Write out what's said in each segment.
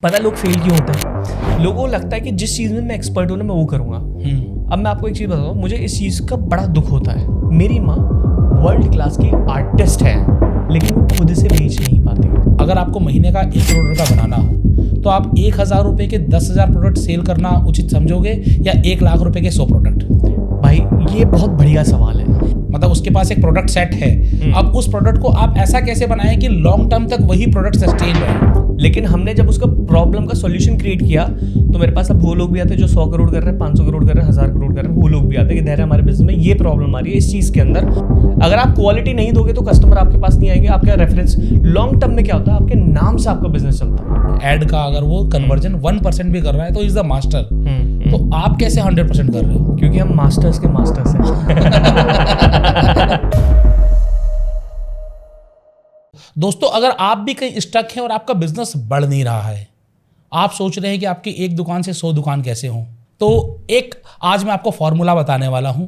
पता है लोग फेल क्यों होते हैं? लोगों को लगता है कि जिस चीज़ में मैं एक्सपर्ट हूँ ना मैं वो करूँगा। अब मैं आपको एक चीज़ बताऊँ, मुझे इस चीज़ का बड़ा दुख होता है। मेरी माँ वर्ल्ड क्लास की आर्टिस्ट है लेकिन वो खुद से बेच नहीं पाती। अगर आपको महीने का 1 करोड़ का बनाना हो तो आप 1,000 रुपये के 10,000 प्रोडक्ट सेल करना उचित समझोगे या 1 लाख रुपए के 100 प्रोडक्ट? भाई ये बहुत बढ़िया सवाल है। मतलब उसके पास एक प्रोडक्ट सेट है, अब उस प्रोडक्ट को आप ऐसा कैसे बनाएं कि लॉन्ग टर्म तक वही प्रोडक्ट सस्टेन रहे। लेकिन हमने जब उसका प्रॉब्लम का सॉल्यूशन क्रिएट किया तो मेरे पास अब वो लोग भी आते हैं जो 100 करोड़ कर रहे हैं, 500 करोड़ कर रहे हैं, 1000 करोड़ कर रहे हैं। वो लोग भी आते हैं कि धैर्य हमारे बिजनेस में ये प्रॉब्लम आ रही है इस चीज़ के अंदर। अगर आप क्वालिटी नहीं दोगे तो कस्टमर आपके पास नहीं आएंगे। आपका रेफरेंस लॉन्ग टर्म में क्या होता है, आपके नाम से आपका बिजनेस चलता है। एड का अगर वो कन्वर्जन 1% भी कर रहा है तो इज द मास्टर। तो आप कैसे 100% कर रहे हो? क्योंकि हम मास्टर्स के मास्टर्स हैं। दोस्तों, अगर आप भी कहीं स्टक हैं और आपका बिजनेस बढ़ नहीं रहा है, आप सोच रहे हैं कि आपकी एक दुकान से 100 दुकान कैसे हों, तो आज मैं आपको फॉर्मूला बताने वाला हूं।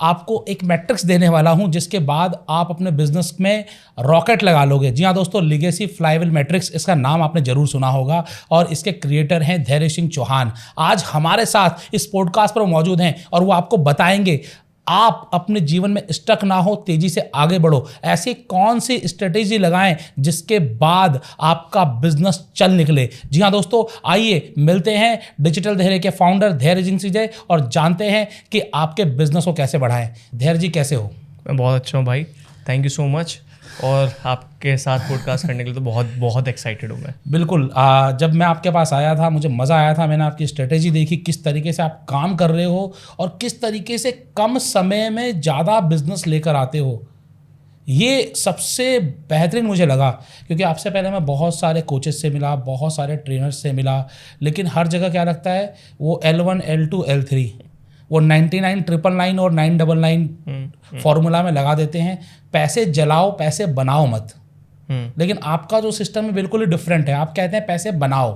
आपको एक मैट्रिक्स देने वाला हूं जिसके बाद आप अपने बिजनेस में रॉकेट लगा लोगे। जी हाँ दोस्तों, लिगेसी फ्लाईव्हील मैट्रिक्स, इसका नाम आपने जरूर सुना होगा और इसके क्रिएटर हैं धैर्य सिंह चौहान। आज हमारे साथ इस पॉडकास्ट पर मौजूद हैं और वो आपको बताएंगे आप अपने जीवन में स्टक ना हो, तेजी से आगे बढ़ो। ऐसी कौन सी स्ट्रेटेजी लगाएं जिसके बाद आपका बिजनेस चल निकले। जी हाँ दोस्तों, आइए मिलते हैं डिजिटल धैर्य के फाउंडर धैर्य सिंह से और जानते हैं कि आपके बिजनेस को कैसे बढ़ाएं। धैर्य जी, कैसे हो? मैं बहुत अच्छा हूँ भाई, थैंक यू सो मच। और आपके साथ पॉडकास्ट करने के लिए तो बहुत बहुत एक्साइटेड हूँ मैं। बिल्कुल। जब मैं आपके पास आया था मुझे मज़ा आया था। मैंने आपकी स्ट्रेटेजी देखी, किस तरीके से आप काम कर रहे हो और किस तरीके से कम समय में ज़्यादा बिजनेस लेकर आते हो। ये सबसे बेहतरीन मुझे लगा, क्योंकि आपसे पहले मैं बहुत सारे कोचेस से मिला, बहुत सारे ट्रेनर्स से मिला, लेकिन हर जगह क्या लगता है, वो L1 L2 L3 वो 99 999 और 999 फॉर्मूला में लगा देते हैं। पैसे जलाओ, पैसे बनाओ मत। लेकिन आपका जो सिस्टम है बिल्कुल ही डिफरेंट है। आप कहते हैं पैसे बनाओ।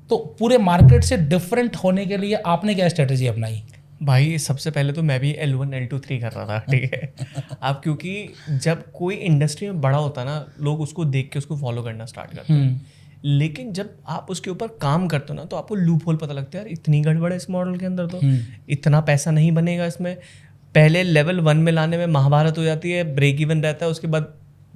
तो पूरे मार्केट से डिफरेंट होने के लिए आपने क्या स्ट्रेटेजी अपनाई? भाई सबसे पहले तो मैं भी L1 L2 3 कर रहा था, ठीक है। अब क्योंकि जब कोई इंडस्ट्री में बड़ा होता है ना, लोग उसको देख के उसको फॉलो करना स्टार्ट करते हैं। लेकिन जब आप उसके ऊपर काम करते हो ना तो आपको लूप होल पता लगता है, यार इतनी गड़बड़ है इस मॉडल के अंदर, तो इतना पैसा नहीं बनेगा इसमें। पहले लेवल 1 में लाने में महाभारत हो जाती है, ब्रेक इवन रहता है, उसके बाद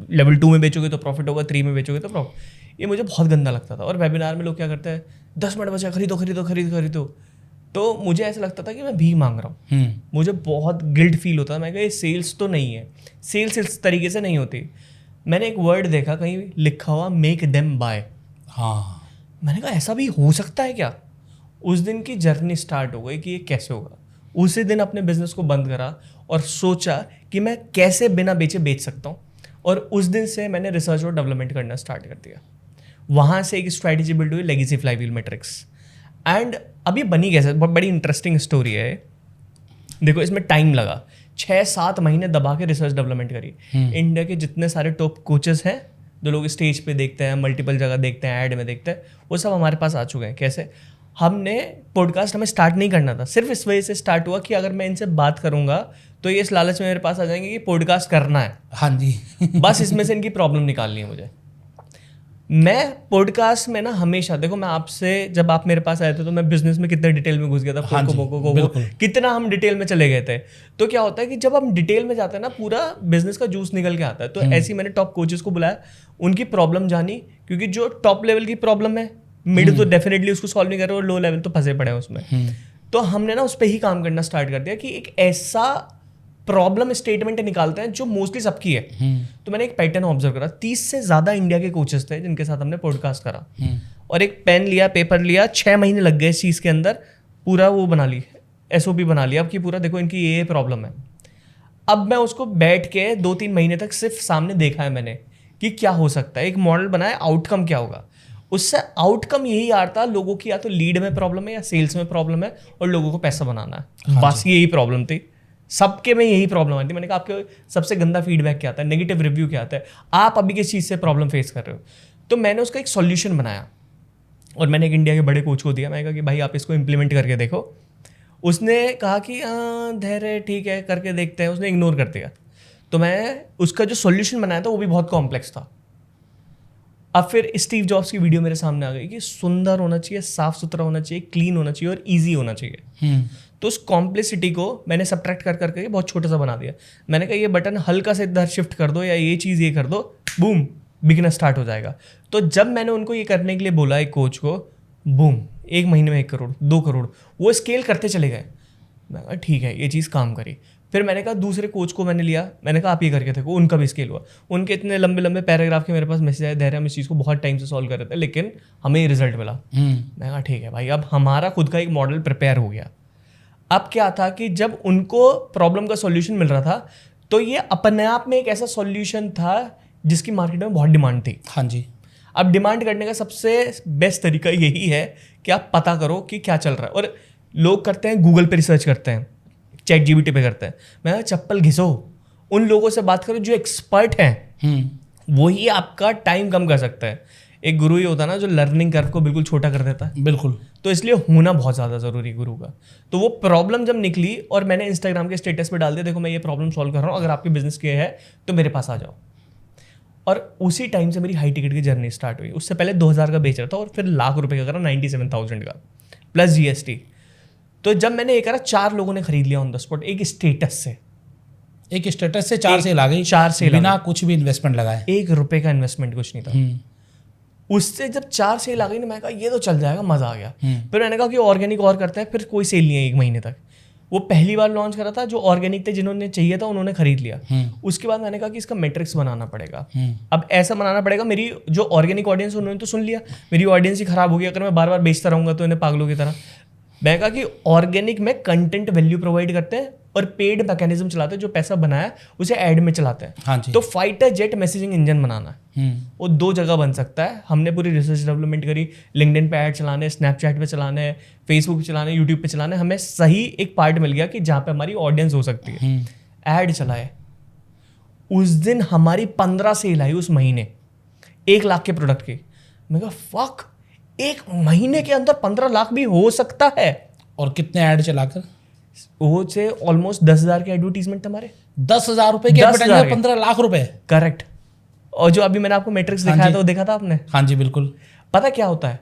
लेवल 2 में बेचोगे तो प्रॉफिट होगा, 3 में बेचोगे तो प्रॉफिट। ये मुझे बहुत गंदा लगता था। और वेबिनार में लोग क्या करते हैं, 10 मिनट बचा, खरीदो खरीदो खरीदो खरीदो। तो मुझे ऐसा लगता था कि मैं भीख मांग रहा हूँ। मुझे बहुत गिल्ट फील होता था। मैं कहा ये सेल्स तो नहीं है, सेल्स इस तरीके से नहीं होती। मैंने एक वर्ड देखा कहीं लिखा हुआ, मेक देम बाय। हाँ, मैंने कहा ऐसा भी हो सकता है क्या? उस दिन की जर्नी स्टार्ट हो गई कि ये कैसे होगा। उसी दिन अपने बिजनेस को बंद करा और सोचा कि मैं कैसे बिना बेचे बेच सकता हूँ। और उस दिन से मैंने रिसर्च और डेवलपमेंट करना स्टार्ट कर दिया। वहाँ से एक स्ट्रैटेजी बिल्ड हुई, लेगेसी फ्लाईव्हील मैट्रिक्स। एंड अभी बनी कैसे, बहुत बड़ी इंटरेस्टिंग स्टोरी है। देखो इसमें टाइम लगा, 6-7 महीने दबा के रिसर्च डेवलपमेंट करी। इंडिया के जितने सारे टॉप कोचेस हैं जो लोग स्टेज पे देखते हैं, मल्टीपल जगह देखते हैं, ऐड में देखते हैं, वो सब हमारे पास आ चुके हैं। कैसे? हमने पॉडकास्ट हमें स्टार्ट नहीं करना था, सिर्फ इस वजह से स्टार्ट हुआ कि अगर मैं इनसे बात करूंगा तो ये इस लालच में मेरे पास आ जाएंगे कि पॉडकास्ट करना है। हाँ जी। बस इसमें से इनकी प्रॉब्लम निकालनी है मुझे। मैं पॉडकास्ट में ना हमेशा, देखो मैं आपसे, जब आप मेरे पास आए थे तो मैं बिजनेस में कितने डिटेल में घुस गया था, हाँ जी, बिल्कुल। कितना हम डिटेल में चले गए थे। तो क्या होता है कि जब हम डिटेल में जाते हैं ना, पूरा बिजनेस का जूस निकल के आता है। तो ऐसे ही मैंने टॉप कोचेस को बुलाया, उनकी प्रॉब्लम जानी, क्योंकि जो टॉप लेवल की प्रॉब्लम है, मिड तो डेफिनेटली उसको सॉल्व नहीं कर रहे और लो लेवल तो फंसे पड़े हैं उसमें। तो हमने ना उस पर ही काम करना स्टार्ट कर दिया कि एक ऐसा प्रॉब्लम स्टेटमेंट निकालते हैं जो मोस्टली सबकी है। तो मैंने एक पैटर्न ऑब्जर्व करा, 30 से ज़्यादा इंडिया के कोचेस थे जिनके साथ हमने पॉडकास्ट करा। और एक पेन लिया, पेपर लिया, 6 महीने लग गए इस चीज़ के अंदर, पूरा वो बना ली, SOP बना लिया। अब की पूरा देखो इनकी ये प्रॉब्लम है। अब मैं उसको बैठ के 2-3 महीने तक सिर्फ सामने देखा है मैंने कि क्या हो सकता है, एक मॉडल बनाया, आउटकम क्या होगा। उससे आउटकम यही आ रहा था, लोगों की या तो लीड में प्रॉब्लम है या सेल्स में प्रॉब्लम है और लोगों को पैसा बनाना है। बस यही प्रॉब्लम थी सबके में, यही प्रॉब्लम आती है। मैंने कहा आपके सबसे गंदा फीडबैक क्या आता है, नेगेटिव रिव्यू क्या आता है, आप अभी किस चीज़ से प्रॉब्लम फेस कर रहे हो। तो मैंने उसका एक सॉल्यूशन बनाया और मैंने एक इंडिया के बड़े कोच को दिया। मैंने कहा कि भाई आप इसको इम्प्लीमेंट करके देखो। उसने कहा कि धैर्य ठीक है करके देखते हैं, उसने इग्नोर कर दिया। तो मैं उसका जो सॉल्यूशन बनाया था वो भी बहुत कॉम्प्लेक्स था। अब फिर स्टीव जॉब्स की वीडियो मेरे सामने आ गई कि सुंदर होना चाहिए, साफ सुथरा होना चाहिए, क्लीन होना चाहिए और ईजी होना चाहिए। तो उस कॉम्प्लेक्सिटी को मैंने सब्ट्रैक्ट कर करके बहुत छोटा सा बना दिया। मैंने कहा ये बटन हल्का से इधर शिफ्ट कर दो या ये चीज़ ये कर दो, बूम, बिगनर स्टार्ट हो जाएगा। तो जब मैंने उनको ये करने के लिए बोला एक कोच को, बूम, 1 महीने में 1 करोड़ 2 करोड़ वो स्केल करते चले गए। मैं कहा ठीक है, ये चीज़ काम करी। फिर मैंने कहा दूसरे कोच को मैंने लिया, मैंने कहा आप ये करके देखो, उनका भी स्केल हुआ। उनके इतने लंबे लंबे पैराग्राफ के मेरे पास मैसेज आए, धैर्य हम इस चीज़ को बहुत टाइम से सॉल्व कर रहे थे लेकिन हमें ये रिजल्ट मिला। मैं कहा ठीक है भाई, अब हमारा खुद का एक मॉडल प्रिपेयर हो गया। अब क्या था कि जब उनको प्रॉब्लम का सॉल्यूशन मिल रहा था तो ये अपने आप में एक ऐसा सॉल्यूशन था जिसकी मार्केट में बहुत डिमांड थी। हाँ जी। अब डिमांड करने का सबसे बेस्ट तरीका यही है कि आप पता करो कि क्या चल रहा है। और लोग करते हैं गूगल पे रिसर्च करते हैं, चैट जीपीटी पे करते हैं। मैं चप्पल घिसो, उन लोगों से बात करो जो एक्सपर्ट हैं, वही आपका टाइम कम कर सकता है। एक गुरु ही होता है ना जो लर्निंग कर्व को बिल्कुल छोटा कर देता है। बिल्कुल। तो इसलिए होना बहुत ज़्यादा ज़रूरी गुरु का। तो वो प्रॉब्लम जब निकली और मैंने इंस्टाग्राम के स्टेटस पे डाल दिया, देखो मैं ये प्रॉब्लम सॉल्व कर रहा हूँ, अगर आपके बिजनेस के है तो मेरे पास आ जाओ। और उसी टाइम से मेरी हाई टिकट की जर्नी स्टार्ट हुई। उससे पहले 2000 का बेच रहा था और फिर लाख रुपए का करा, 97,000 का प्लस जीएसटी। तो जब मैंने ये करा, 4 लोगों ने खरीद लिया ऑन द स्पॉट, एक स्टेटस से 4 सेल आ गई, 4 सेल बिना कुछ भी इन्वेस्टमेंट लगाए, ₹1 का इन्वेस्टमेंट कुछ नहीं था। उससे जब 4 सेल आ गई ना, मैं कहा ये तो चल जाएगा, मजा आ गया। फिर मैंने कहा कि ऑर्गेनिक और करते हैं, फिर कोई सेल नहीं है 1 महीने तक। वो पहली बार लॉन्च करा था, जो ऑर्गेनिक थे जिन्होंने चाहिए था उन्होंने खरीद लिया। उसके बाद मैंने कहा कि इसका मैट्रिक्स बनाना पड़ेगा। अब ऐसा बनाना पड़ेगा, मेरी जो ऑर्गेनिक ऑडियंस उन्होंने तो सुन लिया, मेरी ऑडियंस ही खराब होगी अगर मैं बार बार बेचता रहूंगा तो इन्हें पागलों की तरह। मैं कहा कि ऑर्गेनिक में कंटेंट वैल्यू प्रोवाइड करते हैं और पेड मैकेनिज्म चलाते हैं, जो पैसा बनाया उसे एड में चलाते हैं। हाँ जी। तो फाइटर जेट मैसेजिंग इंजन बनाना है, वो 2 जगह बन सकता है। हमने पूरी रिसर्च डेवलपमेंट करी, लिंक्डइन पे ऐड चलाने, स्नैपचैट पे चलाने, फेसबुक पे चलाने, यूट्यूब पे चलाने। हमें सही एक पार्ट मिल गया कि जहाँ पे हमारी ऑडियंस हो सकती है। ऐड चलाए, उस दिन हमारी 15 सेल आई उस महीने 1 लाख के प्रोडक्ट की। मैं कहा फक, 1 महीने के अंदर 15 लाख भी हो सकता है। और कितने ऐड चलाकर? वो से ऑलमोस्ट 10,000 के एडवर्टीजमेंट हमारे, 10,000 रुपए के एडवर्टाइजमेंट, 15 लाख रुपए। करेक्ट। और जो अभी मैंने आपको मैट्रिक्स दिखाया था वो देखा था आपने? हाँ जी बिल्कुल। पता क्या होता है,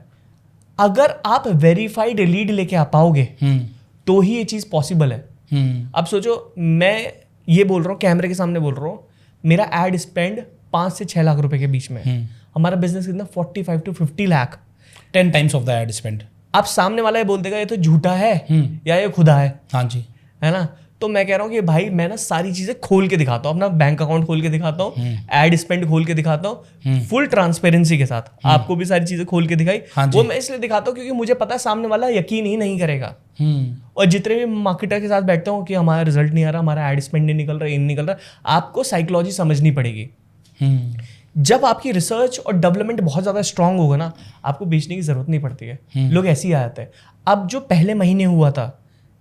अगर आप वेरीफाइड लीड लेके आ पाओगे तो ही ये चीज पॉसिबल है। अब सोचो, मैं ये बोल रहा हूँ, कैमरे के सामने बोल रहा हूँ, मेरा एड स्पेंड 5 से 6 लाख रुपए के बीच में है। हमारा बिजनेस कितना, 45 to 50 lakh, 10 times of the ad spend. अब सामने वाला ये बोल देगा ये तो झूठा है या ये खुदा है। हाँ जी, है ना। तो मैं कह रहा हूँ कि भाई मैं ना सारी चीजें खोल के दिखाता हूँ, अपना बैंक अकाउंट खोल के दिखाता हूँ, एड स्पेंड खोल के दिखाता हूँ, फुल ट्रांसपेरेंसी के साथ। आपको भी सारी चीजें खोल के दिखाई। हाँ वो मैं इसलिए दिखाता हूँ क्योंकि मुझे पता है सामने वाला यकीन ही नहीं करेगा। और जितने भी मार्केटर के साथ बैठता हूँ कि हमारा रिजल्ट नहीं आ रहा, हमारा एड स्पेंड नहीं निकल रहा, ये नहीं निकल रहा, आपको साइकोलॉजी समझनी पड़ेगी। जब आपकी रिसर्च और डेवलपमेंट बहुत ज़्यादा स्ट्रांग होगा ना, आपको बेचने की जरूरत नहीं पड़ती है। लोग ऐसे ही आ जाते हैं। अब जो पहले महीने हुआ था,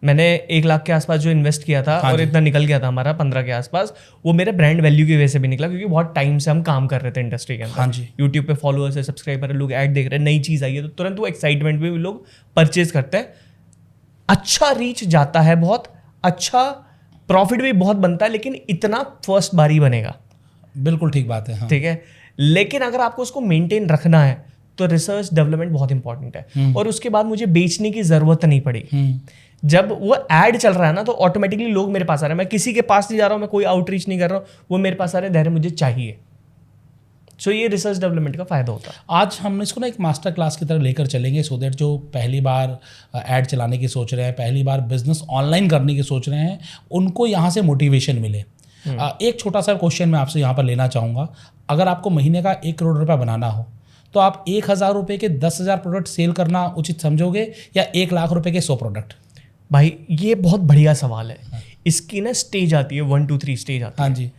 मैंने 1 लाख के आसपास जो इन्वेस्ट किया था और इतना निकल गया था हमारा 15 के आसपास, वो मेरे ब्रांड वैल्यू की वजह से भी निकला, क्योंकि बहुत टाइम से हम काम कर रहे थे इंडस्ट्री के अंदर। हाँ जी। यूट्यूब पे फॉलोअर्स है, सब्सक्राइबर है, लोग ऐड देख रहे हैं, नई चीज़ आई है तो तुरंत वो एक्साइटमेंट में भी लोग परचेज करते हैं। अच्छा रीच जाता है, बहुत अच्छा प्रॉफिट भी बहुत बनता है, लेकिन इतना फर्स्ट बार ही बनेगा। बिल्कुल ठीक बात है। हाँ। ठीक है, लेकिन अगर आपको उसको मेंटेन रखना है तो रिसर्च डेवलपमेंट बहुत इंपॉर्टेंट है। और उसके बाद मुझे बेचने की जरूरत नहीं पड़ी। जब वो ऐड चल रहा है ना, तो ऑटोमेटिकली लोग मेरे पास आ रहे हैं। मैं किसी के पास नहीं जा रहा हूँ, मैं कोई आउटरीच नहीं कर रहा हूँ, वो मेरे पास आ रहे हैं, धैर्य मुझे चाहिए। सो ये रिसर्च डेवलपमेंट का फायदा होता है। आज हम इसको ना एक मास्टर क्लास की तरह लेकर चलेंगे, सो दैट जो पहली बार ऐड चलाने की सोच रहे हैं, पहली बार बिजनेस ऑनलाइन करने की सोच रहे हैं, उनको यहाँ से मोटिवेशन मिले। एक छोटा सा क्वेश्चन मैं आपसे यहाँ पर लेना चाहूँगा। अगर आपको महीने का 1 करोड़ रुपया बनाना हो तो आप 1,000 रुपये के 10,000 प्रोडक्ट सेल करना उचित समझोगे या 1 लाख रुपए के 100 प्रोडक्ट? भाई ये बहुत बढ़िया सवाल है। इसकी ना स्टेज आती है, 1 2 3 स्टेज आती है। हाँ जी।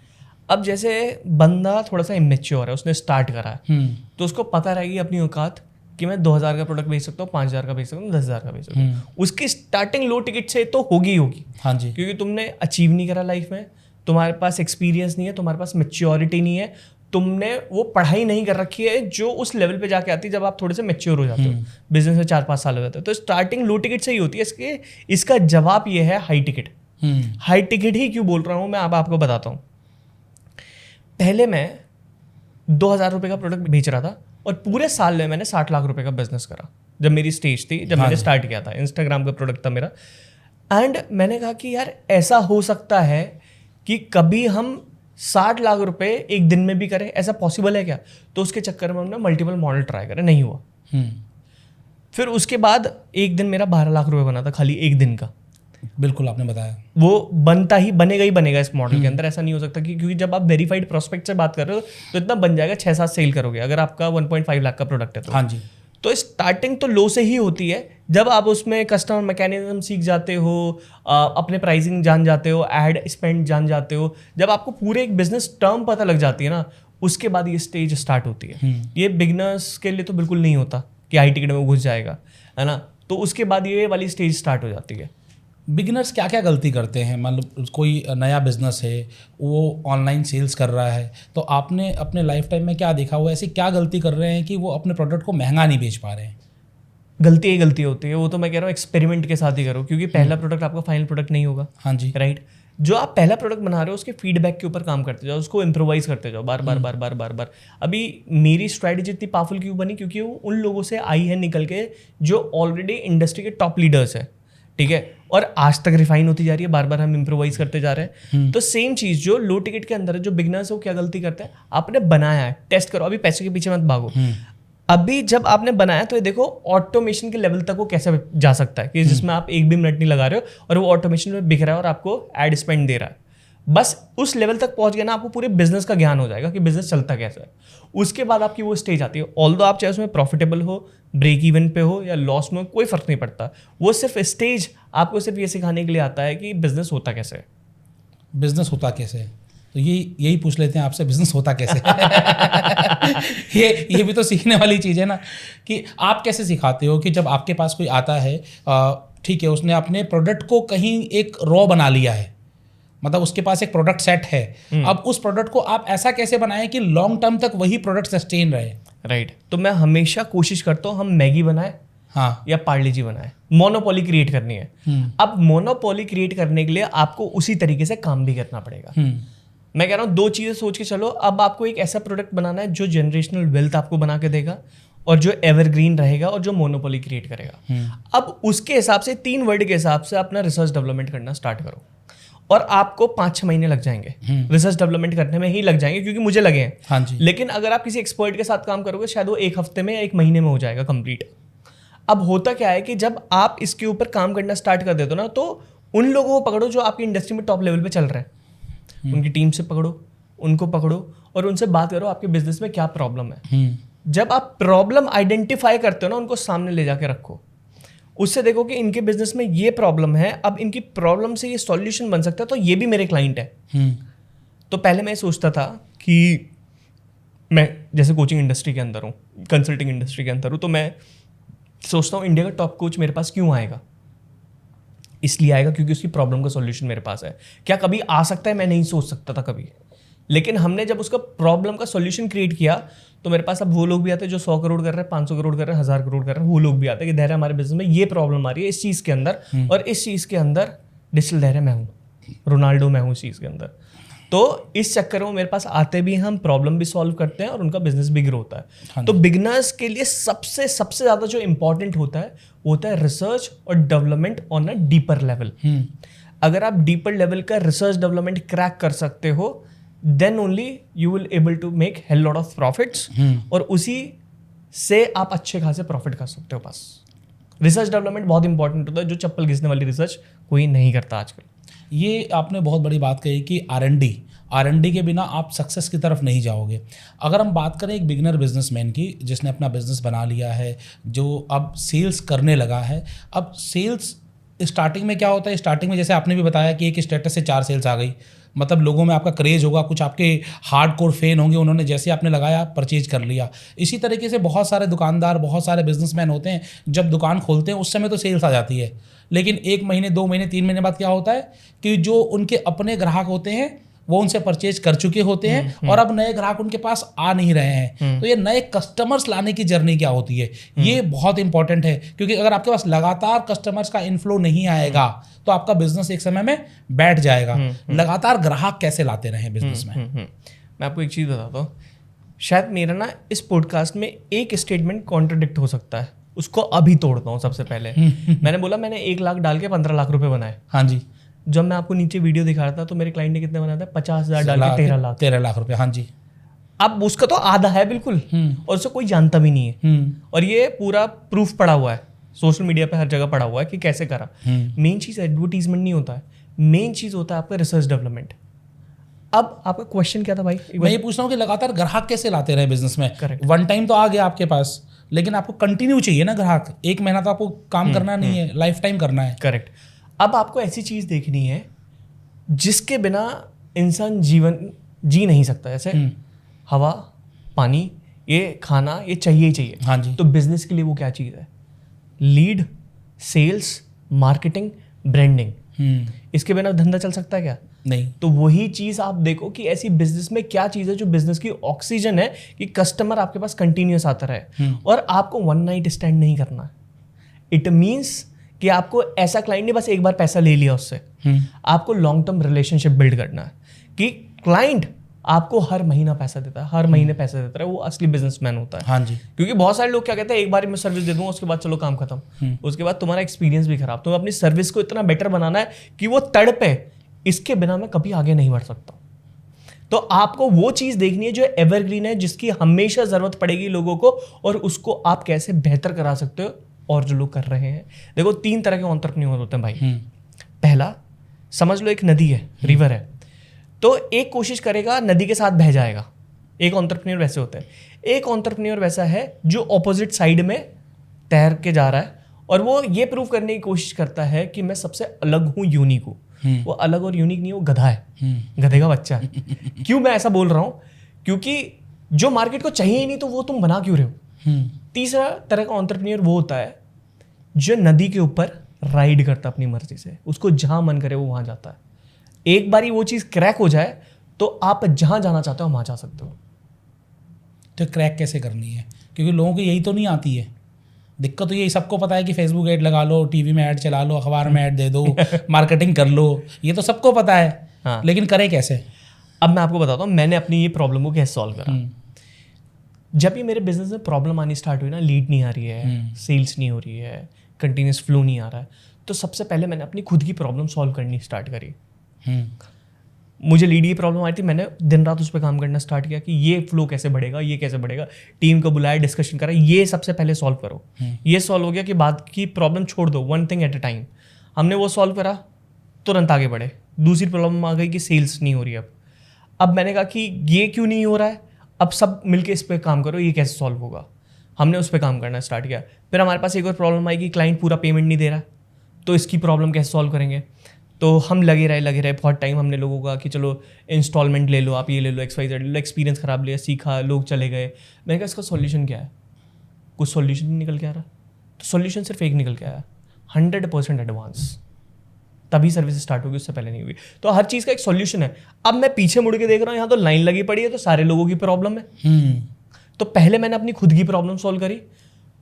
अब जैसे बंदा थोड़ा सा इमेच्योर है, उसने स्टार्ट करा है, तो उसको पता रहेगी अपनी औकात कि मैं 2,000 का प्रोडक्ट बेच सकता हूँ, 5,000 का बेच सकता हूँ, 10,000 का बेच सकता हूँ। उसकी स्टार्टिंग लो टिकट से तो होगी ही होगी। हाँ जी। क्योंकि तुमने अचीव नहीं करा लाइफ में, तुम्हारे पास एक्सपीरियंस नहीं है, तुम्हारे पास मेच्योरिटी नहीं है, तुमने वो पढ़ाई नहीं कर रखी है जो उस लेवल पे जाके आती है जब आप थोड़े से मेच्योर हो जाते हो, बिजनेस में 4-5 साल हो जाते हो। तो स्टार्टिंग लो टिकट से ही होती है। इसका जवाब ये है हाई टिकट। हाई टिकट ही क्यों बोल रहा हूँ मैं, अब आपको बताता हूँ। पहले मैं 2,000 रुपये का प्रोडक्ट बेच रहा था और पूरे साल में मैंने 60 लाख रुपए का बिजनेस करा जब मेरी स्टेज थी, जब मैंने स्टार्ट किया था। इंस्टाग्राम का प्रोडक्ट था मेरा। एंड मैंने कहा कि यार ऐसा हो सकता है कि कभी हम 60 लाख रुपए एक दिन में भी करें, ऐसा पॉसिबल है क्या? तो उसके चक्कर में हमने मल्टीपल मॉडल ट्राई करे, नहीं हुआ। फिर उसके बाद एक दिन मेरा 12 लाख रुपए बना था खाली एक दिन का। बिल्कुल, आपने बताया वो बनेगा ही बनेगा इस मॉडल के अंदर। ऐसा नहीं हो सकता कि क्योंकि जब आप वेरीफाइड प्रोस्पेक्ट से बात कर रहे हो तो इतना बन जाएगा, 6-7 सेल करोगे अगर आपका 1.5 लाख का प्रोडक्ट है तो। हाँ जी। तो स्टार्टिंग तो लो से ही होती है। जब आप उसमें कस्टमर मैकेनिज्म सीख जाते हो, अपने प्राइसिंग जान जाते हो, एड स्पेंड जान जाते हो, जब आपको पूरे एक बिजनेस टर्म पता लग जाती है ना, उसके बाद ये स्टेज स्टार्ट होती है। ये बिगनर्स के लिए तो बिल्कुल नहीं होता कि हाई टिकट में घुस जाएगा, है ना। तो उसके बाद ये वाली स्टेज स्टार्ट हो जाती है। बिगिनर्स क्या क्या गलती करते हैं? मतलब कोई नया बिजनेस है, वो ऑनलाइन सेल्स कर रहा है, तो आपने अपने लाइफ टाइम में क्या देखा हुआ, ऐसी क्या गलती कर रहे हैं कि वो अपने प्रोडक्ट को महंगा नहीं बेच पा रहे हैं? गलती होती है, वो तो मैं कह रहा हूँ एक्सपेरिमेंट के साथ ही करो, क्योंकि पहला प्रोडक्ट आपका फाइनल प्रोडक्ट नहीं होगा। हाँ जी। राइट। जो आप पहला प्रोडक्ट बना रहे हो उसके फीडबैक के ऊपर काम करते जाओ, उसको इम्प्रोवाइज करते जाओ बार बार। अभी मेरी स्ट्रैटेजी इतनी पावरफुल क्यों बनी? क्योंकि वो उन लोगों से आई है निकल के जो ऑलरेडी इंडस्ट्री के टॉप लीडर्स है, ठीक है, और आज तक रिफाइन होती जा रही है, बार बार हम इम्प्रोवाइज करते जा रहे हैं। तो सेम चीज जो लो टिकट के अंदर है, जो बिगनर्स है वो क्या गलती करते हैं? आपने बनाया है, टेस्ट करो, अभी पैसे के पीछे मत भागो। अभी जब आपने बनाया तो ये देखो ऑटोमेशन के लेवल तक वो कैसे जा सकता है, कि जिसमें आप एक भी मिनट नहीं लगा रहे हो और वो ऑटोमेशन में बिक रहा है और आपको एड स्पेंड दे रहा है। बस उस लेवल तक पहुंच गया ना, आपको पूरे बिजनेस का ज्ञान हो जाएगा कि बिजनेस चलता कैसे है। उसके बाद आपकी वो स्टेज आती है। ऑल्दो आप चाहे उसमें प्रॉफिटेबल हो, ब्रेक इवन पे हो या लॉस में हो, कोई फर्क नहीं पड़ता। वो सिर्फ स्टेज आपको सिर्फ ये सिखाने के लिए आता है कि बिजनेस होता कैसे है। बिजनेस होता कैसे है, तो यही पूछ लेते हैं आपसे, बिजनेस होता कैसे ये भी तो सीखने वाली चीज़ है ना, कि आप कैसे सिखाते हो कि जब आपके पास कोई आता है, ठीक है, उसने अपने प्रोडक्ट को कहीं एक रॉ बना लिया है, मतलब उसके पास एक प्रोडक्ट सेट है, अब उस प्रोडक्ट को आप ऐसा कैसे बनाएं कि लॉन्ग टर्म तक वही प्रोडक्ट सस्टेन रहे? राइट। तो मैं हमेशा कोशिश करता हूँ हम मैगी बनाए, हाँ, या पार्ले जी बनाए, मोनोपोली क्रिएट करनी है। अब मोनोपोली क्रिएट करने के लिए आपको उसी तरीके से काम भी करना पड़ेगा। मैं कह रहा हूँ दो चीजें सोच के चलो। अब आपको एक ऐसा प्रोडक्ट बनाना है जो जनरेशनल वेल्थ आपको बना के देगा, और जो एवरग्रीन रहेगा, और जो मोनोपोली क्रिएट करेगा। अब उसके हिसाब से 3 वर्ड के हिसाब से अपना रिसर्च डेवलपमेंट करना स्टार्ट करो, और आपको 5-6 महीने लग जाएंगे रिसर्च डेवलपमेंट करने में ही लग जाएंगे, क्योंकि मुझे लगे हैं। हाँ जी। लेकिन अगर आप किसी एक्सपर्ट के साथ काम करोगे शायद वो 1 हफ्ते में या 1 महीने में हो जाएगा कंप्लीट। अब होता क्या है कि जब आप इसके ऊपर काम करना स्टार्ट कर देते हो ना, तो उन लोगों को पकड़ो जो आपकी इंडस्ट्री में टॉप लेवल पे चल रहे हैं, उनकी टीम से पकड़ो, उनको पकड़ो और उनसे बात करो आपके बिजनेस में क्या प्रॉब्लम है। जब आप प्रॉब्लम आइडेंटिफाई करते हो ना, उनको सामने ले जाके रखो, उससे देखो कि इनके बिजनेस में ये प्रॉब्लम है, अब इनकी प्रॉब्लम से ये सॉल्यूशन बन सकता है, तो ये भी मेरे क्लाइंट है। तो पहले मैं सोचता था कि मैं जैसे कोचिंग इंडस्ट्री के अंदर हूँ, कंसल्टिंग इंडस्ट्री के अंदर हूँ, तो मैं सोचता हूँ इंडिया का टॉप कोच मेरे पास क्यों आएगा? इसलिए आएगा क्योंकि उसकी प्रॉब्लम का सॉल्यूशन मेरे पास है। क्या कभी आ सकता है? मैं नहीं सोच सकता था कभी, लेकिन हमने जब उसका प्रॉब्लम का सॉल्यूशन क्रिएट किया तो मेरे पास अब वो लोग भी आते हैं जो 100 करोड़ कर रहे हैं, 500 करोड़ कर रहे हैं, 1000 करोड़ कर रहे हैं। वो लोग भी आते हैं कि धैर्य हमारे बिजनेस में ये प्रॉब्लम आ रही है इस चीज़ के अंदर, और इस चीज़ के अंदर डिजिटल धैर्य मैं हूँ, रोनाल्डो मैं हूँ इस चीज़ के अंदर। तो इस चक्कर में मेरे पास आते भी, हम प्रॉब्लम भी सॉल्व करते हैं और उनका बिजनेस भी ग्रो होता है। तो बिगनर्स के लिए सबसे ज़्यादा जो इंपॉर्टेंट होता है वो होता है रिसर्च और development on a deeper level. अगर आप डीपर लेवल का रिसर्च डेवलपमेंट क्रैक कर सकते हो, then only you will able to make hell lot of profits, और उसी से आप अच्छे खासे प्रॉफिट कर सकते हो। बस रिसर्च डेवलपमेंट बहुत इंपॉर्टेंट होता है, जो चप्पल घिसने वाली रिसर्च कोई नहीं करता आजकल। ये आपने बहुत बड़ी बात कही कि R&D के बिना आप सक्सेस की तरफ नहीं जाओगे। अगर हम बात करें एक बिगनर बिजनेसमैन की, जिसने अपना बिजनेस बना लिया है, जो अब सेल्स करने लगा है, अब सेल्स स्टार्टिंग में क्या होता है? स्टार्टिंग में जैसे आपने भी बताया कि एक स्टेटस से 4 सेल्स आ गई, मतलब लोगों में आपका क्रेज होगा, कुछ आपके हार्डकोर फैन होंगे, उन्होंने जैसे आपने लगाया परचेज कर लिया। इसी तरीके से बहुत सारे दुकानदार, बहुत सारे बिजनेसमैन होते हैं, जब दुकान खोलते हैं उस समय तो सेल्स आ जाती है, लेकिन 1 महीने 2 महीने 3 महीने बाद क्या होता है कि जो उनके अपने ग्राहक होते हैं वो उनसे परचेज कर चुके होते हैं, और अब नए ग्राहक उनके पास आ नहीं रहे हैं। तो ये नए कस्टमर्स लाने की जर्नी क्या होती है, ये बहुत इंपॉर्टेंट है, क्योंकि अगर आपके पास लगातार कस्टमर्स का इनफ्लो नहीं आएगा तो आपका बिजनेस एक समय में बैठ जाएगा। लगातार ग्राहक कैसे लाते रहें बिजनेस में? मैं आपको एक चीज़ बताता हूँ, शायद मेरा ना इस पॉडकास्ट में एक स्टेटमेंट कॉन्ट्रडिक्ट हो सकता है, उसको अभी तोड़ता हूँ। सबसे पहले मैंने बोला मैंने 1 लाख डाल के 15 लाख रुपए बनाए। हाँ जी। जब मैं आपको नीचे वीडियो दिखा रहा था तो मेरे क्लाइंट ने कितने बनाया था? 50,000 डाल के 13 लाख रुपए। हाँ जी। अब उसका तो आधा है बिल्कुल, और उसे कोई जानता भी नहीं है। और ये पूरा प्रूफ पड़ा हुआ है सोशल मीडिया पे, हर जगह पड़ा हुआ है कि कैसे करा। मेन चीज एडवर्टीजमेंट नहीं होता है, मेन चीज होता है आपका रिसर्च डेवलपमेंट। अब आपका क्वेश्चन क्या था भाई? मैं ये पूछ रहा हूँ कि लगातार ग्राहक कैसे लाते रहे बिजनेस में? Correct. वन टाइम तो आ गया आपके पास, लेकिन आपको कंटिन्यू चाहिए ना ग्राहक। 1 महीना तो आपको काम करना नहीं है, लाइफ टाइम करना है। करेक्ट। अब आपको ऐसी चीज देखनी है जिसके बिना इंसान जीवन जी नहीं सकता। जैसे हवा, पानी, ये खाना, ये चाहिए ही चाहिए। हाँ जी। तो बिजनेस के लिए वो क्या चीज़ है? Lead, sales, marketing, branding. इसके बिना धंधा चल सकता है क्या? नहीं। तो वही चीज़ आप देखो कि ऐसी बिजनेस में क्या चीज़ है जो बिजनेस की ऑक्सीजन है कि कस्टमर आपके पास कंटिन्यूस आता रहे। और आपको वन नाइट स्टैंड नहीं करना। इट मीन्स कि आपको ऐसा क्लाइंट नहीं बस एक बार पैसा ले लिया उससे, आपको लॉन्ग टर्म रिलेशनशिप बिल्ड करना है कि क्लाइंट आपको हर महीना पैसा देता है, हर महीने पैसा देता है, वो असली बिजनेसमैन होता है। हाँ जी। क्योंकि बहुत सारे लोग क्या कहते हैं, एक बार मैं सर्विस दे दूंगा उसके बाद चलो काम खत्म। उसके बाद तुम्हारा एक्सपीरियंस भी खराब। तुम्हें अपनी सर्विस को इतना बेटर बनाना है कि वो तड़पे, इसके बिना मैं कभी आगे नहीं बढ़ सकता। तो आपको वो चीज देखनी है जो एवरग्रीन है, जिसकी हमेशा जरूरत पड़ेगी लोगों को, और उसको आप कैसे बेहतर करा सकते हो और जो लोग कर रहे हैं। देखो 3 तरह के एंटरप्रेन्योर होते हैं भाई। पहला, समझ लो एक नदी है, रिवर है, तो एक कोशिश करेगा नदी के साथ बह जाएगा। एक एंटरप्रेन्योर वैसे होता है। एक एंटरप्रेन्योर वैसा है जो ऑपोजिट साइड में तैर के जा रहा है और वो ये प्रूव करने की कोशिश करता है कि मैं सबसे अलग हूँ, यूनिक हूँ। वो अलग और यूनिक नहीं है, वो गधा है, गधे का बच्चा है। क्यों मैं ऐसा बोल रहा हूँ? क्योंकि जो मार्केट को चाहिए ही नहीं तो वो तुम बना क्यों रहे हो? तीसरा तरह का एंटरप्रेन्योर वो होता है जो नदी के ऊपर राइड करता अपनी मर्जी से, उसको जहां मन करे वो वहां जाता है। एक बारी वो चीज क्रैक हो जाए तो आप जहां जाना चाहते हो वहां जा सकते हो। तो क्रैक कैसे करनी है? क्योंकि लोगों को यही तो नहीं आती है। दिक्कत तो यही, सबको पता है कि फेसबुक ऐड लगा लो, टीवी में ऐड चला लो, अखबार में ऐड दे दो, मार्केटिंग कर लो, ये तो सबको पता है। हाँ। लेकिन करे कैसे? अब मैं आपको बताता हूँ मैंने अपनी ये प्रॉब्लम को कैसे सॉल्व करा। जब ये मेरे बिजनेस में प्रॉब्लम आनी स्टार्ट हुई ना, लीड नहीं आ रही है, सेल्स नहीं हो रही है, कंटिन्यूस फ्लो नहीं आ रहा है, तो सबसे पहले मैंने अपनी खुद की प्रॉब्लम सॉल्व करनी स्टार्ट करी। मुझे लीड की प्रॉब्लम आई थी, मैंने दिन रात उस पर काम करना स्टार्ट किया कि ये फ्लो कैसे बढ़ेगा, ये कैसे बढ़ेगा। टीम को बुलाया, डिस्कशन करा, ये सबसे पहले सॉल्व करो। ये सॉल्व हो गया कि बात की प्रॉब्लम छोड़ दो, one thing at a time. हमने वो सॉल्व करा, तुरंत आगे बढ़े। दूसरी प्रॉब्लम आ गई कि सेल्स नहीं हो रही। अब मैंने कहा कि ये क्यों नहीं हो रहा है, अब सब मिलके इस पर काम करो, ये कैसे सॉल्व होगा। हमने उस पर काम करना स्टार्ट किया। फिर हमारे पास एक और प्रॉब्लम आई कि क्लाइंट पूरा पेमेंट नहीं दे रहा, तो इसकी प्रॉब्लम कैसे सॉल्व करेंगे। तो हम लगे रहे बहुत टाइम। हमने लोगों का कि चलो इंस्टॉलमेंट ले लो, आप ये ले लो, XYZ ले लो। एक्सपीरियंस खराब लिया, सीखा, लोग चले गए। मैंने कहा इसका सॉल्यूशन क्या है? कुछ सॉल्यूशन नहीं निकल के आ रहा। तो सॉल्यूशन सिर्फ एक निकल के आया, 100% एडवांस। तभी सर्विस स्टार्ट होगी, उससे पहले नहीं हुई। तो हर चीज़ का एक सॉल्यूशन है। अब मैं पीछे मुड़ के देख रहा हूँ, यहाँ तो लाइन लगी पड़ी है, तो सारे लोगों की प्रॉब्लम है। तो पहले मैंने अपनी खुद की प्रॉब्लम सॉल्व करी,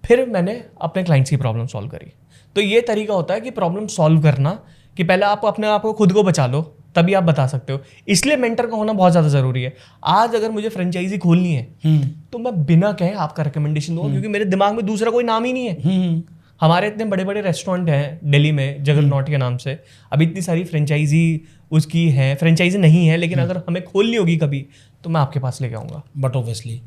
फिर मैंने अपने क्लाइंट्स की प्रॉब्लम सॉल्व करी। तो ये तरीका होता है कि प्रॉब्लम सॉल्व करना, कि पहले आप अपने आप को खुद को बचा लो, तभी आप बता सकते हो। इसलिए मेंटर का होना बहुत ज़्यादा ज़रूरी है। आज अगर मुझे फ्रेंचाइजी खोलनी है तो मैं बिना कहे आपका रिकमेंडेशन दूंगा, क्योंकि मेरे दिमाग में दूसरा कोई नाम ही नहीं है। हमारे इतने बड़े बड़े रेस्टोरेंट हैं दिल्ली में, जगरनॉट के नाम से। अभी इतनी सारी फ्रेंचाइजी उसकी है, फ्रेंचाइजी नहीं है, लेकिन अगर हमें खोलनी होगी कभी तो मैं आपके पास लेके आऊँगा। बट ऑब्वियसली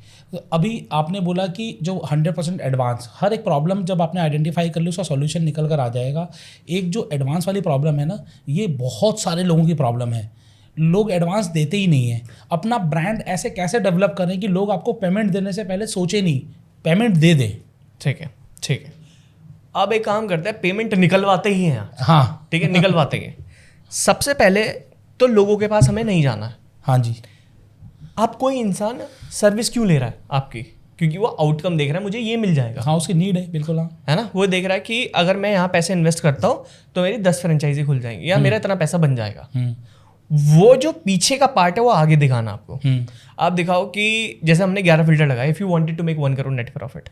अभी आपने बोला कि जो 100% एडवांस, हर एक प्रॉब्लम जब आपने आइडेंटिफाई कर ली उसका सॉल्यूशन निकल कर आ जाएगा। एक जो एडवांस वाली प्रॉब्लम है ना, ये बहुत सारे लोगों की प्रॉब्लम है। लोग एडवांस देते ही नहीं है। अपना ब्रांड ऐसे कैसे डेवलप करें कि लोग आपको पेमेंट देने से पहले सोचे नहीं, पेमेंट दे दें। ठीक है, ठीक है। अब एक काम करते हैं, पेमेंट निकलवाते ही हैं। हाँ, ठीक है, निकलवाते हैं। सबसे पहले तो लोगों के पास हमें नहीं जाना है। हाँ जी। आप कोई इंसान सर्विस क्यों ले रहा है आपकी? क्योंकि वो आउटकम देख रहा है, मुझे ये मिल जाएगा। हाँ, उसकी नीड है, बिल्कुल। हाँ, है ना, वो देख रहा है कि अगर मैं यहाँ पैसे इन्वेस्ट करता हूँ तो मेरी 10 फ्रेंचाइजी खुल जाएंगी या मेरा इतना पैसा बन जाएगा। वो जो पीछे का पार्ट है वो आगे दिखाना आपको। आप दिखाओ कि जैसे हमने 11 फिल्टर लगाए, if you wanted to make 1 crore net profit,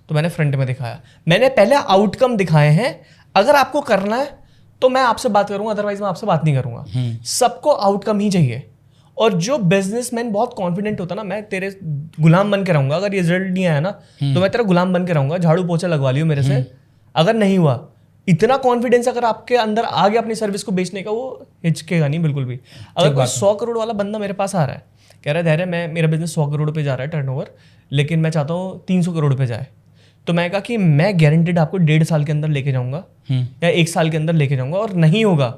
तो मैंने फ्रंट में दिखाया। मैंने पहले आउटकम दिखाए हैं। अगर आपको करना है तो मैं आपसे बात करूंगा, अदरवाइज मैं आपसे बात नहीं करूंगा। सबको आउटकम ही चाहिए। और जो बिजनेसमैन बहुत कॉन्फिडेंट होता है ना, मैं तेरे गुलाम बन के रहूंगा, अगर रिजल्ट नहीं आया ना तो मैं तेरा गुलाम बन के रहूंगा, झाड़ू पोछा लगवा लियो मेरे से, अगर नहीं हुआ। इतना कॉन्फिडेंस अगर आपके अंदर आ गया अपनी सर्विस को बेचने का, वो हिचकेगा नहीं बिल्कुल भी। अगर कोई 100 करोड़ वाला बंदा मेरे पास आ रहा है, कह रहा है धैर्य मेरा बिजनेस 100 करोड़ पे जा रहा है टर्नओवर, लेकिन मैं चाहता हूँ 300 करोड़ पे जाए, तो मैं कहा कि मैं गारंटेड आपको 1.5 साल के अंदर लेके जाऊंगा या 1 साल के अंदर लेके जाऊंगा, और नहीं होगा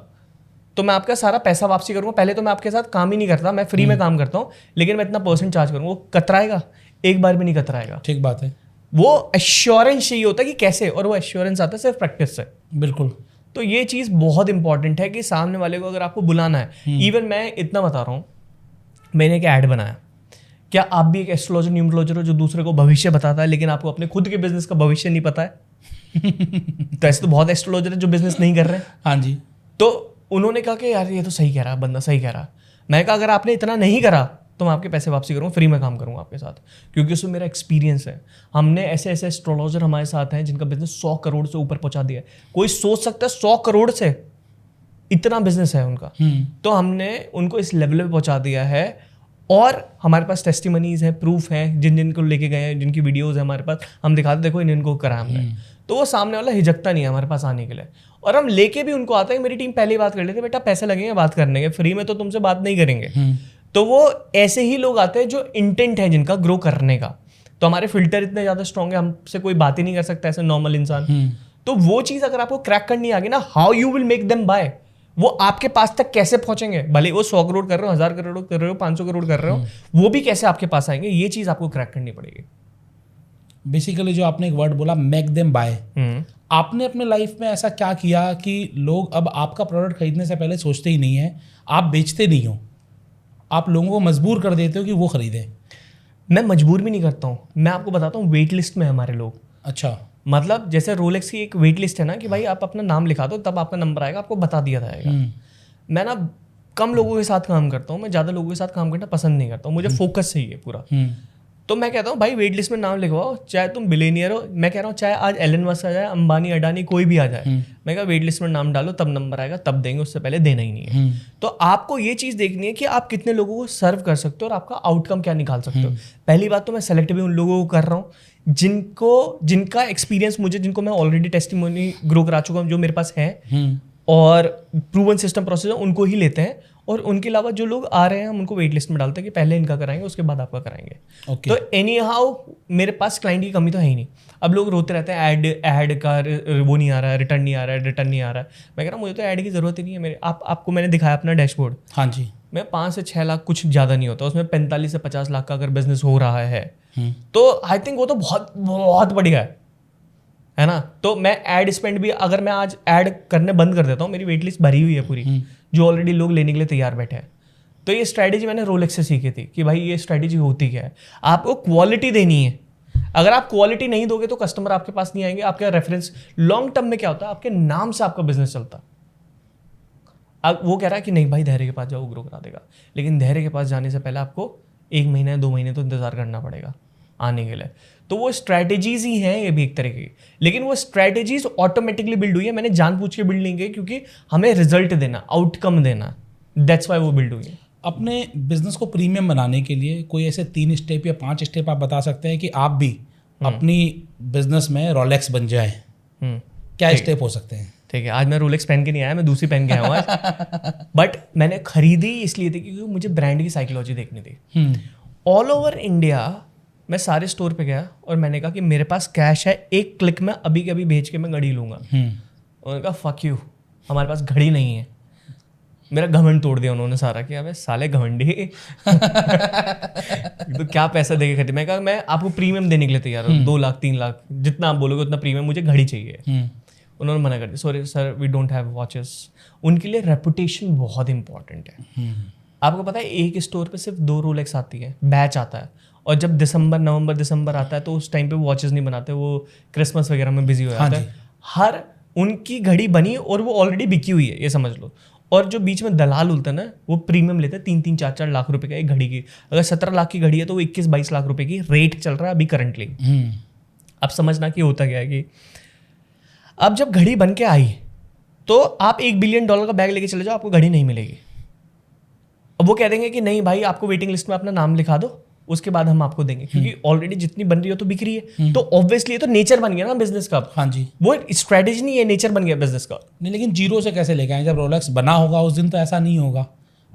तो मैं आपका सारा पैसा वापसी करूंगा। पहले तो मैं आपके साथ काम ही नहीं करता, मैं फ्री में काम करता हूँ, लेकिन मैं इतना % चार्ज करूंगा। वो कतराएगा, एक बार भी नहीं कतराएगा। ठीक बात है। वो एश्योरेंस चाहिए होता है कि कैसे, और वो एश्योरेंस आता है सिर्फ प्रैक्टिस से। बिल्कुल। तो ये चीज़ बहुत इंपॉर्टेंट है कि सामने वाले को अगर आपको बुलाना है, इवन मैं इतना बता रहा हूँ, मैंने एक ऐड बनाया, क्या आप भी एक एस्ट्रोलॉजर न्यूमरोलॉजर हो जो दूसरे को भविष्य बताता है, लेकिन आपको अपने खुद के बिजनेस का भविष्य नहीं पता है? तो ऐसे तो बहुत एस्ट्रोलॉजर है जो बिजनेस नहीं कर रहे हैं। हाँ जी। तो उन्होंने कहा कि यार ये तो सही कह रहा है बंदा, सही कह रहा है। मैं कहा अगर आपने इतना नहीं करा तो मैं आपके पैसे वापसी करूँगा, फ्री में काम करूँगा आपके साथ, क्योंकि उसमें मेरा एक्सपीरियंस है। हमने ऐसे ऐसे एस्ट्रोलॉजर हमारे साथ हैं जिनका बिजनेस 100 करोड़ से ऊपर पहुंचा दिया है। कोई सोच सकता है 100 करोड़ से इतना बिजनेस है उनका, तो हमने उनको इस लेवल पे पहुंचा दिया है। और हमारे पास टेस्टिमनीज हैं, प्रूफ हैं, जिनको लेके गए हैं, जिनकी वीडियोस है हमारे पास, हम दिखाते देखो इनको करा हमने। तो वो सामने वाला हिचकता नहीं है हमारे पास आने के लिए, और हम लेके भी उनको आते हैं। मेरी टीम पहले ही बात कर लेते, बेटा पैसे लगेंगे बात करने के, फ्री में तो तुमसे बात नहीं करेंगे। तो वो ऐसे ही लोग आते हैं जो इंटेंट है जिनका ग्रो करने का। तो हमारे फिल्टर इतने ज़्यादा स्ट्रॉन्ग है, हमसे कोई बात ही नहीं कर सकता ऐसे नॉर्मल इंसान। तो वो चीज़ अगर आपको क्रैक करनी आ गई ना, how you will make them bye, वो आपके पास तक कैसे पहुंचेंगे, भले वो 100 करोड़ कर रहे हो, 1000 करोड़ कर रहे हो, 500 करोड़ कर रहे हो, वो भी कैसे आपके पास आएंगे, ये चीज़ आपको क्रैक करनी पड़ेगी। बेसिकली जो आपने एक वर्ड बोला, मेक देम बाय, आपने अपने लाइफ में ऐसा क्या किया कि लोग अब आपका प्रोडक्ट खरीदने से पहले सोचते ही नहीं है, आप बेचते नहीं हो, आप लोगों को मजबूर कर देते हो कि वो खरीदें? मैं मजबूर भी नहीं करता हूँ, मैं आपको बताता हूँ, वेट लिस्ट में हमारे लोग। अच्छा। मतलब जैसे रोलेक्स की एक वेट लिस्ट है ना, कि भाई आप अपना नाम लिखा दो, तब आपका नंबर आएगा, आपको बता दिया जाएगा। मैं ना कम लोगों के साथ काम करता हूँ, मैं ज़्यादा लोगों के साथ काम करना पसंद नहीं करता हूँ, मुझे फोकस चाहिए पूरा। तो मैं कहता हूँ भाई वेट लिस्ट में नाम लिखवाओ, चाहे तुम बिलियनियर हो, मैं कह रहा हूँ चाहे आज एलन मस्क आ जाए, अंबानी, अडानी, कोई भी आ जाए, मैं कहा वेट लिस्ट में नाम डालो, तब नंबर आएगा, तब देंगे, उससे पहले देना ही नहीं है। तो आपको ये चीज़ देखनी है कि आप कितने लोगों को सर्व कर सकते हो और आपका आउटकम क्या निकाल सकते हो। पहली बात तो मैं सेलेक्ट भी उन लोगों को कर रहा हूँ जिनका एक्सपीरियंस जिनको मैं ऑलरेडी टेस्टिमोनी ग्रो करा चुका हूँ, जो मेरे पास है और प्रूवन सिस्टम प्रोसेस है, उनको ही लेते हैं। और उनके अलावा जो लोग आ रहे हैं हम उनको वेट लिस्ट में डालते हैं कि पहले इनका कराएंगे, उसके बाद आपका कराएंगे। तो एनी हाउ मेरे पास क्लाइंट की कमी तो है ही नहीं। अब लोग रोते रहते हैं ऐड का वो नहीं आ रहा है, रिटर्न नहीं आ रहा है, रिटर्न नहीं आ रहा है। मैं कह रहा हूँ मुझे तो ऐड की जरूरत ही नहीं है। मेरे आपको मैंने दिखाया अपना डैशबोर्ड। हाँ जी। मैं 5 से 6 लाख कुछ ज़्यादा नहीं होता, उसमें 45 से 50 लाख का अगर बिजनेस हो रहा है तो आई थिंक वो तो बहुत बहुत बढ़िया है ना। तो मैं ऐड स्पेंड भी, अगर मैं आज ऐड करने बंद कर देता हूँ, मेरी वेट लिस्ट भरी हुई है पूरी, जो ऑलरेडी लोग लेने के लिए तैयार बैठे हैं। तो ये स्ट्रैटेजी मैंने रोलेक्स से सीखी थी कि भाई ये स्ट्रैटेजी होती क्या है, आपको क्वालिटी देनी है। अगर आप क्वालिटी नहीं दोगे तो कस्टमर आपके पास नहीं आएंगे। आपका रेफरेंस लॉन्ग टर्म में क्या होता है, आपके नाम से आपका बिजनेस चलता है। अब वो कह रहा है कि नहीं भाई धैर्य के पास जाओ, ग्रो करा देगा, लेकिन धैर्य के पास जाने से पहले आपको 1 महीना 2 महीने तो इंतजार करना पड़ेगा आने के लिए। तो वो स्ट्रैटेजीज ही हैं ये भी एक तरह की, लेकिन वो स्ट्रैटेजीज ऑटोमेटिकली बिल्ड हुई है, मैंने जानबूझ के बिल्ड नहीं की, क्योंकि हमें रिजल्ट देना, आउटकम देना, दैट्स व्हाई वो बिल्ड हुई है। अपने बिजनेस को प्रीमियम बनाने के लिए कोई ऐसे 3 स्टेप या 5 स्टेप आप बता सकते हैं कि आप भी अपनी बिजनेस में रोलेक्स बन जाए? क्या स्टेप हो सकते हैं? ठीक है, आज मैं रोलेक्स पहन के नहीं आया, मैं दूसरी पहन के आया हूँ आज। बट मैंने खरीदी इसलिए थी क्योंकि मुझे ब्रांड की साइकोलॉजी देखनी थी। ऑल ओवर इंडिया मैं सारे स्टोर पे गया और मैंने कहा कि मेरे पास कैश है, 1 क्लिक में अभी के अभी भेज के मैं घड़ी लूँगा। उन्होंने कहा फक यू, हमारे पास घड़ी नहीं है। मेरा घमंड तोड़ दिया उन्होंने सारा, कि अबे साले घमंडी तो क्या पैसा देके खरीदे। मैं कहा मैं आपको प्रीमियम देने के लिए तैयार हूँ, 2 लाख 3 लाख जितना आप बोलोगे उतना प्रीमियम, मुझे घड़ी चाहिए। उन्होंने मना कर दिया, sorry sir we don't have watches. उनके लिए रेपुटेशन बहुत इंपॉर्टेंट है। आपको पता है एक स्टोर पे सिर्फ 2 रोलेक्स आती है, बैच आता है, और जब नवंबर दिसंबर आता है तो उस टाइम पे वॉचेस नहीं बनाते, वो क्रिसमस वगैरह में बिजी हो जाता है। हर उनकी घड़ी बनी और वो ऑलरेडी बिकी हुई है, ये समझ लो। और जो बीच में दलाल होता है ना, वो प्रीमियम लेते हैं 3-3, 4-4 लाख रुपए का एक घड़ी की। अगर 17 लाख की घड़ी है तो वो 21-22 लाख रुपए की रेट चल रहा है अभी करंटली। अब समझना कि होता क्या है कि अब जब घड़ी बन के आई तो आप $1 बिलियन का बैग लेके चले जाओ, आपको घड़ी नहीं मिलेगी। अब वो कह देंगे कि नहीं भाई आपको वेटिंग लिस्ट में अपना नाम लिखा दो, उसके बाद हम आपको देंगे, क्योंकि ऑलरेडी जितनी बन रही हो तो बिक रही है। तो ऑब्वियसली ये तो नेचर बन गया ना बिजनेस का। हाँ जी, वो स्ट्रेटेजी नहीं है, नेचर बन गया बिजनेस का। नहीं लेकिन जीरो से कैसे लेके आए? जब रोलेक्स बना होगा उस दिन तो ऐसा नहीं होगा।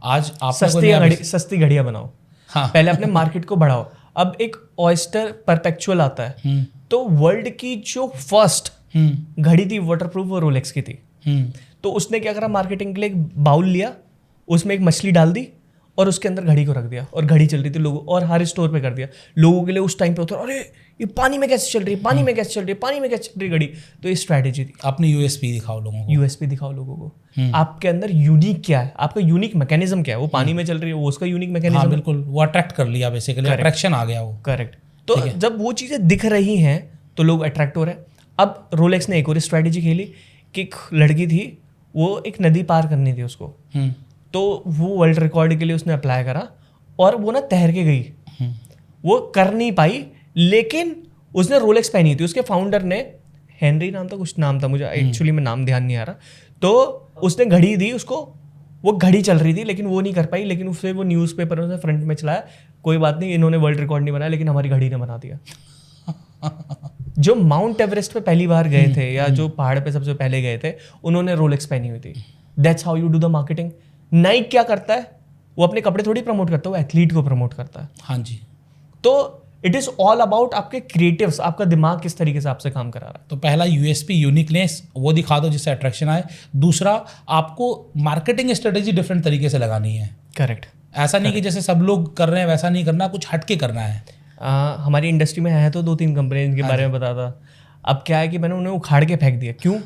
आज आप सस्ती घड़ियां बनाओ, हाँ पहले अपने मार्केट को बढ़ाओ। अब एक ऑयस्टर परपेचुअल आता है, तो वर्ल्ड की जो फर्स्ट घड़ी थी वाटरप्रूफ वो रोलेक्स की थी। तो उसने क्या करा, मार्केटिंग के लिए एक बाउल लिया, उसमें एक मछली डाल दी और उसके अंदर घड़ी को रख दिया, और घड़ी चल रही थी लोगों, और हर स्टोर पे कर दिया लोगों के लिए। उस टाइम पे होता अरे ये पानी में कैसे चल रही है, पानी में कैसे चल रही है, पानी में कैसे चल रही घड़ी। तो ये स्ट्रैटेजी थी। अपनी यूएसपी दिखाओ लोगों को, यूएसपी दिखाओ लोगों को, आपके अंदर यूनिक क्या है, आपका यूनिक मैकेनिज्म क्या है। वो पानी में चल रही है, वो उसका यूनिक मैकेनिज्म। हाँ बिल्कुल, वो अट्रैक्ट कर लिया, बेसिकली अट्रैक्शन आ गया वो। करेक्ट। तो जब वो चीज़ें दिख रही हैं तो लोग अट्रैक्ट हो रहे हैं। अब रोलेक्स ने एक और स्ट्रैटेजी खेली कि एक लड़की थी, वो एक नदी पार करनी थी उसको, तो वो वर्ल्ड रिकॉर्ड के लिए उसने अप्लाई करा, और वो ना तैर के गई, वो कर नहीं पाई, लेकिन उसने रोलेक्स पहनी थी। उसके फाउंडर ने, हेनरी नाम था, कुछ नाम था, मुझे एक्चुअली में नाम ध्यान नहीं आ रहा। तो उसने घड़ी दी उसको, वो घड़ी चल रही थी लेकिन वो नहीं कर पाई, लेकिन उससे वो न्यूज़पेपर में फ्रंट में चलाया, कोई बात नहीं इन्होंने वर्ल्ड रिकॉर्ड नहीं बनाया लेकिन हमारी घड़ी ने बना दिया। जो माउंट एवरेस्ट पे पहली बार गए थे या जो पहाड़ पे सबसे पहले गए थे, उन्होंने रोलेक्स पहनी हुई थी। That's how you do the marketing. Naik क्या करता है, वो अपने कपड़े थोड़ी प्रमोट करता है, वो एथलीट को प्रमोट करता है। हाँ जी। तो इट इज ऑल अबाउट आपके क्रिएटिव्स, आपका दिमाग किस तरीके से आपसे काम करा रहा है। तो पहला यूएसपी, यूनिकनेस, वो दिखा दो जिससे अट्रैक्शन आए। दूसरा, आपको मार्केटिंग स्ट्रेटेजी डिफरेंट तरीके से लगानी है। करेक्ट। ऐसा नहीं कि जैसे सब लोग कर रहे हैं वैसा नहीं करना, कुछ हट के करना है। हमारी इंडस्ट्री में है तो 2-3 कंपनी जिनके बारे में बताता। अब क्या है कि मैंने उन्हें उखाड़ के फेंक दिया। क्यों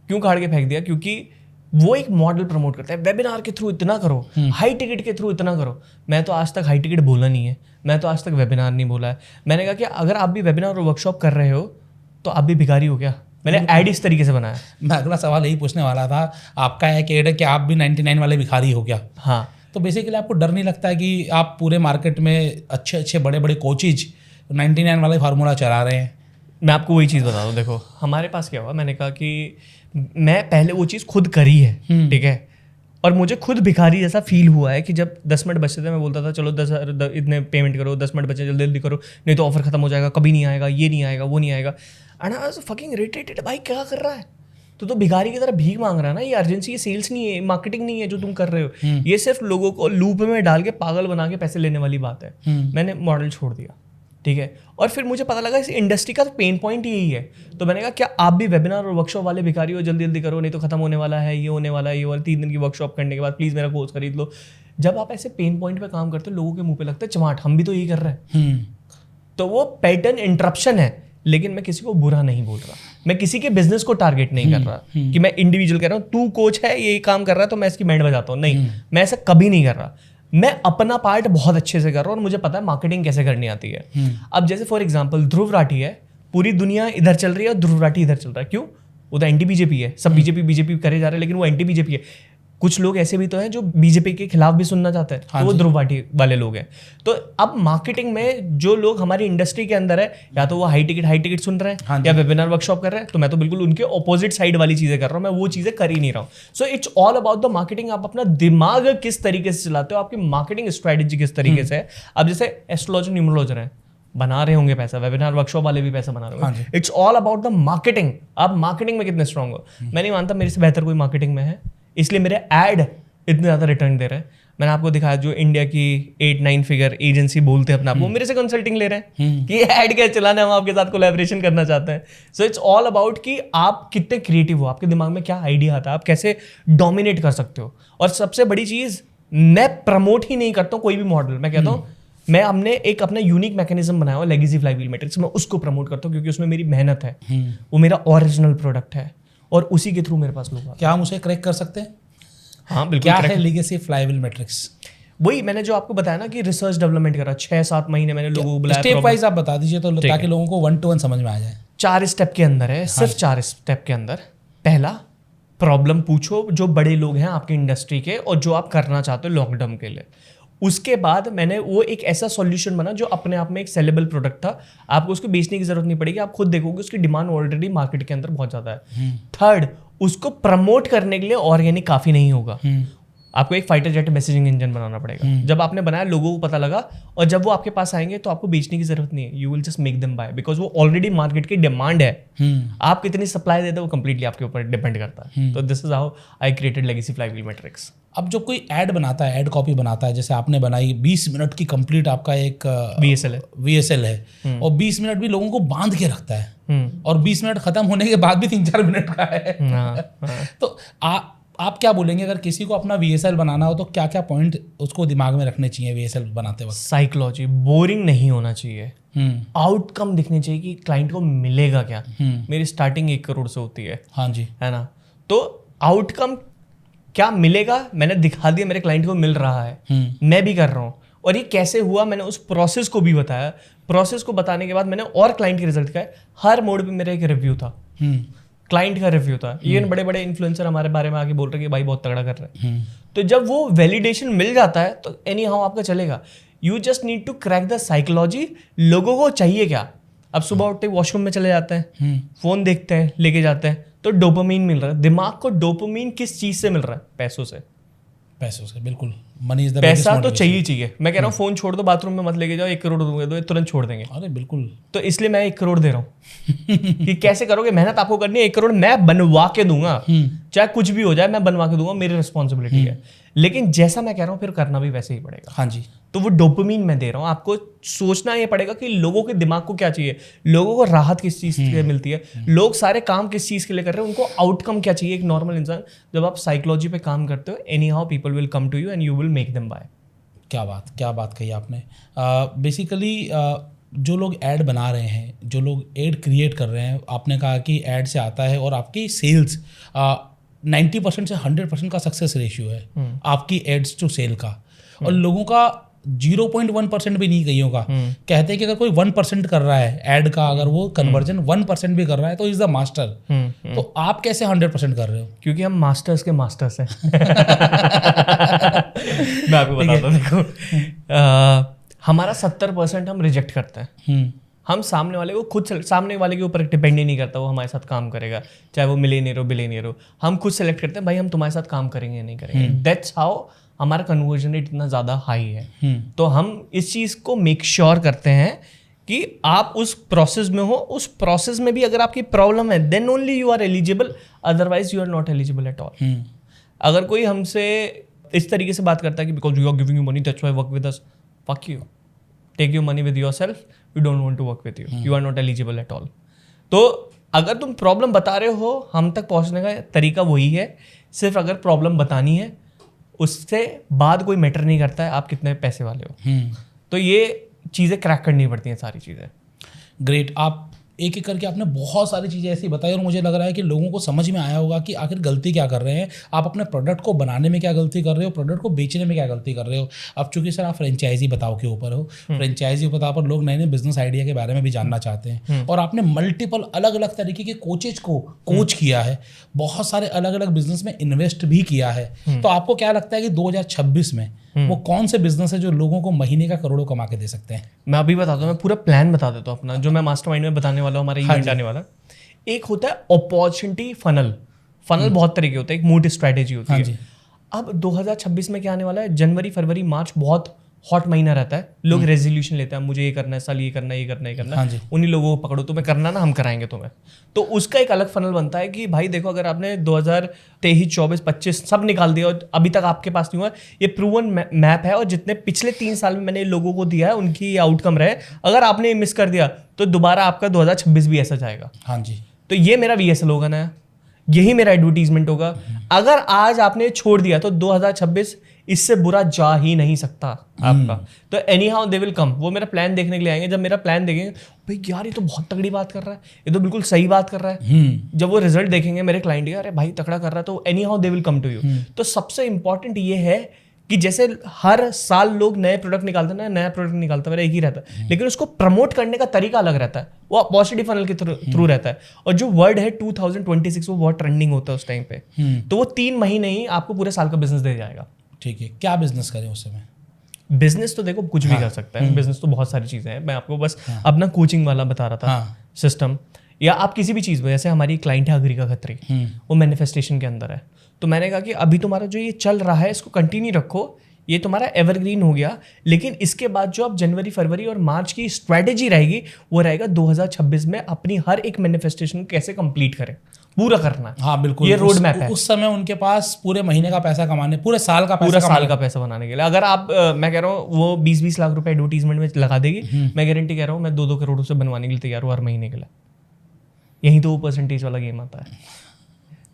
उखाड़ के फेंक दिया? क्योंकि वो एक मॉडल प्रमोट करता है, वेबिनार के थ्रू इतना करो, हाई टिकट के थ्रू इतना करो। मैं तो आज तक हाई टिकट बोला नहीं है, मैं तो आज तक वेबिनार नहीं बोला है। मैंने कहा कि अगर आप भी वेबिनार और वर्कशॉप कर रहे हो तो आप भी भिखारी हो क्या? मैंने ऐड इस तरीके से बनाया। मैं अगला सवाल यही पूछने वाला था, आपका है कि एड है कि आप भी 99 वाले भिखारी हो क्या? हाँ। तो बेसिकली आपको डर नहीं लगता है कि आप पूरे मार्केट में अच्छे अच्छे बड़े बड़े कोचेज 99 वाले फार्मूला चला रहे हैं? मैं आपको वही चीज़ बता दूँ। देखो हमारे पास क्या हुआ, मैंने कहा कि मैं पहले वो चीज़ खुद करी है, ठीक है, और मुझे खुद भिखारी जैसा फील हुआ है कि जब 10 मिनट बचते थे मैं बोलता था चलो 10 इतने पेमेंट करो, 10 मिनट बचे जल्दी जल्दी करो, नहीं तो ऑफर खत्म हो जाएगा, कभी नहीं आएगा, ये नहीं आएगा, वो नहीं आएगा। And I was fucking irritated, भाई क्या कर रहा है तो भिखारी की तरह भीख मांग रहा है ना। ये अर्जेंसी, ये सेल्स नहीं है, मार्केटिंग नहीं है जो तुम कर रहे हो। ये सिर्फ लोगों को लूप में डाल के पागल बना के पैसे लेने वाली बात है। मैंने मॉडल छोड़ दिया, ठीक है। और फिर मुझे पता लगा इस इंडस्ट्री का तो पेन पॉइंट यही है। तो मैंने कहा क्या आप भी वेबिनार और वर्कशॉप वाले भिखारी हो, जल्दी जल्दी करो नहीं तो खत्म होने वाला है, ये होने वाला है, ये वाला 3 दिन की वर्कशॉप करने के बाद प्लीज़ मेरा कोर्स खरीद लो। जब आप ऐसे पेन पॉइंट पे काम करते हो लोगों के मुंह पे लगता है चमाट, हम भी तो यही कर रहे हैं। तो वो पैटर्न इंटरप्शन है, लेकिन मैं किसी को बुरा नहीं बोल रहा, मैं किसी के बिजनेस को टारगेट नहीं कर रहा कि मैं इंडिविजुअल कह रहा हूँ तू कोच है यही काम कर रहा है तो मैं इसकी बैंड बजाता हूँ, नहीं, मैं ऐसा कभी नहीं कर रहा। मैं अपना पार्ट बहुत अच्छे से कर रहा हूँ और मुझे पता है मार्केटिंग कैसे करनी आती है। अब जैसे फॉर एग्जांपल ध्रुव राठी है, पूरी दुनिया इधर चल रही है और ध्रुव राठी इधर चल रहा है, क्यों? वो तो एंटी बीजेपी है, सब बीजेपी करे जा रहे हैं लेकिन वो एंटी बीजेपी है। कुछ लोग ऐसे भी तो हैं जो बीजेपी के खिलाफ भी सुनना चाहते हैं, तो वो ध्रुव राठी वाले लोग हैं। तो अब मार्केटिंग में जो लोग हमारी इंडस्ट्री के अंदर है, या तो वो हाई टिकट सुन रहे हैं या वेबिनार वर्कशॉप कर रहे हैं, तो मैं तो बिल्कुल उनके ऑपोजिट साइड वाली चीजें कर रहा हूँ, मैं वो चीजें कर ही नहीं रहा हूँ। So it's all about the marketing. आप अपना दिमाग किस तरीके से चलाते हो, आपकी मार्केटिंग स्ट्रेटेजी किस तरीके से है। अब जैसे एस्ट्रोलॉजर न्यूमरोलॉजर है, बना रहे होंगे पैसा, वेबिनार वर्कशॉप वाले भी पैसा बना रहे होंगे। It's all about the marketing. आप मार्केटिंग में कितने स्ट्रांग हो। मैं नहीं मानता मेरे से बेहतर कोई मार्केटिंग में है, इसलिए मेरे एड इतने ज़्यादा रिटर्न दे रहे हैं। मैंने आपको दिखाया जो इंडिया की 8-9 फिगर एजेंसी बोलते हैं अपना, वो मेरे से कंसल्टिंग ले रहे हैं कि ऐड क्या चलाना है, हम आपके साथ कोलैबोरेशन करना चाहते हैं। सो इट्स ऑल अबाउट कि आप कितने क्रिएटिव हो, आपके दिमाग में क्या आइडिया आता है, आप कैसे डोमिनेट कर सकते हो। और सबसे बड़ी चीज़, मैं प्रमोट ही नहीं करता हूँ कोई भी मॉडल। मैं कहता हूँ मैं हमने एक अपना यूनिक मैकेनिज्म बनाया हुआ लेगेसी फ्लाईव्हील मैट्रिक्स, मैं उसको प्रमोट करता हूँ क्योंकि उसमें मेरी मेहनत है, वो मेरा ओरिजिनल प्रोडक्ट है और उसी के थ्रू मेरे पास लोग। क्या हम उसे क्रैक कर सकते हैं? हाँ बिल्कुल। क्या है लेगेसी फ्लाईव्हील मैट्रिक्स? वही मैंने जो आपको बताया ना कि रिसर्च डेवलपमेंट करा, 6-7 महीने मैंने लोगों को बुलाया। स्टेप वाइज आप बता दीजिए तो ताकि लोगों को 1 to 1 समझ में आ जाए। 4 स्टेप के अंदर है, सिर्फ 4 स्टेप के अंदर। पहला, प्रॉब्लम पूछो जो बड़े लोग हैं आपकी इंडस्ट्री के और जो आप करना चाहते हो लॉन्ग टर्म के लिए। उसके बाद मैंने वो एक ऐसा सॉल्यूशन बना जो अपने आप में एक सेलेबल प्रोडक्ट था, आपको उसको बेचने की जरूरत नहीं पड़ेगी, आप खुद देखोगे उसकी डिमांड ऑलरेडी मार्केट के अंदर बहुत ज़्यादा है। थर्ड, उसको प्रमोट करने के लिए ऑर्गेनिक काफ़ी नहीं होगा, आपको एक फाइटर जेट मैसेजिंग इंजन बनाना पड़ेगा। जब आपने बनाया, लोगों को पता लगा, और जब वो आपके पास आएंगे तो आपको बेचने की जरूरत नहीं है, you will just make them bye, because वो ऑलरेडी मार्केट की डिमांड है। आप कितनी सप्लाई देते हो वो कंप्लीटली आपके ऊपर डिपेंड करता है। तो this is how I created legacy flywheel matrix. अब जब कोई ऐड बनाता है, ऐड कॉपी बनाता है, जैसे आपने बनाई 20 मिनट की कंप्लीट, आपका एक VSL है और 20 मिनट भी लोगों को बांध के रखता है और 20 मिनट खत्म होने के बाद भी 3-4 मिनट का है। तो आप क्या बोलेंगे अगर किसी को अपना VSL बनाना हो तो क्या क्या पॉइंट उसको दिमाग में रखने चाहिए VSL बनाते वक्त? साइकोलॉजी, बोरिंग नहीं होना चाहिए, आउटकम दिखने चाहिए कि क्लाइंट को मिलेगा क्या। मेरी स्टार्टिंग 1 करोड़ से होती है, हाँ जी, है ना। तो आउटकम क्या मिलेगा मैंने दिखा दिया, मेरे क्लाइंट को मिल रहा है, मैं भी कर रहा हूँ, और ये कैसे हुआ मैंने उस प्रोसेस को भी बताया। प्रोसेस को बताने के बाद मैंने और क्लाइंट के रिजल्ट दिखाए। हर मोड पे मेरा एक रिव्यू था, क्लाइंट का रिव्यू था। इवन बड़े बड़े इन्फ्लुएंसर हमारे बारे में आके बोल रहे कि भाई बहुत तगड़ा कर रहे हैं। तो जब वो वैलिडेशन मिल जाता है तो एनी हाउ आपका चलेगा। You just need to crack the psychology, लोगों को चाहिए क्या। अब सुबह उठते वॉशरूम में चले जाते हैं, फोन देखते हैं, लेके जाते हैं, तो डोपामीन मिल रहा है। दिमाग को डोपामीन किस चीज से मिल रहा है? पैसों से। पैसों से, बिल्कुल। मनी इज द पैसा तो चाहिए। मैं कह रहा हूँ फोन छोड़ दो, बाथरूम में मत लेके जाओ, 1 करोड़ दूंगे तो तुरंत छोड़ देंगे। अरे बिल्कुल। तो इसलिए मैं 1 करोड़ दे रहा हूँ कि कैसे करोगे, मेहनत आपको करनी है। 1 करोड़ मैं बनवा के दूंगा, चाहे कुछ भी हो जाए मैं बनवा के दूंगा, मेरी रिस्पॉन्सिबिलिटी है। लेकिन जैसा मैं कह रहा हूँ फिर करना भी वैसे ही पड़ेगा। हाँ जी। तो वो डोपामीन मैं दे रहा हूँ आपको। सोचना ये पड़ेगा कि लोगों के दिमाग को क्या चाहिए, लोगों को राहत किस चीज़ से मिलती है, लोग सारे काम किस चीज़ के लिए कर रहे हैं, उनको आउटकम क्या चाहिए। एक नॉर्मल इंसान, जब आप साइकोलॉजी पे काम करते हो, anyhow people will come to you and you will make them buy. क्या बात कही आपने। बेसिकली जो लोग ऐड बना रहे हैं, जो लोग ऐड क्रिएट कर रहे हैं, आपने कहा कि ऐड से आता है और आपकी सेल्स 90% से 100% का सक्सेस रेशियो है आपकी एड्स टू सेल का, और लोगों का 0.1% भी नहीं, कईयों का कहते हैं कि अगर कोई 1% कर रहा है ऐड का, अगर वो कन्वर्जन 1% भी कर रहा है तो इज द मास्टर। तो आप कैसे 100% कर रहे हो? क्योंकि हम मास्टर्स के मास्टर्स हैं। मैं आपको बताता हूँ, देखो हमारा 70% हम रिजेक्ट करते हैं। हम सामने वाले को खुद, सामने वाले के ऊपर डिपेंड ही नहीं करता, वो हमारे साथ काम करेगा, चाहे वो मिलेनियर हो बिलियनियर हो। हम खुद सेलेक्ट करते हैं, भाई हम तुम्हारे साथ काम करेंगे या नहीं करेंगे। दैट्स हाउ हमारा कन्वर्जन रेट इतना ज़्यादा हाई है। तो हम इस चीज़ को मेक श्योर करते हैं कि आप उस प्रोसेस में हो। उस प्रोसेस में भी अगर आपकी प्रॉब्लम है then only you are eligible, otherwise you are not eligible at all. अगर कोई हमसे इस तरीके से बात करता है कि because you are giving you money that's why work with us, fuck you, take your money with yourself, we don't want to work with you, you are not eligible at all. तो अगर तुम problem बता रहे हो, हम तक पहुंचने का तरीका वही है। सिर्फ अगर प्रॉब्लम बतानी है, उससे बाद कोई मैटर नहीं करता है आप कितने पैसे वाले हो। तो ये चीज़ें क्रैक करनी पड़ती हैं, सारी चीज़ें। ग्रेट। आप एक एक करके आपने बहुत सारी चीज़ें ऐसी बताई और मुझे लग रहा है कि लोगों को समझ में आया होगा कि आखिर गलती क्या कर रहे हैं आप, अपने प्रोडक्ट को बनाने में क्या गलती कर रहे हो, प्रोडक्ट को बेचने में क्या गलती कर रहे हो। अब चूंकि सर आप फ्रेंचाइजी बताओ के ऊपर हो, फ्रेंचाइजी बताओ पर लोग नए नए बिजनेस आइडिया के बारे में भी जानना चाहते हैं, और आपने मल्टीपल अलग अलग तरीके के कोचेज को कोच किया है, बहुत सारे अलग अलग बिजनेस में इन्वेस्ट भी किया है। तो आपको क्या लगता है कि 2026 में वो कौन से बिजनेस है जो लोगों को महीने का करोड़ों कमा के दे सकते हैं? मैं अभी बताता हूँ, मैं पूरा प्लान बता देता हूँ अपना, जो मैं मास्टरमाइंड में बताने वाला हूँ, हमारा इवेंट आने वाला। एक होता है अपॉर्चुनिटी फनल। बहुत तरीके होते हैं, एक मूड स्ट्रेटेजी होती है। अब 2026 में क्या आने वाला है, जनवरी फरवरी मार्च बहुत हॉट महीना रहता है। लोग रेजोल्यूशन लेते हैं, मुझे ये करना है साल, ये करना है, ये करना है, ये करना है। उन्हीं लोगों को पकड़ो, तुम्हें करना ना, हम कराएंगे तुम्हें। तो उसका एक अलग फनल बनता है कि भाई देखो, अगर आपने 2023, 24, 25 सब निकाल दिया और अभी तक आपके पास नहीं हुआ, ये प्रूवन मैप है, और जितने पिछले 3 साल में मैंने लोगों को दिया है उनकी आउटकम रहे। अगर आपने मिस कर दिया तो दोबारा आपका 2026 भी ऐसा जाएगा। हाँ जी। तो ये मेरा VSL होगा ना, यही मेरा एडवर्टीजमेंट होगा। अगर आज आपने छोड़ दिया तो 2026 इससे बुरा जा ही नहीं सकता आपका। तो एनी हाउ दे विल कम। वो मेरा प्लान देखने के लिए आएंगे। जब मेरा प्लान देखेंगे, भाई यार ये तो बहुत तगड़ी बात कर रहा है, ये तो बिल्कुल सही बात कर रहा है। जब वो रिजल्ट देखेंगे मेरे क्लाइंट के, अरे भाई तगड़ा कर रहा है, तो anyhow they will come to you. तो सबसे इंपॉर्टेंट ये है कि जैसे हर साल लोग नए प्रोडक्ट निकालते हैं ना, नया प्रोडक्ट निकालता मेरा एक ही रहता है, लेकिन उसको प्रमोट करने का तरीका अलग रहता है, वो पॉजिटिव फनल के थ्रू रहता है। और जो वर्ड है 2026 वो बहुत ट्रेंडिंग होता है उस टाइम पे। तो वो 3 महीने ही आपको पूरे साल का बिजनेस दे जाएगा। ठीक है, क्या बिजनेस करें उस समय? बिजनेस तो देखो कुछ भी कर सकता है, बिजनेस तो बहुत सारी चीजें हैं। मैं आपको बस अपना कोचिंग वाला बता रहा था सिस्टम, या आप किसी भी चीज़ में, जैसे हमारी क्लाइंट है अग्री का खत्री, वो मैनिफेस्टेशन के अंदर है, तो मैंने कहा कि अभी तुम्हारा जो ये चल रहा है इसको कंटिन्यू रखो, ये तुम्हारा एवरग्रीन हो गया, लेकिन इसके बाद जो अब जनवरी फरवरी और मार्च की स्ट्रैटेजी रहेगी वो रहेगा 2026 में अपनी हर एक मैनिफेस्टेशन कैसे कंप्लीट करें, पूरा करना है। हाँ बिल्कुल, ये रोड मैप है। उस समय उनके पास पूरे महीने का पैसा कमाने, पूरे साल का पूरा साल का पैसा बनाने के लिए, अगर आप मैं कह रहा हूँ वो 20-20 लाख रुपए एडवर्टीजमेंट में लगा देगी, मैं गारंटी कह रहा हूँ मैं 2-2 करोड़ से बनवाने के लिए तैयार हूँ हर महीने के लिए। यही तो वो परसेंटेज वाला गेम आता है,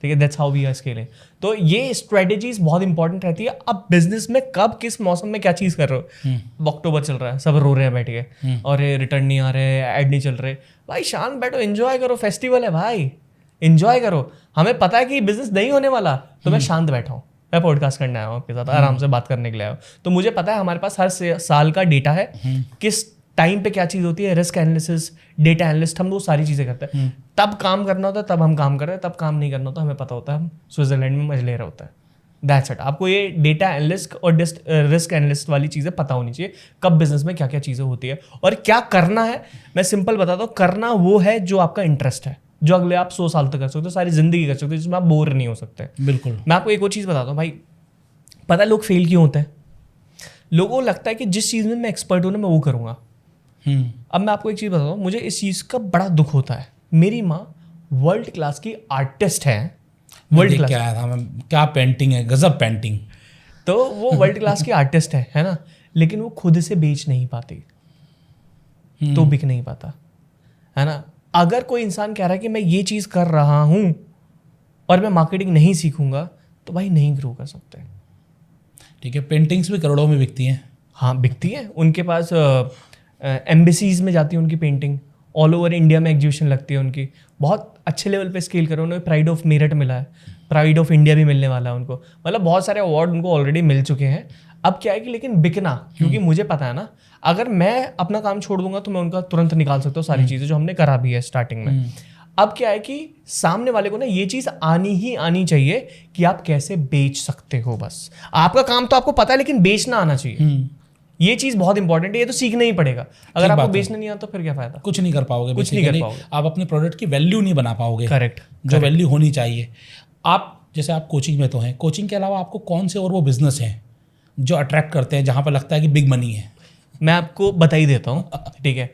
ठीक है। That's how we are scaling. तो ये स्ट्रेटेजीज बहुत इंपॉर्टेंट रहती है। अब बिजनेस में कब किस मौसम में क्या चीज कर रहे हो, अक्टूबर चल रहा है, सब रो रहे हैं बैठ के, और रिटर्न नहीं आ रहे, ऐड नहीं चल रहे, भाई शांत बैठो, एंजॉय करो, फेस्टिवल है भाई, एंजॉय करो। हमें पता है कि बिजनेस नहीं होने वाला, तो मैं शांत बैठा हूँ, मैं पॉडकास्ट करने आया हूँ आपके साथ, आराम से बात करने के लिए आया हूँ। तो मुझे पता है हमारे पास हर साल का डेटा है, किस टाइम पे क्या चीज़ होती है, रिस्क एनालिसिस, डेटा एनालिस्ट, हम वो सारी चीज़ें करते हैं। तब काम करना होता है तब हम काम कर रहे हैं, तब काम नहीं करना होता हमें पता होता है हम स्विट्जरलैंड में मजे ले रहा होता है। That's it. आपको ये डेटा एनालिस्ट और रिस्क एनालिस्ट वाली चीज़ें पता होनी चाहिए, कब बिजनेस में क्या क्या चीज़ें होती है और क्या करना है। मैं सिंपल बताता हूँ, करना वो है जो आपका इंटरेस्ट है, जो अगले आप 100 साल तक कर सकते हो, सारी जिंदगी कर सकते हो, जिसमें आप बोर नहीं हो सकते। बिल्कुल। मैं आपको एक और चीज़ बताता हूँ भाई, पता है लोग फेल क्यों होते हैं? लोगों को लगता है कि जिस चीज़ में मैं एक्सपर्ट हूँ ना मैं वो करूँगा। अब मैं आपको एक चीज़ बताता हूँ, मुझे इस चीज़ का बड़ा दुख होता है। मेरी माँ वर्ल्ड क्लास की आर्टिस्ट है, वर्ल्ड क्लास, क्या था मैं, क्या पेंटिंग है, गजब पेंटिंग। तो वो वर्ल्ड क्लास की आर्टिस्ट है ना, लेकिन वो खुद से बेच नहीं पाती, तो बिक नहीं पाता, है ना। अगर कोई इंसान कह रहा है कि मैं ये चीज़ कर रहा हूँ और मैं मार्केटिंग नहीं सीखूंगा, तो भाई नहीं ग्रो कर सकते। ठीक है, पेंटिंग्स भी करोड़ों में बिकती हैं। हाँ बिकती है, उनके पास एम्बेसीज में जाती है उनकी पेंटिंग, ऑल ओवर इंडिया में एग्जीबिशन लगती है उनकी, बहुत अच्छे लेवल पे स्केल करो। उन्हें प्राइड ऑफ मेरठ मिला है, प्राइड ऑफ इंडिया भी मिलने वाला है उनको, मतलब बहुत सारे अवार्ड उनको ऑलरेडी मिल चुके हैं। अब क्या है कि लेकिन बिकना, क्योंकि मुझे पता है ना, अगर मैं अपना काम छोड़ दूंगा तो मैं उनका तुरंत निकाल सकता हूँ सारी चीज़ें जो हमने करा भी है स्टार्टिंग में। अब क्या है कि सामने वाले को ना ये चीज़ आनी ही आनी चाहिए कि आप कैसे बेच सकते हो। बस आपका काम तो आपको पता है, लेकिन बेचना आना चाहिए। ये चीज़ बहुत इंपॉर्टेंट है, ये तो सीखना ही पड़ेगा। अगर आपको बेचना नहीं आता तो फिर क्या फायदा, कुछ नहीं कर पाओगे, कुछ नहीं कर पाओगे, आप अपने प्रोडक्ट की वैल्यू नहीं बना पाओगे। करेक्ट, जो वैल्यू होनी चाहिए। आप जैसे आप कोचिंग में तो हैं, कोचिंग के अलावा आपको कौन से और वो बिजनेस हैं जो अट्रैक्ट करते हैं, जहाँ पर लगता है कि बिग मनी है? मैं आपको बता ही देता हूँ, ठीक है।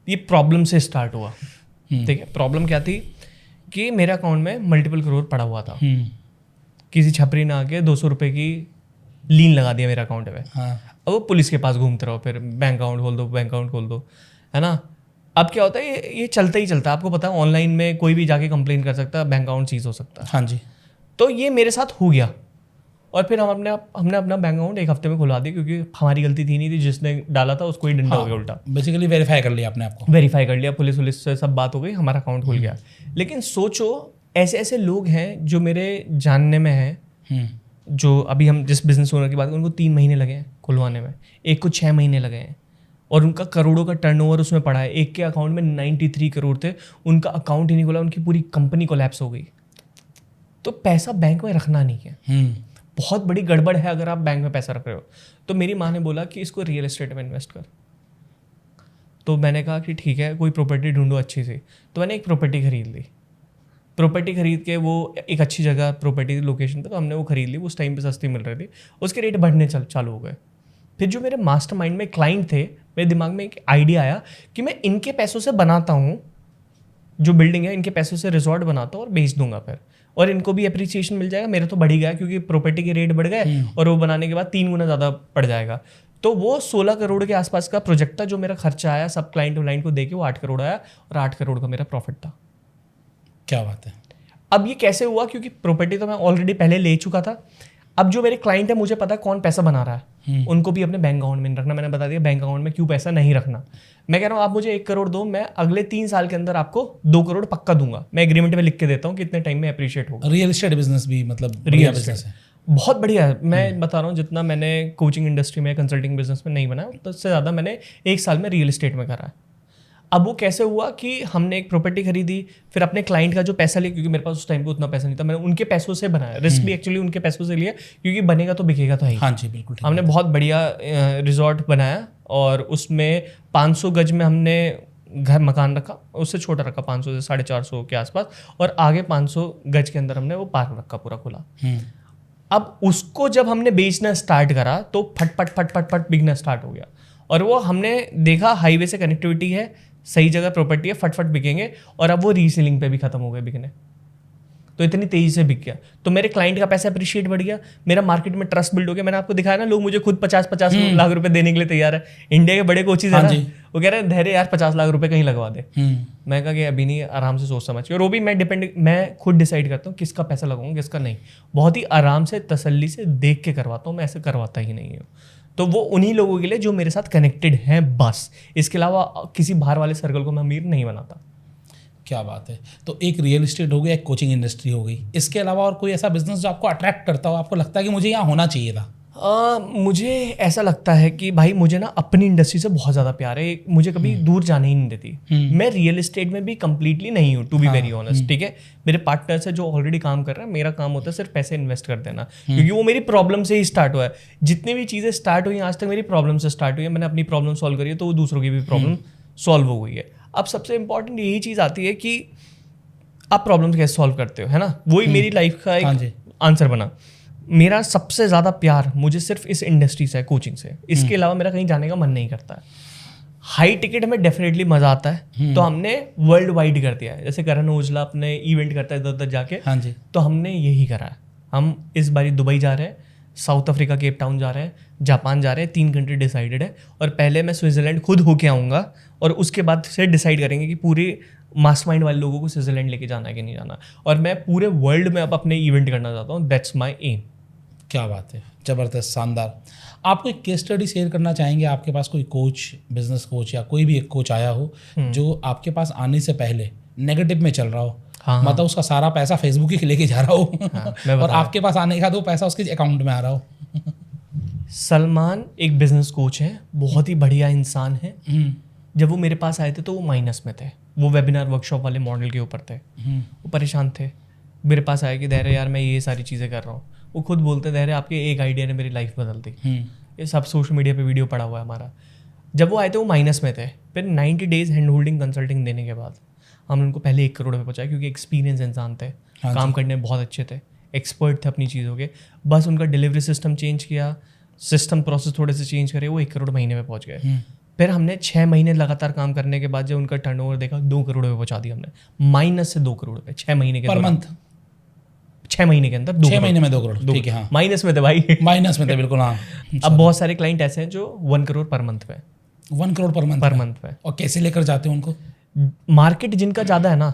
ये प्रॉब्लम से स्टार्ट हुआ, ठीक है। प्रॉब्लम क्या थी कि मेरे अकाउंट में मल्टीपल करोड़ पड़ा हुआ था, किसी छपरी ने आके 200 रुपये की लीन लगा दिया मेरे अकाउंट में। हाँ। अब वो पुलिस के पास घूमते रहो, फिर बैंक अकाउंट खोल दो, बैंक अकाउंट खोल दो, है ना। अब क्या होता है, ये चलता ही चलता है। आपको पता है ऑनलाइन में कोई भी जाके कंप्लेन कर सकता है, बैंक अकाउंट सीज हो सकता है। हाँ जी। तो ये मेरे साथ हो गया, और फिर हमने अपना बैंक अकाउंट 1 हफ्ते में खुलवा दिया, क्योंकि हमारी गलती थी नहीं थी, जिसने डाला था उसको ही डंडा हो गया उल्टा। बेसिकली वेरीफाई कर लिया आपने, आपको वेरीफाई कर लिया, पुलिस से सब बात हो गई, हमारा अकाउंट खुल गया। लेकिन सोचो ऐसे ऐसे लोग हैं जो मेरे जानने में हैं, जो अभी हम जिस बिजनेस ओनर की बात करें, उनको 3 महीने लगे हैं खुलवाने में, एक को 6 महीने लगे हैं, और उनका करोड़ों का टर्नओवर उसमें पड़ा है। एक के अकाउंट में 93 करोड़ थे, उनका अकाउंट ही नहीं खुला, उनकी पूरी कंपनी कोलैप्स हो गई। तो पैसा बैंक में रखना नहीं है, बहुत बड़ी गड़बड़ है अगर आप बैंक में पैसा रख रहे हो। तो मेरी माँ ने बोला कि इसको रियल एस्टेट में इन्वेस्ट कर। तो मैंने कहा कि ठीक है, कोई प्रॉपर्टी ढूंढो अच्छी सी। तो मैंने एक प्रॉपर्टी खरीद ली, प्रॉपर्टी खरीद के वो एक अच्छी जगह प्रॉपर्टी लोकेशन पे, तो हमने वो खरीद ली। उस टाइम पे सस्ती मिल रही थी, उसके रेट बढ़ने चालू हो गए। फिर जो मेरे मास्टरमाइंड में क्लाइंट थे, मेरे दिमाग में एक आइडिया आया कि मैं इनके पैसों से बनाता हूँ, जो बिल्डिंग है इनके पैसों से रिजॉर्ट बनाता हूँ और बेच दूंगा फिर, और इनको भी अप्रिसिएशन मिल जाएगा। मेरा तो बढ़ ही गया क्योंकि प्रॉपर्टी के रेट बढ़ गए, और वो बनाने के बाद 3 गुना ज़्यादा पड़ जाएगा। तो वो 16 करोड़ के आसपास का प्रोजेक्ट था। जो मेरा खर्चा आया सब क्लाइंट को दे के वो 8 करोड़ आया, और 8 करोड़ का मेरा प्रॉफिट था। क्या बात है। अब ये कैसे हुआ, क्योंकि प्रॉपर्टी तो मैं ऑलरेडी पहले ले चुका था। अब जो मेरे क्लाइंट है, मुझे पता है कौन पैसा बना रहा है, उनको भी अपने बैंक अकाउंट में नहीं रखना। मैंने बता दिया बैंक अकाउंट में क्यों पैसा नहीं रखना। मैं कह रहा हूँ आप मुझे 1 करोड़ दो, मैं अगले 3 साल के अंदर आपको 2 करोड़ पक्का दूंगा। मैं एग्रीमेंट में लिख के देता हूँ कि इतने टाइम में अप्रिशिएट होगा। रियल एस्टेट बिजनेस भी मतलब रियल बिजनेस है, बहुत बढ़िया है। मैं बता रहा हूँ, जितना मैंने कोचिंग इंडस्ट्री में कंसल्टिंग बिजनेस में नहीं बनाया, तो उससे ज़्यादा मैंने 1 साल में रियल एस्टेट में करा है। अब वो कैसे हुआ कि हमने एक प्रॉपर्टी खरीदी, फिर अपने क्लाइंट का जो पैसा लिया, क्योंकि मेरे पास उस टाइम पे उतना पैसा नहीं था, मैंने उनके पैसों से बनाया। रिस्क भी एक्चुअली उनके पैसों से लिया, क्योंकि बनेगा तो बिकेगा तो है ही। हाँ जी बिल्कुल। हमने बहुत बढ़िया रिजॉर्ट बनाया, और उसमें 500 गज में हमने घर मकान रखा, उससे छोटा रखा 500 से 450 के आसपास, और आगे 500 गज के अंदर हमने वो पार्क रखा पूरा खुला। अब उसको जब हमने बेचना स्टार्ट करा तो फट फट फट फट फट बिकना स्टार्ट हो गया, और वो हमने देखा हाईवे से कनेक्टिविटी है, सही जगह प्रॉपर्टी है, फट फट बिकेंगे, और अब वो रीसेलिंग पे भी खत्म हो गए बिकने, तो इतनी तेजी से बिक गया। तो मेरे क्लाइंट का पैसा अप्रिशिएट बढ़ गया, मेरा मार्केट में ट्रस्ट बिल्ड हो गया। मैंने आपको दिखाया ना, लोग मुझे खुद 50-50 लाख रुपए देने के लिए तैयार है। इंडिया के बड़े कोचेज है ना, वो कह रहे हैं धैर्य यार 50 लाख रुपए कहीं लगवा दे। मैं कहा कि अभी नहीं, आराम से सोच समझ के, और वो भी मैं खुद डिसाइड करता हूँ किसका पैसा लगाऊंगा किसका नहीं, बहुत ही आराम से तसल्ली से देख के करवाता हूँ, मैं ऐसे करवाता ही नहीं हूँ। तो वो उन्हीं लोगों के लिए जो मेरे साथ कनेक्टेड हैं बस, इसके अलावा किसी बाहर वाले सर्कल को मैं अमीर नहीं बनाता। क्या बात है। तो एक रियल एस्टेट हो गया, एक कोचिंग इंडस्ट्री हो गई, इसके अलावा और कोई ऐसा बिजनेस जो आपको अट्रैक्ट करता हो, आपको लगता है कि मुझे यहाँ होना चाहिए था? मुझे ऐसा लगता है कि भाई मुझे ना अपनी इंडस्ट्री से बहुत ज़्यादा प्यार है, मुझे कभी दूर जाने ही नहीं देती। मैं रियल एस्टेट में भी कंप्लीटली नहीं हूँ, टू बी वेरी ऑनेस्ट, ठीक है। मेरे पार्टनर्स है जो ऑलरेडी काम कर रहे हैं, मेरा काम होता है सिर्फ पैसे इन्वेस्ट कर देना, क्योंकि वो मेरी प्रॉब्लम से ही स्टार्ट हुआ है। जितनी भी चीज़ें स्टार्ट हुई आज तक मेरी प्रॉब्लम से स्टार्ट हुई है, मैंने अपनी प्रॉब्लम सॉल्व करी है, तो वो दूसरों की भी प्रॉब्लम सॉल्व हो गई है। अब सबसे इंपॉर्टेंट यही चीज़ आती है कि आप प्रॉब्लम कैसे सॉल्व करते हो, है ना, वही मेरी लाइफ का एक आंसर बना। मेरा सबसे ज़्यादा प्यार मुझे सिर्फ इस इंडस्ट्री से है, कोचिंग से, इसके अलावा मेरा कहीं जाने का मन नहीं करता है। हाई टिकट में डेफिनेटली मज़ा आता है, तो हमने वर्ल्ड वाइड कर दिया है। जैसे करण ओजला अपने इवेंट करता है इधर उधर जाके, तो हमने यही करा है। हम इस बारी दुबई जा रहे हैं, साउथ अफ्रीका केप टाउन जा रहे हैं, जापान जा रहे हैं, 3 कंट्री डिसाइडेड है, और पहले मैं स्विट्ज़रलैंड खुद होके आऊँगा, और उसके बाद से डिसाइड करेंगे कि पूरे मास्टरमाइंड वाले लोगों को स्विट्ज़रलैंड लेके जाना है कि नहीं जाना, और मैं पूरे वर्ल्ड में अब अपने इवेंट करना चाहता हूँ। That's my aim. क्या बात है, ज़बरदस्त, शानदार। आप कोई केस स्टडी शेयर करना चाहेंगे? आपके पास कोई कोच, बिजनेस कोच या कोई भी एक कोच आया हो जो आपके पास आने से पहले नेगेटिव में चल रहा हो, मतलब उसका सारा पैसा फेसबुक ही लेके जा रहा हो, और आपके पास आने का 2 पैसा उसके अकाउंट में आ रहा हो? सलमान एक बिजनेस कोच है, बहुत ही बढ़िया इंसान है। जब वो मेरे पास आए थे तो वो माइनस में थे, वो वेबिनार वर्कशॉप वाले मॉडल के ऊपर थे, वो परेशान थे। मेरे पास आए कि धैर्य यार मैं ये सारी चीज़ें कर रहा हूँ। वो खुद बोलते धैर्य आपके एक आइडिया ने मेरी लाइफ बदल दी। ये सब सोशल मीडिया पे वीडियो पड़ा हुआ है हमारा। जब वो आए थे वो माइनस में थे, फिर 90 डेज हैंड होल्डिंग कंसल्टिंग देने के बाद हमने उनको पहले 1 करोड़ पे पहुँचाया, क्योंकि एक्सपीरियंस इंसान थे, काम करने में बहुत अच्छे थे, एक्सपर्ट थे अपनी चीज़ों के। बस उनका डिलीवरी सिस्टम चेंज किया, सिस्टम प्रोसेस थोड़े से चेंज करे, वो 1 करोड़ महीने में पहुँच गए। फिर हमने 6 महीने लगातार काम करने के बाद जब उनका टर्नओवर देखा, 2 करोड़ पे पहुँचा दिया हमने, माइनस से 2 करोड़ पे 6 महीने के पर मंथ, 6 महीने के अंदर 6 महीने में 2 करोड़, ठीक है। हाँ, माइनस में थे भाई, माइनस में थे बिल्कुल। हाँ, अब बहुत सारे क्लाइंट ऐसे हैं जो 1 करोड़ पर मंथ पे, 1 करोड़ पर मंथ पे। और कैसे लेकर जाते हैं उनको? मार्केट जिनका ज़्यादा है ना,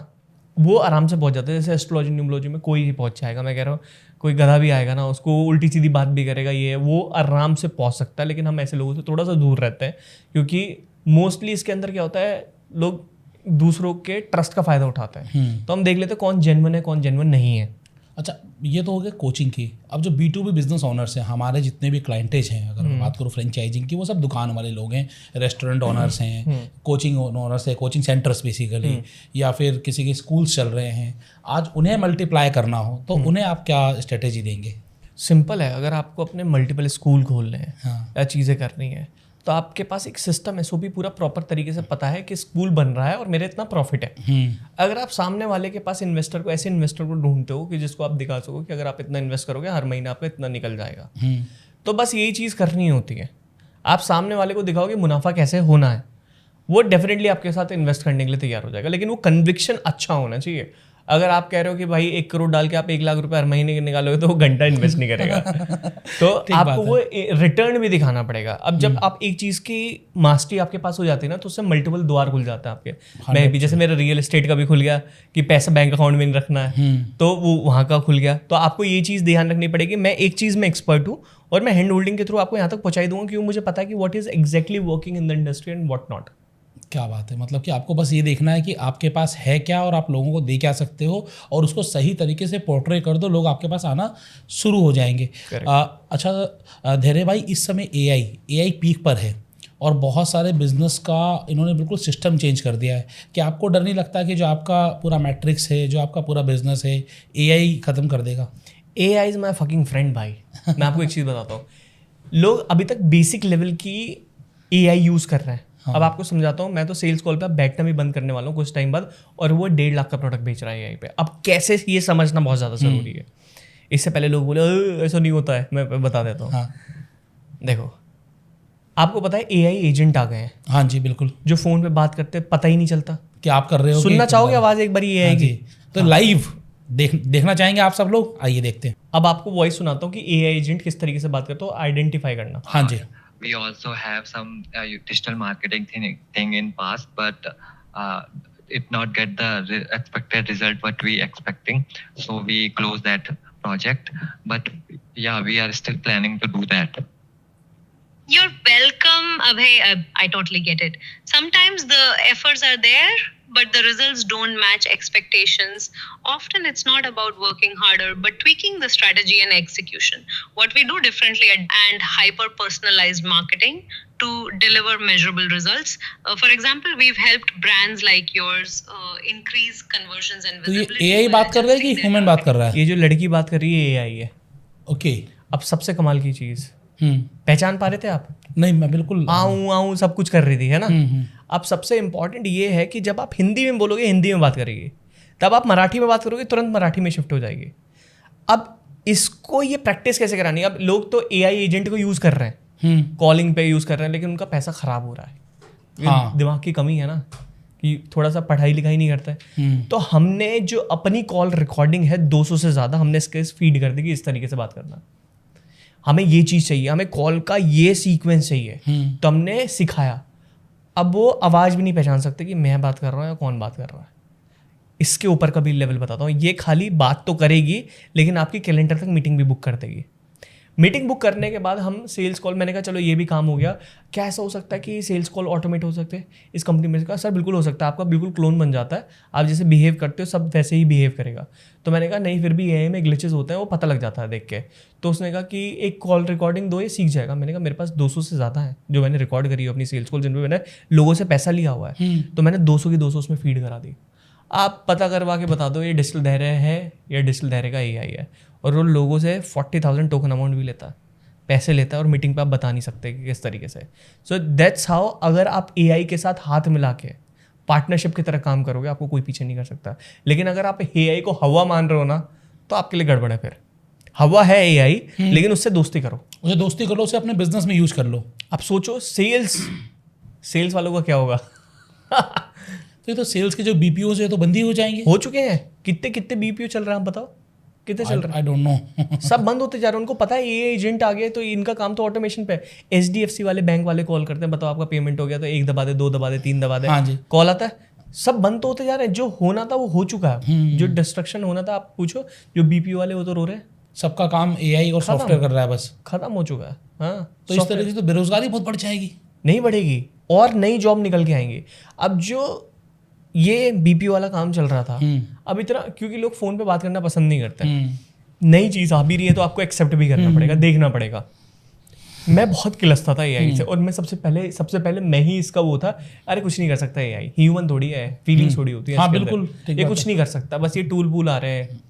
वो आराम से पहुंच जाते हैं। जैसे एस्ट्रोलॉजी न्यूमरोलॉजी में कोई ही पहुंच जाएगा, मैं कह रहा हूँ कोई गधा भी आएगा ना, उसको उल्टी सीधी बात भी करेगा, ये वो आराम से पहुंच सकता है। लेकिन हम ऐसे लोगों से थोड़ा सा दूर रहते हैं, क्योंकि मोस्टली इसके अंदर क्या होता है, लोग दूसरों के ट्रस्ट का फ़ायदा उठाते हैं। तो हम देख लेते हैं कौन जेन्युइन है कौन जेन्युइन नहीं है। अच्छा, ये तो हो गया कोचिंग की। अब जो B2B बिजनेस ओनर्स हैं, हमारे जितने भी क्लाइंटेज हैं, अगर मैं बात करूँ फ्रेंचाइजिंग की, वो सब दुकान वाले लोग हैं, रेस्टोरेंट ओनर्स हैं, कोचिंग ओनर्स हैं, कोचिंग सेंटर्स बेसिकली, या फिर किसी के स्कूल्स चल रहे हैं। आज उन्हें मल्टीप्लाई करना हो तो उन्हें आप क्या स्ट्रेटेजी देंगे? सिंपल है, अगर आपको अपने मल्टीपल स्कूल खोलने हैं या चीज़ें करनी है, तो आपके पास एक सिस्टम SOP पूरा प्रॉपर तरीके से पता है कि स्कूल बन रहा है और मेरे इतना प्रॉफिट है। अगर आप सामने वाले के पास इन्वेस्टर को, ऐसे इन्वेस्टर को ढूंढते हो कि जिसको आप दिखा सको कि अगर आप इतना इन्वेस्ट करोगे हर महीने आपका इतना निकल जाएगा, तो बस यही चीज़ करनी होती है। आप सामने वाले को दिखाओ कि मुनाफा कैसे होना है, वो डेफिनेटली आपके साथ इन्वेस्ट करने के लिए तैयार हो जाएगा। लेकिन वो कन्विक्शन अच्छा होना चाहिए। अगर आप कह रहे हो कि भाई 1 करोड़ डाल के आप 1 लाख रुपए हर महीने के निकालोगे, तो वो घंटा इन्वेस्ट नहीं करेगा। तो आपको वो रिटर्न भी दिखाना पड़ेगा। अब जब आप एक चीज़ की मास्टरी आपके पास हो जाती है ना, तो उससे मल्टीपल द्वार खुल जाता है आपके। मैं भी, जैसे मेरा रियल एस्टेट का भी खुल गया कि पैसा बैंक अकाउंट में नहीं रखना है, तो वो वहाँ का खुल गया। तो आपको ये चीज़ ध्यान रखनी पड़ेगी, मैं एक चीज़ में एक्सपर्ट हूँ और मैं हैंड होल्डिंग के थ्रू आपको यहाँ तक पहुँचाई दूंगा, क्योंकि मुझे पता है कि what is exactly working in the industry and what not. क्या बात है, मतलब कि आपको बस ये देखना है कि आपके पास है क्या और आप लोगों को दे क्या सकते हो, और उसको सही तरीके से पोर्ट्रे कर दो, लोग आपके पास आना शुरू हो जाएंगे। अच्छा धैर्य भाई, इस समय AI पीक पर है और बहुत सारे बिजनेस का इन्होंने बिल्कुल सिस्टम चेंज कर दिया है। कि आपको डर नहीं लगता कि जो आपका पूरा मैट्रिक्स है, जो आपका पूरा बिजनेस है, AI ख़त्म कर देगा? AI is my fucking friend भाई। मैं आपको एक चीज़ बताता हूँ, लोग अभी तक बेसिक लेवल की AI यूज़ कर रहे हैं, अब आपको समझाता हूँ, मैं तो सेल्स कॉल पे बैठना भी बंद करने वाला हूँ कुछ टाइम बाद, और वो 1.5 लाख का प्रोडक्ट बेच रहा है यहीं पे। अब कैसे, ये समझना बहुत ज़्यादा ज़रूरी है। इससे पहले लोग बोले ऐसा नहीं होता है, मैं बता देता हूँ। देखो, आपको पता है AI एजेंट आ गए हैं। हाँ जी बिल्कुल, जो फ़ोन पे बात करते हैं, पता ही नहीं चलता कि आप कर रहे हो। सुनना चाहोगे आवाज़ एक बार AI की? तो लाइव देखना चाहेंगे आप सब लोग, आइए देखते हैं। अब आपको वॉइस सुनाता हूँ कि AI एजेंट किस तरीके से बात करता है, आइडेंटिफाई करना। हाँ जी। We also have some digital marketing thing in past, but it not get the expected result what we expecting. So we close that project. But yeah, we are still planning to do that. You're welcome, Abhay. I totally get it. Sometimes the efforts are there, but the results don't match expectations. Often it's not about working harder, but tweaking the strategy and execution. What we do differently and hyper-personalized marketing to deliver measurable results. For example, we've helped brands like yours increase conversions and तो ये visibility. AI बात कर रहा है कि human बात कर रहा है? ये जो लड़की बात कर रही है AI है। ओके। अब सबसे कमाल की चीज़, पहचान पा रहे थे आप? नहीं, मैं बिल्कुल आऊँ सब कुछ कर रही थी, है ना। अब सबसे इम्पॉर्टेंट ये है कि जब आप हिंदी में बोलोगे, हिंदी में बात करेगी, तब आप मराठी में बात करोगे, तुरंत मराठी में शिफ्ट हो जाएगी। अब इसको ये प्रैक्टिस कैसे करानी है? अब लोग तो AI एजेंट को यूज़ कर रहे हैं, कॉलिंग पे यूज़ कर रहे हैं, लेकिन उनका पैसा ख़राब हो रहा है। ये दिमाग की कमी है ना, कि थोड़ा सा पढ़ाई लिखाई नहीं करता है। तो हमने जो अपनी कॉल रिकॉर्डिंग है 200 से ज़्यादा, हमने इसके फीड कर दी कि इस तरीके से बात करना, हमें ये चीज़ चाहिए, हमें कॉल का ये सीक्वेंस चाहिए। तो हमने सिखाया। अब वो आवाज़ भी नहीं पहचान सकते कि मैं बात कर रहा हूँ या कौन बात कर रहा है। इसके ऊपर का भी लेवल बताता हूँ। ये खाली बात तो करेगी, लेकिन आपकी कैलेंडर तक मीटिंग भी बुक कर देगी। मीटिंग बुक करने के बाद हम सेल्स कॉल, मैंने कहा चलो ये भी काम हो गया, क्या ऐसा हो सकता है कि सेल्स कॉल ऑटोमेट हो सकते हैं इस कंपनी में? कहा सर बिल्कुल हो सकता है, आपका बिल्कुल क्लोन बन जाता है, आप जैसे बिहेव करते हो सब वैसे ही बिहेव करेगा। तो मैंने कहा नहीं, फिर भी AI में ग्लिचेस होते हैं, वो पता लग जाता है देख के। तो उसने कहा कि एक कॉल रिकॉर्डिंग दो, ये सीख जाएगा। मैंने कहा मेरे पास 200 से ज़्यादा है जो मैंने रिकॉर्ड करी है अपनी सेल्स कॉल, जिन पर मैंने लोगों से पैसा लिया हुआ है। तो मैंने 200 की 200 उसमें फीड करा दी। आप पता करवा के बता दो ये डिजिटल धैर्य है या डिजिटल धैर्य का AI है। और वो लोगों से 40,000 टोकन अमाउंट भी लेता है, पैसे लेता है, और मीटिंग पे आप बता नहीं सकते कि किस तरीके से। सो दैट्स हाउ, अगर आप AI के साथ हाथ मिला के पार्टनरशिप की तरह काम करोगे, आपको कोई पीछे नहीं कर सकता। लेकिन अगर आप AI को हवा मान रहे हो ना, तो आपके लिए गड़बड़ है। फिर हवा है AI, लेकिन उससे दोस्ती करो, उसे अपने बिजनेस में यूज कर लो। आप सोचो सेल्स वालों का क्या होगा। तो ये तो सेल्स के जो BPOs है तो बंद ही हो जाएंगे। हो चुके हैं, कितने BPO चल रहे हैं आप बताओ, कितने चल रहे हैं? I don't know. सब बंद होते जा रहे हैं। उनको पता है ये एजेंट आ गए तो इनका काम तो ऑटोमेशन पे है। HDFC वाले, बैंक वाले कॉल करते हैं, बताओ आपका पेमेंट हो गया, तो 1 दबा दे, 2 दबा दे, 3 दबा दे, हाँ जी, कॉल आता है। सब बंद तो होते जा रहे हैं। जो होना था वो हो चुका है, जो डिस्ट्रक्शन होना था, आप पूछो जो BPO वाले वो तो रो रहे हैं। सबका काम AI और सॉफ्टवेयर कर रहा है, बस खत्म हो चुका है। हाँ, तो इस तरीके से तो बेरोजगारी बहुत बढ़ जाएगी। नहीं बढ़ेगी, और नई जॉब निकल के आएंगी। अब जो ये BPO वाला काम चल रहा था, अब इतना, क्योंकि लोग फ़ोन पे बात करना पसंद नहीं करते, नई चीज़ आ भी रही है तो आपको एक्सेप्ट भी करना पड़ेगा, देखना पड़ेगा। मैं बहुत किलसता था AI से, और मैं सबसे पहले मैं ही इसका वो था, अरे कुछ नहीं कर सकता AI, ह्यूमन थोड़ी है, फीलिंग्स थोड़ी होती है। हाँ बिल्कुल, ये कुछ नहीं कर सकता, बस ये टूल वूल आ रहे हैं।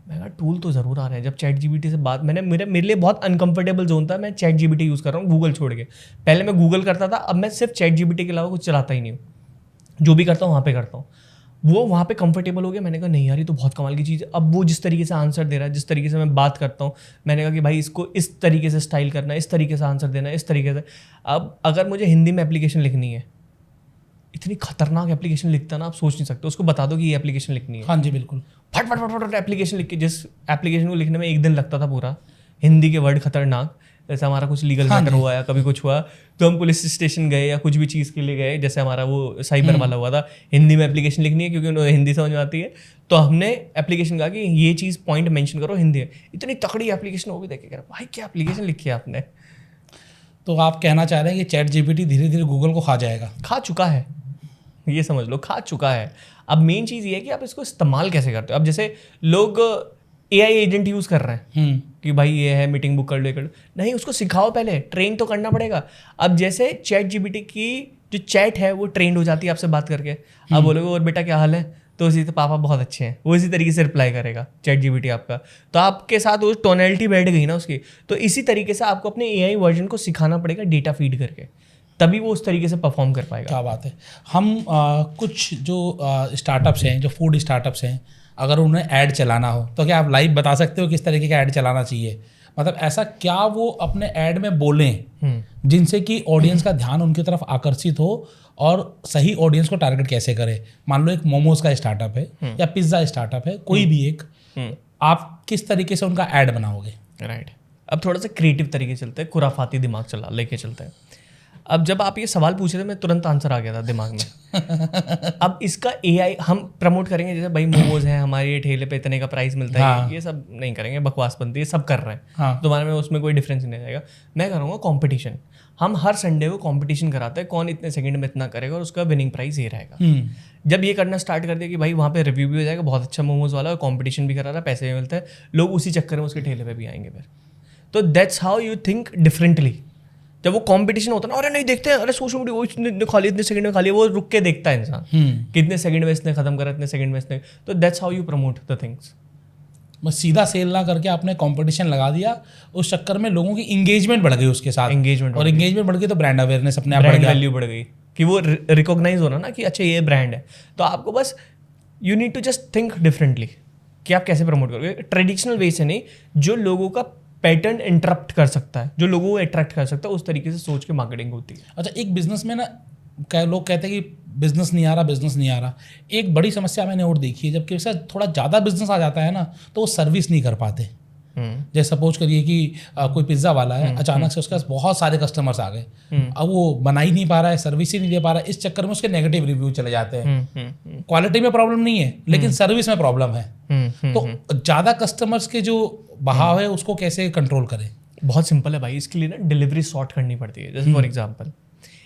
मैं कहा टूल तो ज़रूर आ रहे हैं। जब ChatGPT से बात, मेरे लिए बहुत अनकंफर्टेबल जोन था, मैं ChatGPT यूज़ कर रहा हूँ गूगल छोड़ के। पहले मैं गूगल करता था, अब मैं सिर्फ ChatGPT के अलावा कुछ चलाता ही नहीं हूँ। जो भी करता हूँ वहाँ पे करता हूँ, वो वहाँ पे कंफर्टेबल हो गया। मैंने कहा नहीं यार, ये तो बहुत कमाल की चीज़ है। अब वो जिस तरीके से आंसर दे रहा है, जिस तरीके से मैं बात करता हूँ, मैंने कहा कि भाई इसको इस तरीके से स्टाइल करना है, इस तरीके से आंसर देना है, इस तरीके से। अब अगर मुझे हिंदी में एप्लीकेशन लिखनी है, इतनी खतरनाक एप्लीकेशन लिखता ना, आप सोच नहीं सकते। उसको बता दो कि ये एप्लीकेशन लिखनी है, हाँ जी बिल्कुल, फट फट फट फट एप्लीकेशन लिख के, जिस एप्लीकेशन को लिखने में 1 दिन लगता था पूरा, हिंदी के वर्ड खतरनाक। जैसे हमारा कुछ लीगल मैटर हुआ या कभी कुछ हुआ, तो हम पुलिस स्टेशन गए या कुछ भी चीज़ के लिए गए, जैसे हमारा वो साइबर वाला हुआ था, हिंदी में एप्लीकेशन लिखनी है क्योंकि उन्हें हिंदी समझ में आती है, तो हमने एप्लीकेशन कहा कि ये चीज़ पॉइंट मेंशन करो हिंदी है। इतनी तकड़ी एप्लीकेशन हो गई, देख के कह रहा भाई क्या एप्लीकेशन लिखी है आपने। तो आप कहना चाह रहे हैं कि ChatGPT धीरे धीरे गूगल को खा जाएगा? खा चुका है, ये समझ लो, खा चुका है। अब मेन चीज़ ये है कि आप इसको इस्तेमाल कैसे करते हो। अब जैसे लोग AI एजेंट यूज़ कर रहे हैं कि भाई ये है, मीटिंग बुक कर लो, नहीं, उसको सिखाओ, पहले ट्रेन तो करना पड़ेगा। अब जैसे ChatGPT की जो चैट है वो ट्रेंड हो जाती है आपसे बात करके। अब बोलोगे और बेटा क्या हाल है, तो उसी तो पापा बहुत अच्छे हैं, वो इसी तरीके से रिप्लाई करेगा ChatGPT आपका। तो आपके साथ वो टोनैलिटी बैठ गई ना उसकी। तो इसी तरीके से आपको अपने AI वर्जन को सिखाना पड़ेगा डेटा फीड करके। तभी वो उस तरीके से परफॉर्म कर पाएगा। क्या बात है। हम कुछ जो स्टार्टअप्स हैं, जो फूड स्टार्टअप्स हैं, अगर उन्हें ऐड चलाना हो तो क्या आप लाइव बता सकते हो किस तरीके का ऐड चलाना चाहिए? मतलब ऐसा क्या वो अपने ऐड में बोलें जिनसे कि ऑडियंस का ध्यान उनकी तरफ आकर्षित हो और सही ऑडियंस को टारगेट कैसे करे? मान लो एक मोमोज का स्टार्टअप है या पिज्ज़ा स्टार्टअप है, कोई भी एक, आप किस तरीके से उनका ऐड बनाओगे? राइट। अब थोड़ा सा क्रिएटिव तरीके से चलते हैं, खुराफाती दिमाग चला लेके चलते हैं। अब जब आप ये सवाल पूछे थे मैं तुरंत आंसर आ गया था दिमाग में। अब इसका AI हम प्रमोट करेंगे, जैसे भाई मोमोज हैं हमारे ये ठेले पे इतने का प्राइस मिलता है, हाँ। ये सब नहीं करेंगे, बकवास बनती है, सब कर रहे हैं, हाँ। तुम्हारे में उसमें कोई डिफरेंस नहीं जाएगा। मैं करूँगा कंपटीशन। हम हर संडे को कंपटीशन कराते हैं, कौन इतने सेकंड में इतना करेगा और उसका विनिंग प्राइस ये रहेगा। जब ये करना स्टार्ट कर दिया कि भाई वहाँ पे रिव्यू भी हो जाएगा, बहुत अच्छा मोमोज वाला, और कंपटीशन भी करा रहा है, पैसे भी मिलते हैं, लोग उसी चक्कर में उसके ठेले पे भी आएंगे फिर। तो that's how you think differently. जब वो कंपटीशन होता है ना, अरे नहीं देखते हैं, अरे सोशल मीडिया वो इतने खाली, इतने सेकंड में खाली, वो रुक के देखता है इंसान कितने सेकंड में इसने खत्म करा, इतने सेकंड में इसने। तो that's how you promote the things. बस सीधा सेल ना करके आपने कंपटीशन लगा दिया, उस चक्कर में लोगों की इंगेजमेंट बढ़ गई उसके साथ, Engagement और इंगेजमेंट बढ़ गई तो ब्रांड अवेयरनेस अपने आप बढ़ ब्रांड गया। वैल्यू बढ़ गई कि वो रिकॉग्नाइज होना ना कि अच्छा ये ब्रांड है। तो आपको बस you need to just think differently कि आप कैसे प्रमोट करोगे, ट्रेडिशनल वे से नहीं, जो लोगों का पैटर्न इंटरप्ट कर सकता है, जो लोगों को अट्रैक्ट कर सकता है, उस तरीके से सोच के मार्केटिंग होती है। अच्छा, एक बिजनेस में ना लोग कहते हैं कि बिजनेस नहीं आ रहा, बिजनेस नहीं आ रहा। एक बड़ी समस्या मैंने और देखी है, जबकि उससे थोड़ा ज़्यादा बिजनेस आ जाता है ना तो वो सर्विस नहीं कर पाते। जैसे सपोज करिए कि कोई पिज्ज़ा वाला है, अचानक से उसके पास बहुत सारे कस्टमर्स आ गए, अब वो बना ही नहीं पा रहा है, सर्विस ही नहीं दे पा रहा है, इस चक्कर में उसके नेगेटिव रिव्यू चले जाते हैं। क्वालिटी में प्रॉब्लम नहीं है लेकिन सर्विस में प्रॉब्लम है। तो ज़्यादा कस्टमर्स के जो बहाव है उसको कैसे कंट्रोल करें? बहुत सिंपल है भाई, इसके लिए ना डिलीवरी सॉर्ट करनी पड़ती है। जैसे फॉर एग्जांपल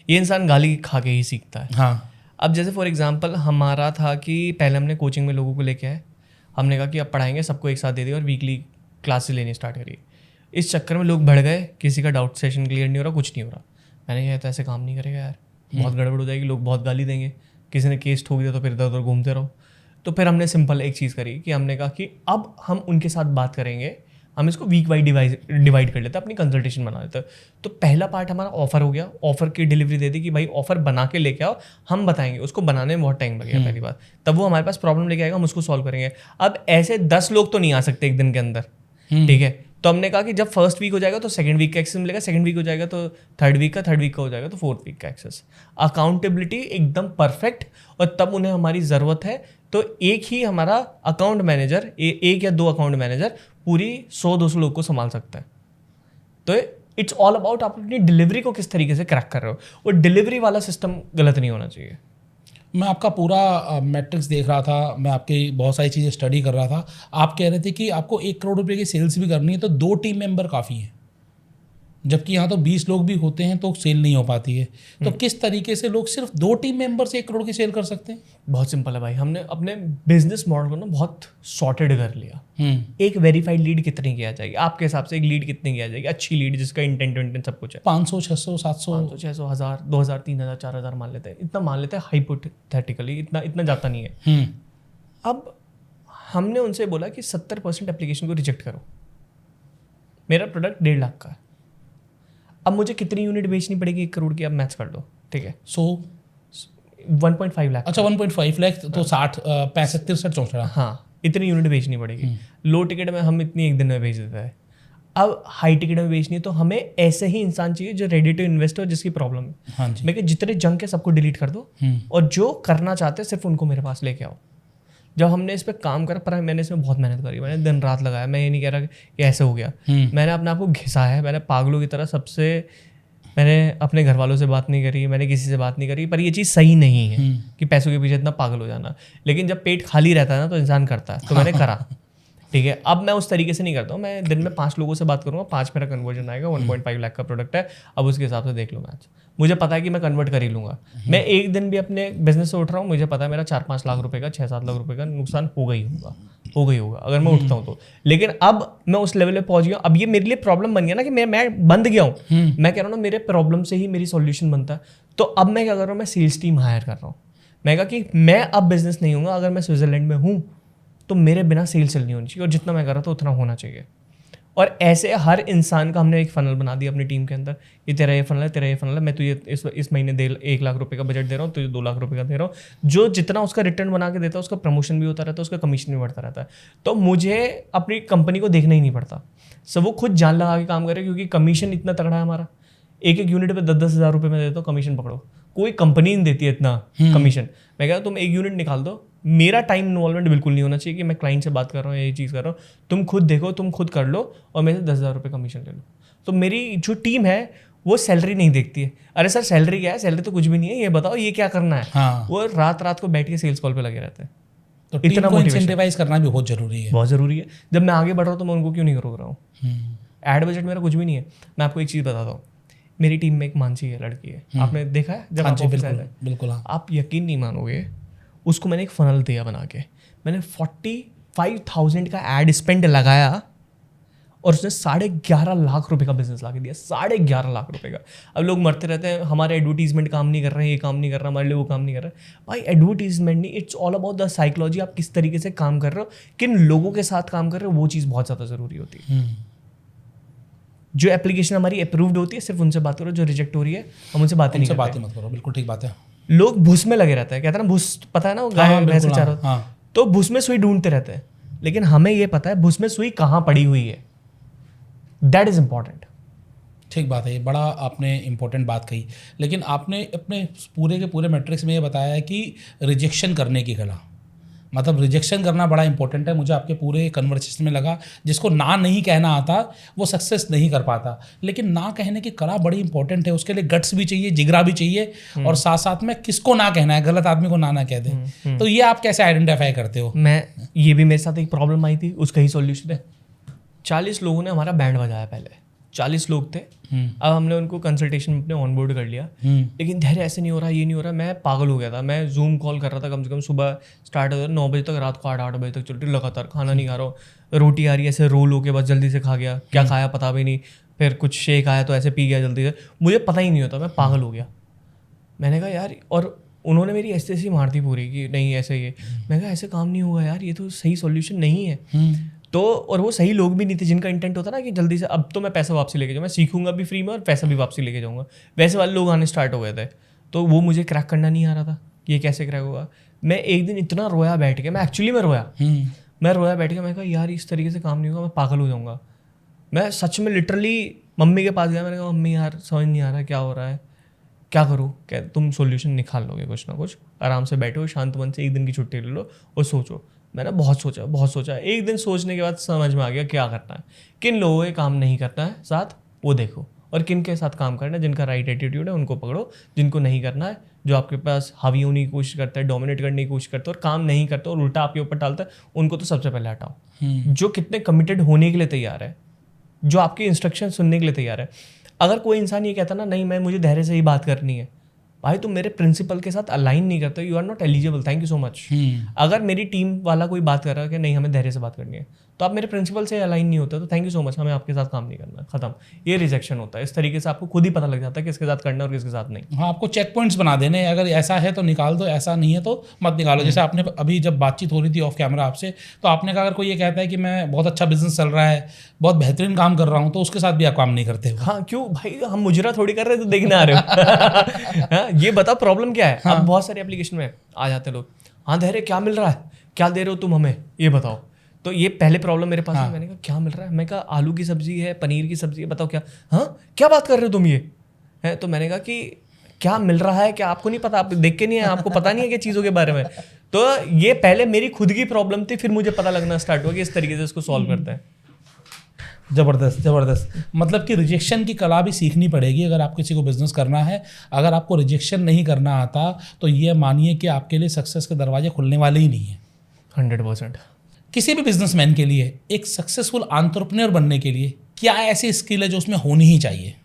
ये इंसान गाली खा के ही सीखता है। हाँ। अब जैसे फॉर एग्जांपल हमारा था कि पहले हमने कोचिंग में लोगों को लेके आए, हमने कहा कि अब पढ़ाएंगे, सबको एक साथ दे दिए और वीकली क्लासेस लेनी स्टार्ट करिए। इस चक्कर में लोग बढ़ गए, किसी का डाउट सेशन क्लियर नहीं हो रहा, कुछ नहीं हो रहा। मैंने कहा तो ऐसे काम नहीं करेगा यार, बहुत गड़बड़ हो जाएगी, लोग बहुत गाली देंगे, किसी ने केस ठोक दिया तो फिर इधर उधर घूमते रहो। तो फिर हमने सिंपल एक चीज़ करी कि हमने कहा कि अब हम उनके साथ बात करेंगे, हम इसको वीक वाइज डिवाइड कर लेते हैं, अपनी कंसल्टेशन बना लेते हैं। तो पहला पार्ट हमारा ऑफर हो गया, ऑफर की डिलीवरी दे दी कि भाई ऑफर बना के लेके आओ, हम बताएंगे, उसको बनाने में बहुत टाइम लगेगा पहली बार, तब वो हमारे पास प्रॉब्लम लेके आएगा, हम उसको सॉल्व करेंगे। अब ऐसे 10 लोग तो नहीं आ सकते एक दिन के अंदर, ठीक है। तो हमने कहा कि जब फर्स्ट वीक हो जाएगा तो सेकंड वीक का एक्सेस मिलेगा, सेकंड वीक हो जाएगा तो थर्ड वीक का हो जाएगा तो फोर्थ वीक का एक्सेस। अकाउंटेबिलिटी एकदम परफेक्ट। और तब उन्हें हमारी ज़रूरत है तो एक ही हमारा अकाउंट मैनेजर, एक या 2 अकाउंट मैनेजर पूरी 100-200 लोग को संभाल सकता है। तो इट्स ऑल अबाउट आप अपनी डिलीवरी को किस तरीके से क्रैक कर रहे हो, और डिलीवरी वाला सिस्टम गलत नहीं होना चाहिए। मैं आपका पूरा मैट्रिक्स देख रहा था, मैं आपकी बहुत सारी चीज़ें स्टडी कर रहा था। आप कह रहे थे कि आपको 1 करोड़ रुपए की सेल्स भी करनी है तो 2 टीम मेंबर काफ़ी हैं, जबकि यहाँ तो 20 लोग भी होते हैं तो सेल नहीं हो पाती है। तो किस तरीके से लोग सिर्फ 2 टीम मेंबर से 1 करोड़ की सेल कर सकते हैं? बहुत सिंपल है भाई, हमने अपने बिजनेस मॉडल को ना बहुत सॉर्टेड कर लिया। एक वेरीफाइड लीड कितनी किया जाएगी आपके हिसाब से, एक लीड कितनी किया जाएगी अच्छी लीड जिसका इंटेंट सब कुछ है? 500, 600, 700, 500, 600, 1000, 2000, 3000, 4000 मान लेते हैं, इतना मान लेते हैं हाइपोथेटिकली, इतना जाता नहीं है। अब हमने उनसे बोला कि 70% एप्लीकेशन को रिजेक्ट करो, मेरा प्रोडक्ट 1.5 लाख का है, अब मुझे कितनी यूनिट बेचनी पड़ेगी 1 करोड़ की, अब मैच कर दो, ठीक है। 1.5 लाख। अच्छा, 1.5 लाख तो 60, 65, 63, 64। हाँ, इतनी यूनिट बेचनी पड़ेगी। लो टिकट में हम इतनी एक दिन में बेच देते हैं। अब हाई टिकट में बेचनी है तो हमें ऐसे ही इंसान चाहिए जो रेडी टू इन्वेस्ट हो, जिसकी प्रॉब्लम है। हाँ जी। मैं जितने जंक है सबको डिलीट कर दो और जो करना चाहते हैं सिर्फ उनको मेरे पास लेके आओ। जब हमने इस पर काम करा, पर मैंने इसमें बहुत मेहनत करी, मैंने दिन रात लगाया। मैं ये नहीं कह रहा कि ऐसे हो गया, मैंने अपने आप को घिसाया है, मैंने पागलों की तरह मैंने अपने घर वालों से बात नहीं करी, मैंने किसी से बात नहीं करी। पर ये चीज़ सही नहीं है कि पैसों के पीछे इतना पागल हो जाना, लेकिन जब पेट खाली रहता है ना तो इंसान करता है। तो मैंने करा, ठीक है। अब मैं उस तरीके से नहीं करता हूँ, मैं दिन में 5 लोगों से बात करूँगा, 5 मेरा कन्वर्जन आएगा, 1.5 लाख का प्रोडक्ट है, अब उसके हिसाब से देख लो मैच। मुझे पता है कि मैं कन्वर्ट कर ही लूँगा। मैं एक दिन भी अपने बिजनेस से उठ रहा हूँ, मुझे पता है मेरा 4-5 लाख रुपए का, 6-7 लाख रुपए का नुकसान होगा ही होगा अगर मैं उठता हूँ तो। लेकिन अब मैं उस लेवल पे पहुँच गया, अब ये मेरे लिए प्रॉब्लम बन गया ना कि मैं बंद गया हूँ। मैं कह रहा हूँ ना, मेरे प्रॉब्लम से ही मेरी सॉल्यूशन बनता है। तो अब मैं क्या कर रहा हूँ, मैं सेल्स टीम हायर कर रहा हूँ। मैं कहा कि मैं अब बिजनेस नहीं होगा, अगर मैं स्विट्जरलैंड में हूँ तो मेरे बिना सेल्स चलनी होनी चाहिए, और जितना मैं कर रहा था उतना होना चाहिए। और ऐसे हर इंसान का हमने एक फनल बना दिया अपनी टीम के अंदर, ये तेरा ये फनल है, तेरा ये फनल है, मैं तुझे इस महीने 1 लाख रुपए का बजट दे रहा हूँ, तुझे 2 लाख रुपए का दे रहा हूँ। जो जितना उसका रिटर्न बना के देता है उसका प्रमोशन भी होता रहता है, उसका कमीशन भी बढ़ता रहता है। तो मुझे अपनी कंपनी को देखना ही नहीं पड़ता, सब वो खुद जान लगा के काम करे, क्योंकि कमीशन इतना तगड़ा है हमारा। एक यूनिट पे 10-10 हज़ार रुपये में देता हूँ कमीशन, पकड़ो, कोई कंपनी नहीं देती है इतना कमीशन। मैं कह रहा तुम 1 यूनिट निकाल दो, मेरा टाइम इन्वॉल्वमेंट बिल्कुल नहीं होना चाहिए कि मैं क्लाइंट से बात कर रहा हूँ, ये चीज़ कर रहा हूँ, तुम खुद देखो, तुम खुद कर लो और मेरे से 10,000 रुपये कमीशन ले लो। तो मेरी जो टीम है वो सैलरी नहीं देखती है, अरे सर सैलरी क्या है, सैलरी तो कुछ भी नहीं है, ये बताओ ये क्या करना है। हाँ। वो रात को बैठ के सेल्स कॉल पे लगे रहते हैं। तो इतना इंसेंटिवाइज करना भी बहुत जरूरी है, बहुत ज़रूरी है। जब मैं आगे बढ़ रहा हूँ तो मैं उनको क्यों नहीं करो रहा हूँ। एड बजट मेरा कुछ भी नहीं है। मैं आपको एक चीज़ बताता हूँ, मेरी टीम में एक मानसी है, लड़की है, आपने देखा है जब आप ऑफिस आए थे? बिल्कुल। आप यकीन नहीं मानोगे, उसको मैंने एक फनल दिया बना के, मैंने 45,000 का एड स्पेंड लगाया और उसने 11.5 लाख रुपए का बिजनेस ला के दिया। 11.5 लाख रुपए का। अब लोग मरते रहते हैं हमारे एडवर्टीजमेंट काम नहीं कर रहे हैं, ये काम नहीं कर रहा, हमारे लिए वो काम नहीं कर रहा है। भाई एडवर्टीजमेंट नहीं, it's all about the psychology, आप किस तरीके से काम कर रहे हो, किन लोगों के साथ काम कर रहे हो, वो चीज़ बहुत ज़्यादा ज़रूरी होती है। जो एप्लीकेशन हमारी अप्रूव्ड होती है सिर्फ उनसे बात करो, जो रिजेक्ट हो रही है हम उनसे बात नहीं करते। बात मत करो, बिल्कुल ठीक बात है। लोग भूस में लगे रहते हैं, कहते हैं ना भूस, पता है ना, वो गाय भैंस के चारों, तो भूस में सुई ढूंढते रहते हैं, लेकिन हमें ये पता है भूस में सुई कहाँ पड़ी हुई है। That is important. ठीक बात है, ये बड़ा आपने इम्पोर्टेंट बात कही। लेकिन आपने अपने पूरे के पूरे मैट्रिक्स में ये बताया है कि रिजेक्शन करने की कला, मतलब रिजेक्शन करना बड़ा इंपॉर्टेंट है। मुझे आपके पूरे कन्वर्सेशन में लगा जिसको ना नहीं कहना आता वो सक्सेस नहीं कर पाता, लेकिन ना कहने की कला बड़ी इंपॉर्टेंट है। उसके लिए गट्स भी चाहिए, जिगरा भी चाहिए, और साथ साथ में किसको ना कहना है, गलत आदमी को ना कह दें। तो ये आप कैसे आइडेंटिफाई करते हो? ये भी मेरे साथ एक प्रॉब्लम आई थी, उसका ही सॉल्यूशन है। 40 लोगों ने हमारा बैंड बजाया, पहले 40 लोग थे। अब हमने उनको कंसल्टेशन में अपने ऑनबोर्ड कर लिया, लेकिन धैर्य ऐसे नहीं हो रहा, ये नहीं हो रहा। मैं पागल हो गया था, मैं जूम कॉल कर रहा था कम से कम सुबह स्टार्ट होता 9 बजे तक, रात को 8 बजे तक चल रही लगातार। खाना नहीं खा रहा हूँ, रोटी आ रही है ऐसे रोल होके बस जल्दी से खा गया, क्या खाया पता भी नहीं, फिर कुछ शेक आया तो ऐसे पी गया जल्दी से, मुझे पता ही नहीं होता, मैं पागल हो गया। मैंने कहा यार, और उन्होंने मेरी ऐसे मार दी पूरी कि नहीं ऐसे ये। मैं कहा ऐसे काम नहीं होगा यार, ये तो सही सॉल्यूशन नहीं है। तो और वो सही लोग भी नहीं थे जिनका इंटेंट होता ना कि जल्दी से अब तो मैं पैसा वापसी लेके जाऊँ, मैं सीखूंगा भी फ्री में और पैसा भी वापसी लेके जाऊँगा, वैसे वाले लोग आने स्टार्ट हो गए थे। तो वो मुझे क्रैक करना नहीं आ रहा था, ये कैसे क्रैक होगा। मैं एक दिन इतना रोया बैठ के, मैं एक्चुअली में रोया, मैं रोया बैठ के, मैं कहा यार इस तरीके से काम नहीं होगा, मैं पागल हो जाऊँगा। मैं सच में लिटरली मम्मी के पास गया, मैंने कहा मम्मी यार समझ नहीं आ रहा क्या हो रहा है, क्या करूँ। क्या तुम सोल्यूशन निकाल लोगे कुछ ना कुछ, आराम से बैठो शांत मन से, एक दिन की छुट्टी ले लो और सोचो। मैंने बहुत सोचा। एक दिन सोचने के बाद समझ में आ गया क्या करना है, किन लोगों के काम नहीं करना है साथ वो देखो, और किन के साथ काम करना है। जिनका राइट एटीट्यूड है उनको पकड़ो, जिनको नहीं करना है, जो आपके पास हावी होने की कोशिश करता है, डोमिनेट करने की कोशिश करता है और काम नहीं करता और उल्टा आपके ऊपर डालता है, उनको तो सबसे पहले हटाओ। जो कितने कमिटेड होने के लिए तैयार है, जो आपकी इंस्ट्रक्शन सुनने के लिए तैयार है। अगर कोई इंसान ये कहता ना नहीं मैं मुझे धैर्य से ही बात करनी है, भाई तुम मेरे प्रिंसिपल के साथ अलाइन नहीं करते, you are not eligible, thank you so much. अगर मेरी टीम वाला कोई बात कर रहा है कि नहीं हमें धैर्य से बात करनी है, तो आप मेरे प्रिंसिपल से अलाइन नहीं होते, तो थैंक यू सो मच, हमें आपके साथ काम नहीं करना, खत्म। ये रिजेक्शन होता है। इस तरीके से आपको खुद ही पता लग जाता है किसके साथ करना है और किसके साथ नहीं। हाँ, आपको चेक पॉइंट्स बना देने, अगर ऐसा है तो निकाल दो, ऐसा नहीं है तो मत निकालो। जैसे आपने अभी जब बातचीत हो रही थी ऑफ कैमरा आपसे, तो आपने कहा अगर कोई ये कहता है कि मैं बहुत अच्छा बिजनेस चल रहा है, बहुत बेहतरीन काम कर रहा हूँ, तो उसके साथ भी आप काम नहीं करते हो। हाँ क्यों भाई, हम मुजरा थोड़ी कर रहे हैं तो देखने आ रहे हो। ये बताओ प्रॉब्लम क्या है। हाँ। अब बहुत सारी एप्लीकेशन में आ जाते लोग, हाँ धैर्य क्या मिल रहा है, क्या दे रहे हो तुम हमें, ये बताओ। तो ये पहले प्रॉब्लम मेरे पास है। मैंने कहा क्या मिल रहा है, मैं कहा आलू की सब्जी है, पनीर की सब्जी है, बताओ क्या। हाँ क्या बात कर रहे हो तुम, ये है। तो मैंने कहा कि क्या मिल रहा है, क्या आपको नहीं पता, आप देख के नहीं है, आपको पता नहीं है कि चीज़ों के बारे में। तो ये पहले मेरी खुद की प्रॉब्लम थी, फिर मुझे पता लगना स्टार्ट हुआ कि इस तरीके से इसको सॉल्व करते हैं। ज़बरदस्त। मतलब कि रिजेक्शन की कला भी सीखनी पड़ेगी अगर आप किसी को बिजनेस करना है। अगर आपको रिजेक्शन नहीं करना आता तो ये मानिए कि आपके लिए सक्सेस के दरवाजे खुलने वाले ही नहीं है। 100%। किसी भी बिजनेसमैन के लिए, एक सक्सेसफुल एंटरप्रेन्योर बनने के लिए क्या ऐसी स्किल है जो उसमें होनी ही चाहिए?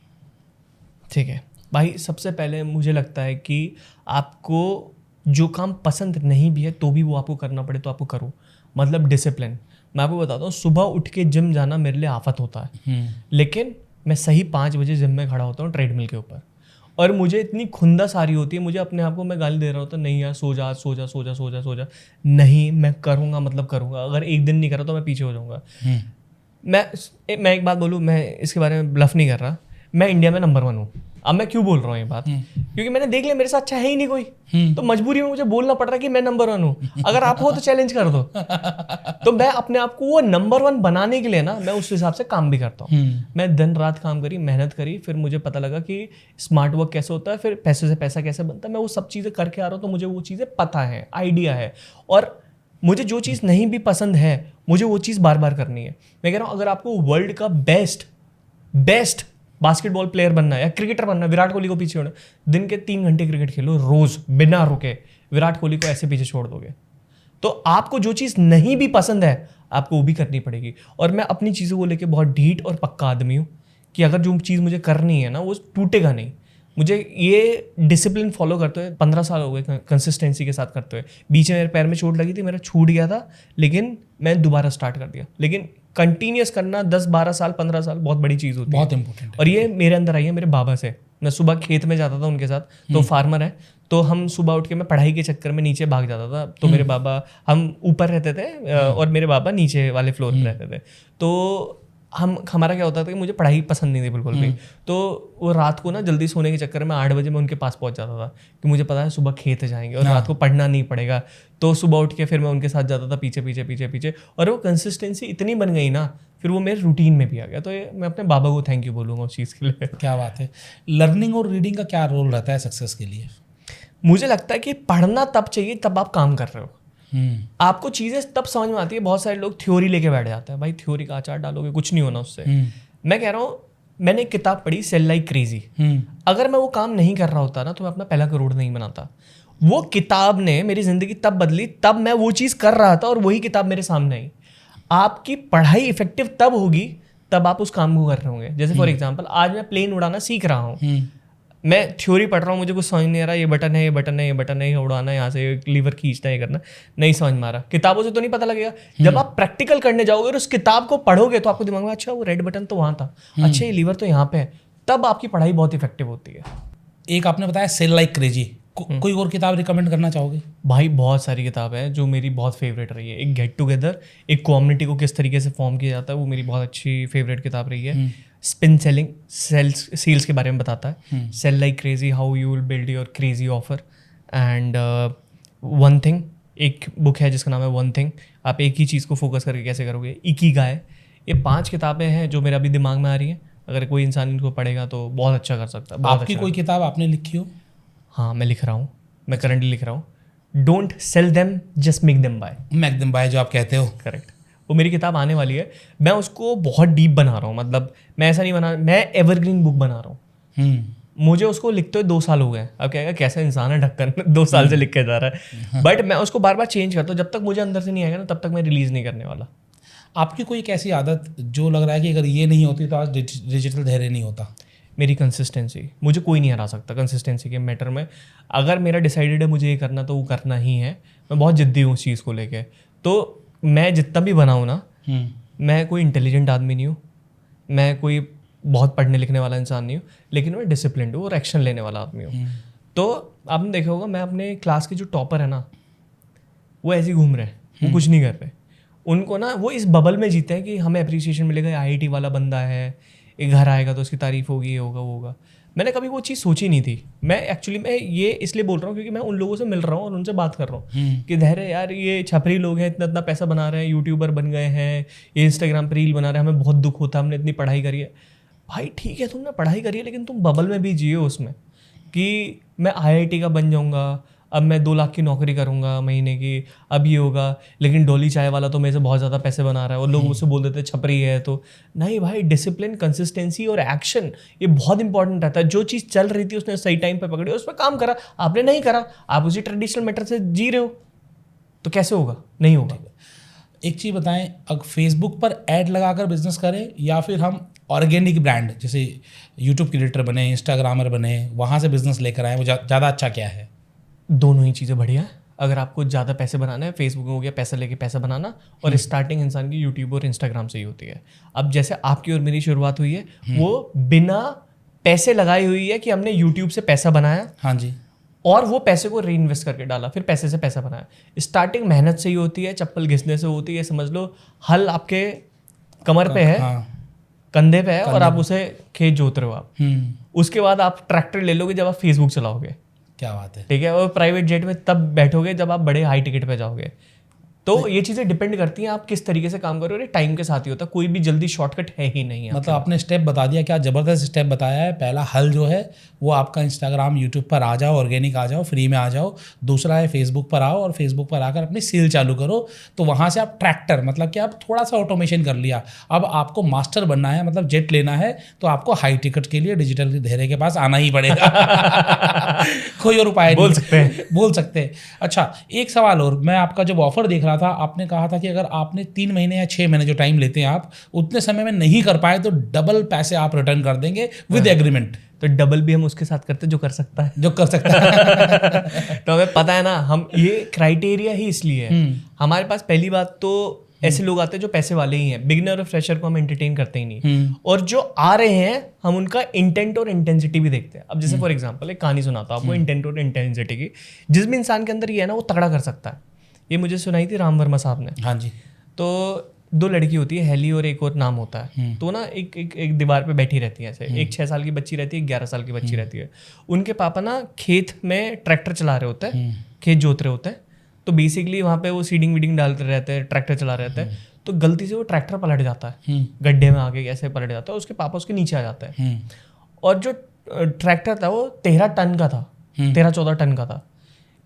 ठीक है भाई, सबसे पहले मुझे लगता है कि आपको जो काम पसंद नहीं भी है तो भी वो आपको करना पड़े तो आपको करो। मतलब डिसिप्लिन। मैं आपको बताता हूँ, सुबह उठ के जिम जाना मेरे लिए आफत होता है, लेकिन मैं सही 5 बजे जिम में खड़ा होता हूँ ट्रेडमिल के ऊपर, और मुझे इतनी खुंदस आ रही होती है, मुझे अपने आप को मैं गाली दे रहा होता, नहीं यार सो जा, नहीं मैं करूँगा, मतलब करूँगा। अगर एक दिन नहीं करा तो मैं पीछे हो जाऊँगा। मैं एक बात बोलूँ, मैं इसके बारे में ब्लफ नहीं कर रहा, मैं इंडिया में नंबर 1 हूँ। अब मैं क्यों बोल रहा हूँ ये बात, क्योंकि मैंने देख लिया मेरे साथ अच्छा है ही नहीं कोई, तो मजबूरी में मुझे बोलना पड़ रहा है कि मैं नंबर 1 हूँ। अगर आप हो तो चैलेंज कर दो। तो मैं अपने आप को वो नंबर 1 बनाने के लिए ना, मैं उस हिसाब से काम भी करता हूँ। मैं दिन रात काम करी, मेहनत करी, फिर मुझे पता लगा कि स्मार्ट वर्क कैसे होता है, फिर पैसे से पैसा कैसे बनता है, मैं वो सब चीज़ें करके आ रहा हूँ, तो मुझे वो चीज़ें पता है, आइडिया है। और मुझे जो चीज़ नहीं भी पसंद है, मुझे वो चीज़ बार बार करनी है। मैं कह रहा हूँ, अगर आपको वर्ल्ड का बेस्ट बास्केटबॉल प्लेयर बनना है या क्रिकेटर बनना है, विराट कोहली को पीछे होना, दिन के 3 घंटे क्रिकेट खेलो रोज बिना रुके, विराट कोहली को ऐसे पीछे छोड़ दोगे। तो आपको जो चीज़ नहीं भी पसंद है, आपको वो भी करनी पड़ेगी। और मैं अपनी चीज़ों को लेके बहुत ढीठ और पक्का आदमी हूँ कि अगर जो चीज़ मुझे करनी है ना, वो टूटेगा नहीं। मुझे ये डिसिप्लिन फॉलो करते हुए 15 साल हो गए कंसिस्टेंसी के साथ करते हुए। बीच में मेरे पैर में चोट लगी थी, मेरा छूट गया था, लेकिन मैं दोबारा स्टार्ट कर दिया। लेकिन कंटिन्यूस करना 10-12 साल 15 साल बहुत बड़ी चीज़ होती है, बहुत इंपॉर्टेंट है। और ये मेरे अंदर आई है मेरे बाबा से। मैं सुबह खेत में जाता था उनके साथ, तो फार्मर है, तो हम सुबह उठ के, मैं पढ़ाई के चक्कर में नीचे भाग जाता था, तो मेरे बाबा, हम ऊपर रहते थे और मेरे बाबा नीचे वाले फ्लोर में रहते थे। तो हमारा क्या होता था कि मुझे पढ़ाई पसंद नहीं थी बिल्कुल भी, तो वो रात को ना जल्दी सोने के चक्कर में 8 बजे मैं उनके पास पहुंच जाता था कि मुझे पता है सुबह खेत जाएंगे और रात को पढ़ना नहीं पड़ेगा। तो सुबह उठ के फिर मैं उनके साथ जाता था पीछे, और वो कंसिस्टेंसी इतनी बन गई ना, फिर वो मेरे रूटीन में भी आ गया। तो ये मैं अपने बाबा को थैंक यू बोलूँगा उस चीज़ के लिए। क्या बात है। लर्निंग और रीडिंग का क्या रोल रहता है सक्सेस के लिए? मुझे लगता है कि पढ़ना तब चाहिए तब आप काम कर रहे हो। आपको चीज़ें तब समझ में आती है। बहुत सारे लोग थ्योरी लेके बैठ जाते हैं, भाई थ्योरी का अचार डालोगे कुछ नहीं होना उससे। मैं कह रहा हूँ, मैंने एक किताब पढ़ी, सेल लाइक क्रेजी। अगर मैं वो काम नहीं कर रहा होता ना, तो मैं अपना पहला करोड़ नहीं बनाता। वो किताब ने मेरी जिंदगी तब बदली, तब मैं वो चीज़ कर रहा था और वही किताब मेरे सामने आई। आपकी पढ़ाई इफेक्टिव तब होगी तब आप उस काम को कर रहे होंगे। जैसे फॉर एग्जाम्पल, आज मैं प्लेन उड़ाना सीख रहा हूँ, मैं थ्योरी पढ़ रहा हूँ, मुझे कुछ समझ नहीं आ रहा, ये बटन है, ये बटन है, ये बटन है, ये उड़ाना है, यहाँ से लीवर खींचना है, ये करना, नहीं समझ में आ रहा। किताबों से तो नहीं पता लगेगा। जब आप प्रैक्टिकल करने जाओगे और उस किताब को पढ़ोगे, तो आपको दिमाग में, अच्छा वो रेड बटन तो वहाँ था, अच्छा ये लीवर तो यहाँ पे है, तब आपकी पढ़ाई बहुत इफेक्टिव होती है। एक आपने बताया सेल लाइक क्रेजी, कोई और किताब रिकमेंड करना चाहोगे? भाई बहुत सारी किताबें हैं जो मेरी बहुत फेवरेट रही है। एक गेट टुगेदर, एक कम्युनिटी को किस तरीके से फॉर्म किया जाता है, वो मेरी बहुत अच्छी फेवरेट किताब रही है। स्पिन सेलिंग, सेल्स के बारे में बताता है। Sale like crazy, how you will build your crazy offer. And one thing, एक बुक है जिसका नाम है वन थिंग, आप एक ही चीज़ को फोकस करके कैसे करोगे। इकिगाई। ये 5 किताबें हैं जो मेरे अभी दिमाग में आ रही हैं। अगर कोई इंसान इनको पढ़ेगा तो बहुत अच्छा कर सकता है। आपकी कोई किताब आपने लिखी हो? हाँ, मैं लिख रहा हूँ, मैं करंटली लिख रहा हूँ। Don't sell them, just make them bye, जो आप कहते हो। करेक्ट। वो मेरी किताब आने वाली है, मैं उसको बहुत डीप बना रहा हूँ। मतलब मैं ऐसा नहीं बना, मैं एवरग्रीन बुक बना रहा हूँ। मुझे उसको लिखते हुए 2 साल हो गए। अब कहेगा कैसा इंसान है ढक्कन, 2 साल से लिख के जा रहा है। बट मैं उसको बार बार चेंज करता हूँ। जब तक मुझे अंदर से नहीं आएगा ना, तब तक मैं रिलीज नहीं करने वाला। आपकी कोई एक ऐसी आदत जो लग रहा है कि अगर ये नहीं होती तो आज डिजिटल धैर्य नहीं होता? मेरी कंसिस्टेंसी, मुझे कोई नहीं हरा सकता कंसिस्टेंसी के मैटर में। अगर मेरा डिसाइडेड है मुझे ये करना, तो वो करना ही है। मैं बहुत जिद्दी हूँ उस चीज़ को लेके। तो मैं जितना भी बनाऊँ ना, मैं कोई इंटेलिजेंट आदमी नहीं हूँ, मैं कोई बहुत पढ़ने लिखने वाला इंसान नहीं हूँ, लेकिन मैं डिसिप्लिन्ड हूँ और एक्शन लेने वाला आदमी हूँ। तो आपने देखा होगा, मैं अपने क्लास के जो टॉपर है ना, वो ऐसे ही घूम रहे हैं, वो कुछ नहीं कर रहे। उनको ना, वो इस बबल में जीते हैं कि हमें अप्रिसिएशन मिलेगा, IIT वाला बंदा है, एक घर आएगा तो उसकी तारीफ होगी, ये होगा वो होगा। मैंने कभी वो चीज़ सोची नहीं थी। मैं ये इसलिए बोल रहा हूँ क्योंकि मैं उन लोगों से मिल रहा हूँ और उनसे बात कर रहा हूँ कि धैर्य यार, ये छपरी लोग हैं, इतना पैसा बना रहे हैं, यूट्यूबर बन गए हैं, ये इंस्टाग्राम पर रील बना रहे हैं, हमें बहुत दुख होता है, हमने इतनी पढ़ाई करी है। भाई ठीक है, तुमने पढ़ाई करी है, लेकिन तुम बबल में भी जियो उसमें कि मैं IIT का बन जाऊँगा, अब मैं 2 लाख की नौकरी करूँगा महीने की, अब ये होगा, लेकिन डोली चाय वाला तो मेरे से बहुत ज़्यादा पैसे बना रहा है और लोग मुझसे बोल देते छपरी है। तो नहीं भाई, डिसिप्लिन, कंसिस्टेंसी और एक्शन, ये बहुत इंपॉर्टेंट रहता है। जो चीज़ चल रही थी उसने सही टाइम पे पकड़ी, उस पर काम करा। आपने नहीं करा, आप उसी ट्रेडिशनल मेथड से जी रहे हो, तो कैसे होगा? नहीं होगा। एक चीज़ बताएं, अगर फेसबुक पर ऐड लगाकर बिजनेस करें या फिर हम ऑर्गेनिक ब्रांड जैसे यूट्यूब क्रिएटर बने, इंस्टाग्रामर बने, वहाँ से बिजनेस लेकर आए, वो ज़्यादा अच्छा क्या है? दोनों ही चीज़ें बढ़िया है। अगर आपको ज़्यादा पैसे बनाना है, फेसबुक में हो गया पैसा लेके पैसा बनाना, और स्टार्टिंग इंसान की यूट्यूब और इंस्टाग्राम से ही होती है। अब जैसे आपकी और मेरी शुरुआत हुई है, वो बिना पैसे लगाई हुई है कि हमने यूट्यूब से पैसा बनाया, हाँ जी, और वो पैसे को री इन्वेस्ट करके डाला, फिर पैसे से पैसा बनाया। स्टार्टिंग मेहनत से ही होती है, चप्पल घिसने से होती है, समझ लो। हल आपके कमर पे है, हाँ। कंधे पे है और आप उसे खेत जोत रहे हो आप। उसके बाद आप ट्रैक्टर ले लोगे जब आप फेसबुक चलाओगे, क्या बात है। ठीक है, और प्राइवेट जेट में तब बैठोगे जब आप बड़े हाई टिकट पे जाओगे। तो ये चीज़ें डिपेंड करती हैं आप किस तरीके से काम कर रहे हो। टाइम के साथ ही होता है, कोई भी जल्दी शॉर्टकट है ही नहीं है। मतलब आपने स्टेप बता दिया, क्या ज़बरदस्त स्टेप बताया है। पहला हल जो है वो आपका इंस्टाग्राम यूट्यूब पर आ जाओ, ऑर्गेनिक आ जाओ, फ्री में आ जाओ। दूसरा है फेसबुक पर आओ और फेसबुक पर आकर अपनी सेल चालू करो। तो वहाँ से आप ट्रैक्टर, मतलब कि आप थोड़ा सा ऑटोमेशन कर लिया। अब आपको मास्टर बनना है, मतलब जेट लेना है, तो आपको हाई टिकट के लिए डिजिटल धेरे के पास आना ही पड़ेगा। कोई और उपाय बोल नहीं। सकते हैं। बोल सकते हैं। अच्छा, एक सवाल और, मैं आपका जब ऑफर देख रहा था, आपने कहा था कि अगर आपने 3 महीने या 6 महीने जो टाइम लेते हैं आप, उतने समय में नहीं कर पाए तो डबल पैसे आप रिटर्न कर देंगे विद एग्रीमेंट। तो डबल भी हम उसके साथ करते हैं जो कर सकता है। जो कर सकता है। तो हमें पता है ना, हम ये क्राइटेरिया ही इसलिए है। हमारे पास पहली बात तो ऐसे लोग आते हैं जो पैसे वाले ही हैं। बिगिनर और फ्रेशर को हम एंटरटेन करते ही नहीं। और जो आ रहे हैं हम उनका इंटेंट और इंटेंसिटी भी देखते हैं। अब जैसे फॉर एग्जांपल एक कहानी सुनाता हूं आपको इंटेंट और इंटेंसिटी की। जिस भी इंसान के अंदर ये है ना, वो तगड़ा कर सकता है। ये मुझे सुनाई थी राम वर्मा साहब ने। हाँ जी। तो 2 लड़की होती है, हेली और एक और नाम होता है। तो ना एक दीवार पे बैठी रहती है ऐसे। एक 6 साल की बच्ची रहती है, एक 11 साल की बच्ची रहती है। उनके पापा ना खेत में ट्रैक्टर चला रहे होते हैं, खेत जोत रहे होते हैं। तो बेसिकली वहाँ पे वो सीडिंग वीडिंग डालते रहते हैं, ट्रैक्टर चला रहे होते हैं। तो गलती से वो ट्रैक्टर पलट जाता है, गड्ढे में आके ऐसे पलट जाता है। उसके पापा उसके नीचे आ जाता है। और जो ट्रैक्टर था वो 13 टन का था, 13-14 टन का था।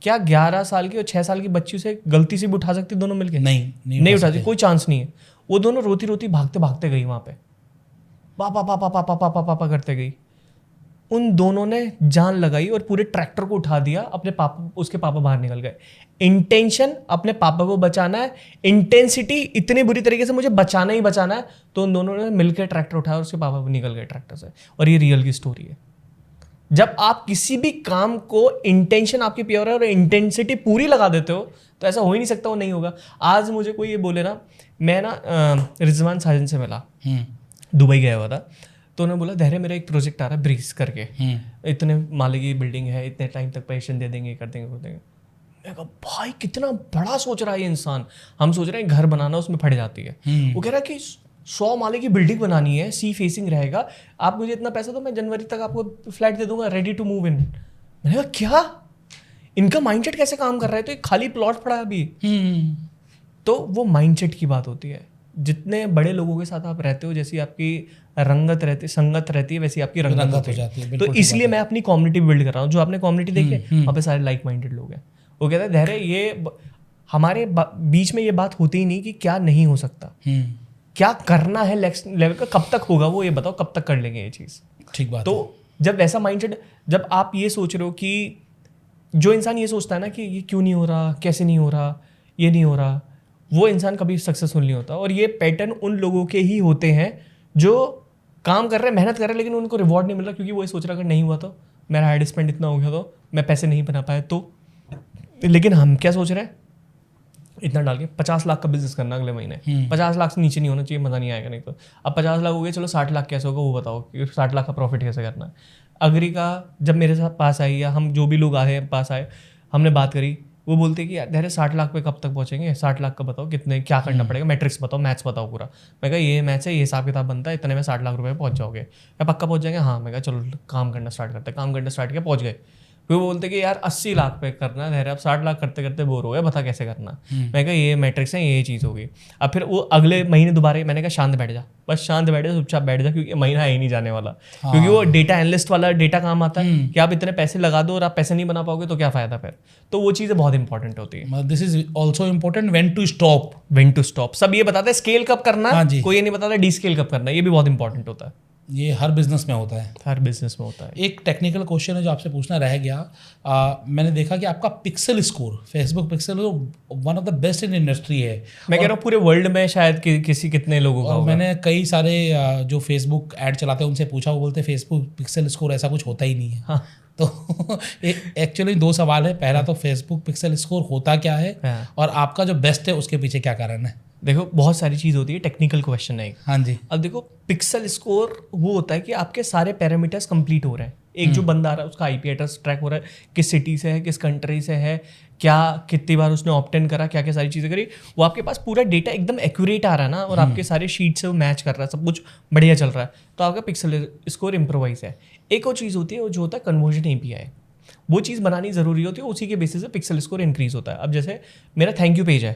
क्या 11 साल की और 6 साल की बच्ची से गलती से भी उठा सकती दोनों मिलके? नहीं उठा सकती, कोई चांस नहीं है। वो दोनों रोती रोती भागते भागते गई वहाँ पे, पापा पापा पापा पापा पापा करते गई। उन दोनों ने जान लगाई और पूरे ट्रैक्टर को उठा दिया। अपने पापा, उसके पापा बाहर निकल गए। इंटेंशन अपने पापा को बचाना है, इंटेंसिटी इतनी बुरी तरीके से मुझे बचाना ही बचाना है। तो उन दोनों ने मिलकर ट्रैक्टर उठाया और उसके पापा निकल गए ट्रैक्टर से। और ये रियल की स्टोरी है। जब आप किसी भी काम को इंटेंशन आपकी प्योर है और इंटेंसिटी पूरी लगा देते हो तो ऐसा हो ही नहीं सकता वो नहीं होगा। आज मुझे कोई ये बोले ना, मैं ना रिजवान साजन से मिला, दुबई गया हुआ था। तो उन्होंने बोला धैर्य मेरा एक प्रोजेक्ट आ रहा है ब्रीज करके, इतने माले की बिल्डिंग है, इतने टाइम तक पैशन दे देंगे, कर देंगे, कर देंगे। मैं कहा भाई कितना बड़ा सोच रहा है ये इंसान। हम सोच रहे हैं घर बनाना, उसमें फट जाती है। वो कह रहा है कि 100 माले की बिल्डिंग बनानी है, सी फेसिंग रहेगा, आप मुझे इतना पैसा दो, मैं जनवरी तक आपको फ्लैट दे दूंगा, रेडी टू मूव इन। मैंने कहा क्या, इनका माइंडसेट कैसे काम कर रहा है? तो एक खाली प्लॉट पड़ा है अभी। तो वो माइंडसेट की बात होती है। जितने बड़े लोगों के साथ आप रहते हो, जैसी आपकी रंगत रहती है, संगत रहती है, वैसी आपकी रंगत हो जाती है। तो इसलिए मैं अपनी कम्युनिटी बिल्ड कर रहा हूँ। जो आपने कम्युनिटी देखी है, वहाँ पे सारे लाइक माइंडेड लोग हैं। वो कहते हैं धैर्य ये हमारे बीच में ये बात होती ही नहीं कि क्या नहीं हो सकता, क्या करना है नेक्स्ट लेवल का, कब तक होगा वो ये बताओ, कब तक कर लेंगे ये चीज़। ठीक बात। तो जब वैसा माइंडसेट, जब आप ये सोच रहे हो कि जो इंसान ये सोचता है ना कि ये क्यों नहीं हो रहा, कैसे नहीं हो रहा, ये नहीं हो रहा, वो इंसान कभी सक्सेसफुल नहीं होता। और ये पैटर्न उन लोगों के ही होते हैं जो काम कर रहे हैं, मेहनत कर रहे हैं, लेकिन उनको रिवॉर्ड नहीं मिल रहा, क्योंकि वो ये सोच रहा अगर नहीं हुआ तो मेरा एड स्पेंड इतना हो गया तो मैं पैसे नहीं बना पाया तो। लेकिन हम क्या सोच रहे हैं, इतना डाल के 50 लाख का बिजनेस करना अगले महीने, 50 लाख से नीचे नहीं होना चाहिए, मजा नहीं आएगा। नहीं तो अब 50 लाख हो गए, चलो 60 लाख कैसे होगा वो बताओ, कि 60 लाख का प्रॉफिट कैसे करना है। अग्री का जब मेरे साथ पास आई, या हम जो भी लोग आए पास आए, हमने बात करी, वो बोलते कि यार 60 लाख पे कब तक पहुंचेंगे, 60 लाख का बताओ कितने, क्या करना पड़ेगा, मैट्रिक्स बताओ, मैथ्स बताओ पूरा। मैं कहा ये मैथ्स है, ये हिसाब किताब बनता है, इतने में 60 लाख रुपये पहुंच जाओगे, या पक्का पहुंच जाएंगे? हाँ। मैं कहा चलो काम करना स्टार्ट करते हैं। काम करना स्टार्ट किया, पहुंच गए। फिर वो बोलते कि यार 80 लाख पे करना है, अब 60 लाख करते करते बोर हो गया, बता कैसे करना। मैं कहा ये मैट्रिक्स है, ये चीज़ होगी। अब फिर वो अगले महीने दोबारा, मैंने कहा शांत बैठ जा, बस शांत बैठ जा, चुपचाप बैठ जा, क्योंकि महीना है ही नहीं जाने वाला। क्योंकि वो डेटा एनालिस्ट वाला डेटा काम आता है कि आप इतने पैसे लगा दो और आप पैसे नहीं बना पाओगे तो क्या फायदा फिर। तो वो चीज़ें बहुत इंपॉर्टेंट होती है। This is also important, when to stop. When to stop सब ये बताते हैं, स्केल कब करना है, कोई ये नहीं बताता डी स्केल कब करना है, ये भी बहुत इंपॉर्टेंट होता है। ये हर बिजनेस में होता है, हर बिजनेस में होता है। एक टेक्निकल क्वेश्चन है जो आपसे पूछना रह गया। मैंने देखा कि आपका pixel score, Facebook pixel one of the best in industry है। मैं कह रहा हूँ पूरे वर्ल्ड में शायद किसी कितने लोगों का। मैंने कई सारे जो फेसबुक ऐड चलाते हैं उनसे पूछा, वो बोलते फेसबुक पिक्सल स्कोर ऐसा कुछ होता ही नहीं है। हाँ। तो एक्चुअली 2 सवाल है। पहला तो फेसबुक पिक्सल स्कोर होता क्या है, और आपका जो बेस्ट है उसके पीछे क्या कारण है? देखो बहुत सारी चीज़ होती है, टेक्निकल क्वेश्चन है। हाँ जी। अब देखो पिक्सल स्कोर वो होता है कि आपके सारे पैरामीटर्स कंप्लीट हो रहे हैं। एक जो बंदा आ रहा है उसका आईपी एड्रेस ट्रैक हो रहा है, किस सिटी से है, किस कंट्री से है, क्या कितनी बार उसने ऑप्ट इन करा, क्या क्या सारी चीज़ें करी, वो आपके पास पूरा डेटा एकदम एक्यूरेट आ रहा है ना, और आपके सारे शीट से वो मैच कर रहा है, सब कुछ बढ़िया चल रहा है, तो आपका पिक्सल स्कोर इम्प्रोवाइज है। एक और चीज़ होती है वो जो होता है कन्वर्जन API, वो चीज़ बनानी ज़रूरी होती है, उसी के बेसिस से पिक्सल स्कोर इंक्रीज होता है। अब जैसे मेरा थैंक यू पेज है,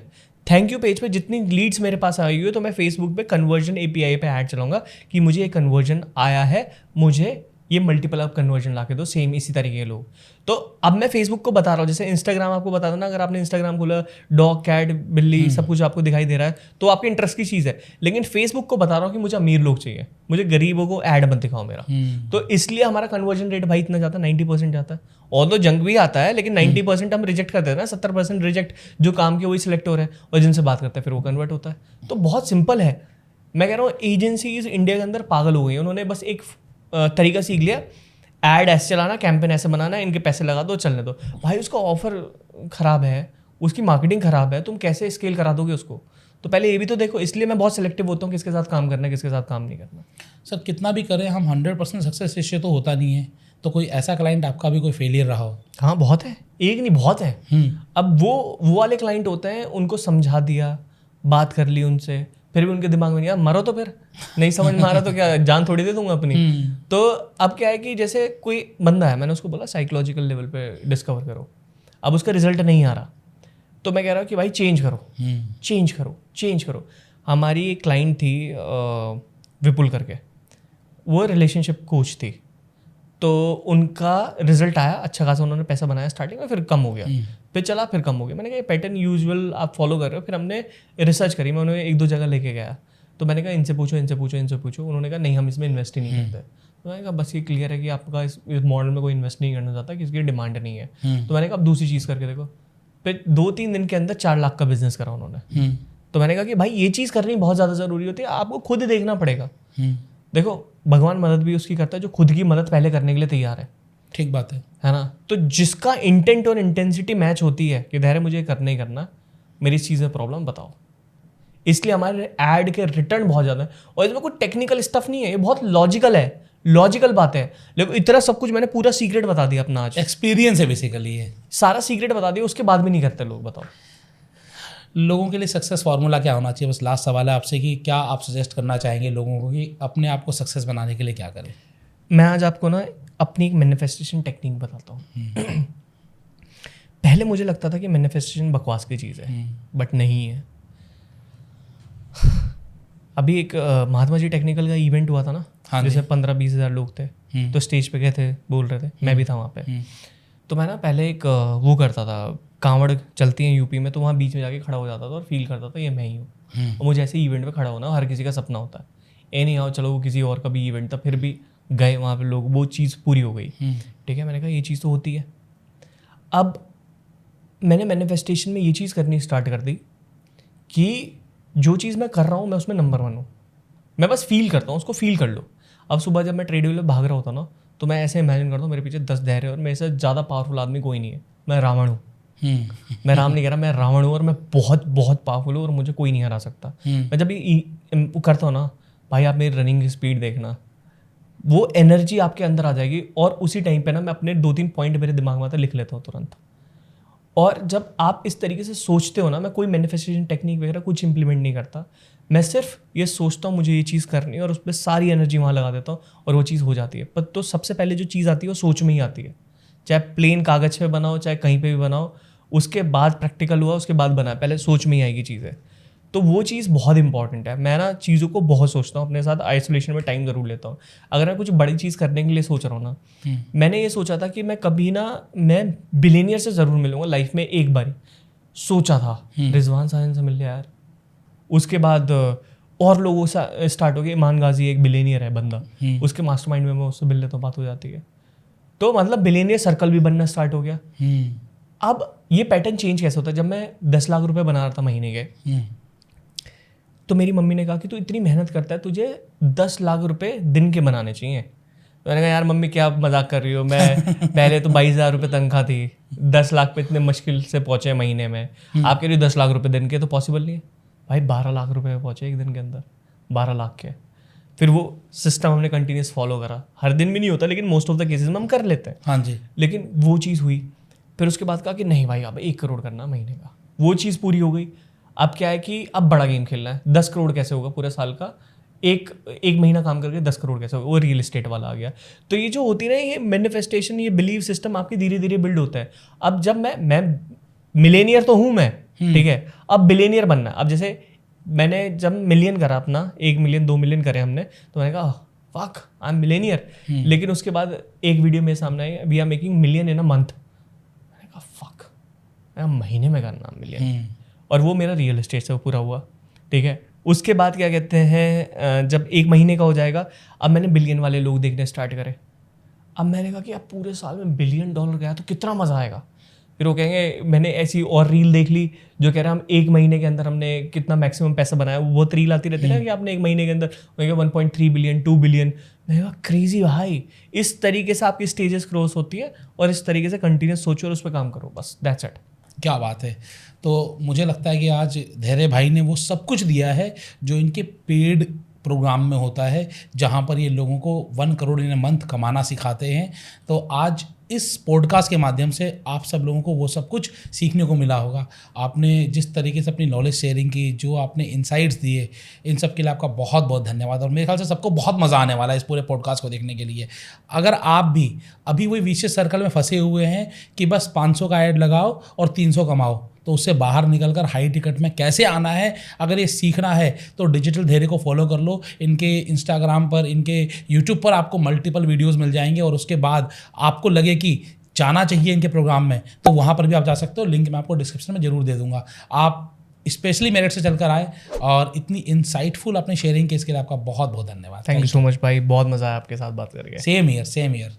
थैंक यू पेज पे जितनी लीड्स मेरे पास आई हुई है, तो मैं फेसबुक पे कन्वर्जन API पे ऐड चलाऊंगा कि मुझे ये कन्वर्जन आया है, मुझे ये मल्टीपल आप कन्वर्जन ला के दो, सेम इसी तरीके के लोग। तो अब मैं फेसबुक को बता रहा हूँ, जैसे इंस्टाग्राम आपको बता दो ना, अगर आपने इंस्टाग्राम खोला, डॉग कैट बिल्ली सब कुछ आपको दिखाई दे रहा है, तो आपके इंटरेस्ट की चीज़ है। लेकिन फेसबुक को बता रहा हूँ कि मुझे अमीर लोग चाहिए, मुझे गरीबों को ऐड मत दिखाओ मेरा। तो इसलिए हमारा कन्वर्जन रेट भाई इतना जाता है, 90% जाता है। और तो जंग भी आता है, लेकिन 90% हम रिजेक्ट कर देते हैं ना, 70% रिजेक्ट, जो काम के वही सिलेक्ट हो रहे हैं, और जिनसे बात करते हैं फिर वो कन्वर्ट होता है। तो बहुत सिंपल है। मैं कह रहा हूँ एजेंसीज इंडिया के अंदर पागल हो गई, उन्होंने बस एक तरीका सीख लिया, ऐड ऐसे चलाना, कैंपेन ऐसे बनाना, इनके पैसे लगा दो, चलने दो। भाई उसका ऑफर ख़राब है, उसकी मार्केटिंग ख़राब है, तुम कैसे स्केल करा दोगे उसको? तो पहले ये भी तो देखो। इसलिए मैं बहुत सिलेक्टिव होता हूँ किसके साथ काम करना है, किसके साथ काम नहीं करना। सर कितना भी करें हम 100% सक्सेस रेशियो तो होता नहीं है, तो कोई ऐसा क्लाइंट आपका भी कोई फेलियर रहा हो? हाँ बहुत है, एक नहीं बहुत है। अब वो वाले क्लाइंट होते हैं, उनको समझा दिया, बात कर ली उनसे, फिर भी उनके दिमाग में नहीं यार मरो, तो फिर नहीं समझ में आ रहा तो क्या जान थोड़ी दे दूंगा अपनी। तो अब क्या है कि जैसे कोई बंदा है, मैंने उसको बोला साइकोलॉजिकल लेवल पे डिस्कवर करो, अब उसका रिजल्ट नहीं आ रहा, तो मैं कह रहा हूँ कि भाई चेंज करो, चेंज करो, चेंज करो। हमारी एक क्लाइंट थी विपुल करके, वो रिलेशनशिप कोच थी, तो उनका रिजल्ट आया अच्छा खासा, उन्होंने पैसा बनाया स्टार्टिंग में, फिर कम हो गया, फिर चला, फिर कम हो गया। मैंने कहा ये पैटर्न यूजुअल आप फॉलो कर रहे हो। फिर हमने रिसर्च करी, मैं उन्हें 1-2 जगह लेके गया, तो मैंने कहा इनसे पूछो, इनसे पूछो, इनसे पूछो। उन्होंने कहा नहीं हम इसमें इन्वेस्ट ही नहीं करते। तो मैंने कहा बस ये क्लियर है कि आपका इस मॉडल में कोई इन्वेस्ट नहीं करना चाहता, किसी की डिमांड नहीं है। तो मैंने कहा अब दूसरी चीज़ करके देखो। फिर 2-3 दिन के अंदर 4 लाख का बिजनेस करा उन्होंने। तो मैंने कहा कि भाई ये चीज़ करनी बहुत ज़्यादा ज़रूरी होती है, आपको खुद देखना पड़ेगा। देखो भगवान मदद भी उसकी करता है जो खुद की मदद पहले करने के लिए तैयार है। ठीक बात है ना? तो जिसका इंटेंट और इंटेंसिटी मैच होती है कि धैर्य मुझे करना ही करना, मेरी इस चीज़ में प्रॉब्लम बताओ। इसलिए हमारे ऐड के रिटर्न बहुत ज़्यादा है, और इसमें कोई टेक्निकल स्टफ नहीं है, ये बहुत लॉजिकल है, लॉजिकल बात है। लेकिन इतना सब कुछ मैंने पूरा सीक्रेट बता दिया अपना, आज एक्सपीरियंस है बेसिकली, ये सारा सीक्रेट बता दिया, उसके बाद भी नहीं करते लोग। बताओ लोगों के लिए सक्सेस फार्मूला क्या होना चाहिए? बस लास्ट सवाल है आपसे कि क्या आप सजेस्ट करना चाहेंगे लोगों को कि अपने आप को सक्सेस बनाने के लिए क्या करें? मैं आज आपको ना अपनी एक मैनिफेस्टेशन टेक्निक बताता हूँ। पहले मुझे लगता था कि मैनिफेस्टेशन बकवास की चीज़ है, बट नहीं है। अभी एक महात्मा जी टेक्निकल का इवेंट हुआ था ना, जैसे 15-20 हज़ार लोग थे, तो स्टेज पे गए थे, बोल रहे थे, मैं भी था वहाँ पे। तो मैं ना पहले एक वो करता था, कांवड़ चलती है यूपी में, तो वहाँ बीच में जाके खड़ा हो जाता था और फील करता था ये मैं ही हूँ। और मुझे ऐसे इवेंट पे खड़ा होना हर किसी का सपना होता है। एनी हाउ चलो वो किसी और का भी इवेंट था, फिर भी गए वहाँ पे लोग, वो चीज़ पूरी हो गई। ठीक है, मैंने कहा ये चीज़ तो होती है। अब मैंने मैनिफेस्टेशन में ये चीज़ करनी स्टार्ट कर दी कि जो चीज़ मैं कर रहा हूँ मैं उसमें नंबर 1 हूँ। मैं बस फील करता हूँ, उसको फील कर लो। अब सुबह जब मैं ट्रेडमिल में भाग रहा होता ना, तो मैं ऐसे इमेजिन करता हूँ मेरे पीछे 10 धैर्य, और मेरे से ज़्यादा पावरफुल आदमी कोई नहीं है, मैं रावण हूँ। मैं राम नहीं कह रहा, मैं रावण हूँ, और मैं बहुत बहुत पावरफुल हूँ, और मुझे कोई नहीं हरा सकता। मैं जब ये करता हूँ ना भाई, आप मेरी रनिंग की स्पीड देखना, वो एनर्जी आपके अंदर आ जाएगी। और उसी टाइम पे ना मैं अपने 2-3 पॉइंट मेरे दिमाग में आता लिख लेता हूँ तुरंत। और जब आप इस तरीके से सोचते हो ना, मैं कोई मैनिफेस्टेशन टेक्निक वगैरह कुछ इंप्लीमेंट नहीं करता, मैं सिर्फ ये सोचता हूँ मुझे ये चीज़ करनी है, और उस पर सारी एनर्जी वहाँ लगा देता हूँ, और वो चीज़ हो जाती है। पर तो सबसे पहले जो चीज़ आती है वो सोच में ही आती है, चाहे प्लेन कागज़ पे बनाओ, चाहे कहीं पे भी बनाओ, उसके बाद प्रैक्टिकल हुआ, उसके बाद बना, पहले सोच में ही आएगी चीज़ें। तो वो चीज़ बहुत इंपॉर्टेंट है। मैं ना चीज़ों को बहुत सोचता हूँ, अपने साथ आइसोलेशन में टाइम ज़रूर लेता हूँ। अगर मैं कुछ बड़ी चीज़ करने के लिए सोच रहा हूँ ना, मैंने ये सोचा था कि मैं कभी ना मैं बिलियनियर से ज़रूर मिलूंगा लाइफ में, एक बार सोचा था। रिजवान साजन से मिल लिया यार, उसके बाद और लोगों से स्टार्ट हो गया। ईमान गाजी एक बिलियनियर है बंदा, उसके मास्टरमाइंड में मैं उससे मिल लेता हूँ, बात हो जाती है। तो मतलब बिलियनियर सर्कल भी बनना स्टार्ट हो गया। अब ये पैटर्न चेंज कैसे होता है? जब मैं 10 लाख रुपए बना रहा था महीने के, तो मेरी मम्मी ने कहा कि तू इतनी मेहनत करता है, तुझे 10 लाख रुपए दिन के बनाने चाहिए। तो मैंने कहा यार मम्मी क्या मजाक कर रही हो, मैं पहले तो 22,000 रुपये तनख्वाह थी, 10 लाख पे इतने मुश्किल से पहुंचे महीने में। आप कह रही हो 10 लाख रुपए दिन के, तो पॉसिबल नहीं है भाई। 12 लाख रुपए में पहुंचे एक दिन के अंदर, 12 लाख के। फिर वो सिस्टम हमने कंटिन्यूस फॉलो करा। हर दिन भी नहीं होता, लेकिन मोस्ट ऑफ द केसेस में हम कर लेते हैं। हाँ जी। लेकिन वो चीज़ हुई। फिर उसके बाद कहा कि नहीं भाई अब 1 करोड़ करना महीने का, वो चीज़ पूरी हो गई। अब क्या है कि अब बड़ा गेम खेलना है, 10 करोड़ कैसे होगा पूरे साल का, एक महीना काम करके 10 करोड़ कैसे होगा, वो रियल एस्टेट वाला आ गया। तो ये जो होती है ना, ये मैनिफेस्टेशन, ये बिलीव सिस्टम आपकी धीरे धीरे बिल्ड होता है। अब जब मैं मिलेनियर तो हूँ मैं, ठीक है, अब बिलेनियर बनना है। अब जैसे मैंने जब मिलियन करा अपना, 1 मिलियन 2 मिलियन करे हमने, तो मैंने कहा फक आई एम मिलेनियर। लेकिन उसके बाद एक वीडियो मेरे सामने आई, we are making million in a month. मैंने कहा फक, मैं महीने में करना मिलियन, और वो मेरा रियल एस्टेट से पूरा हुआ, ठीक है। उसके बाद क्या कहते हैं, जब 1 महीने का हो जाएगा, अब मैंने बिलियन वाले लोग देखने स्टार्ट करे। अब मैंने कहा कि अब पूरे साल में $1 बिलियन गया तो कितना मज़ा आएगा। फिर वो कहेंगे, मैंने ऐसी और रील देख ली जो कह रहा है हम 1 महीने के अंदर हमने कितना मैक्सिमम पैसा बनाया। वो रील आती रहती है ना कि आपने 1 महीने के अंदर 1.3 बिलियन 2 बिलियन। मैं कहा क्रेजी भाई, इस तरीके से आपकी स्टेजेस क्रॉस होती है, और इस तरीके से कंटिन्यूस सोचो और उस पर काम करो, बस दैट्स इट। क्या बात है। तो मुझे लगता है कि आज धैर्य भाई ने वो सब कुछ दिया है जो इनके पेड प्रोग्राम में होता है, जहाँ पर ये लोगों को 1 करोड़ इन अ मंथ कमाना सिखाते हैं। तो आज इस पॉडकास्ट के माध्यम से आप सब लोगों को वो सब कुछ सीखने को मिला होगा। आपने जिस तरीके से अपनी नॉलेज शेयरिंग की, जो आपने इनसाइट्स दिए, इन सब के लिए आपका बहुत बहुत धन्यवाद। और मेरे ख्याल से सबको बहुत मज़ा आने वाला है इस पूरे पॉडकास्ट को देखने के लिए। अगर आप भी अभी वही विशेष सर्कल में फंसे हुए हैं कि बस 500 का ऐड लगाओ और 300 कमाओ, तो उससे बाहर निकलकर हाई टिकट में कैसे आना है, अगर ये सीखना है तो डिजिटल धैर्य को फॉलो कर लो। इनके इंस्टाग्राम पर, इनके यूट्यूब पर आपको मल्टीपल वीडियोस मिल जाएंगे, और उसके बाद आपको लगे कि जाना चाहिए इनके प्रोग्राम में, तो वहाँ पर भी आप जा सकते हो। लिंक मैं आपको डिस्क्रिप्शन में ज़रूर दे दूँगा। आप स्पेशली मेरठ से चलकर आए और इतनी इंसाइटफुल अपने शेयरिंग के, इसके लिए आपका बहुत बहुत धन्यवाद। थैंक यू सो मच भाई, बहुत मज़ा आया आपके साथ बात करके। Same year.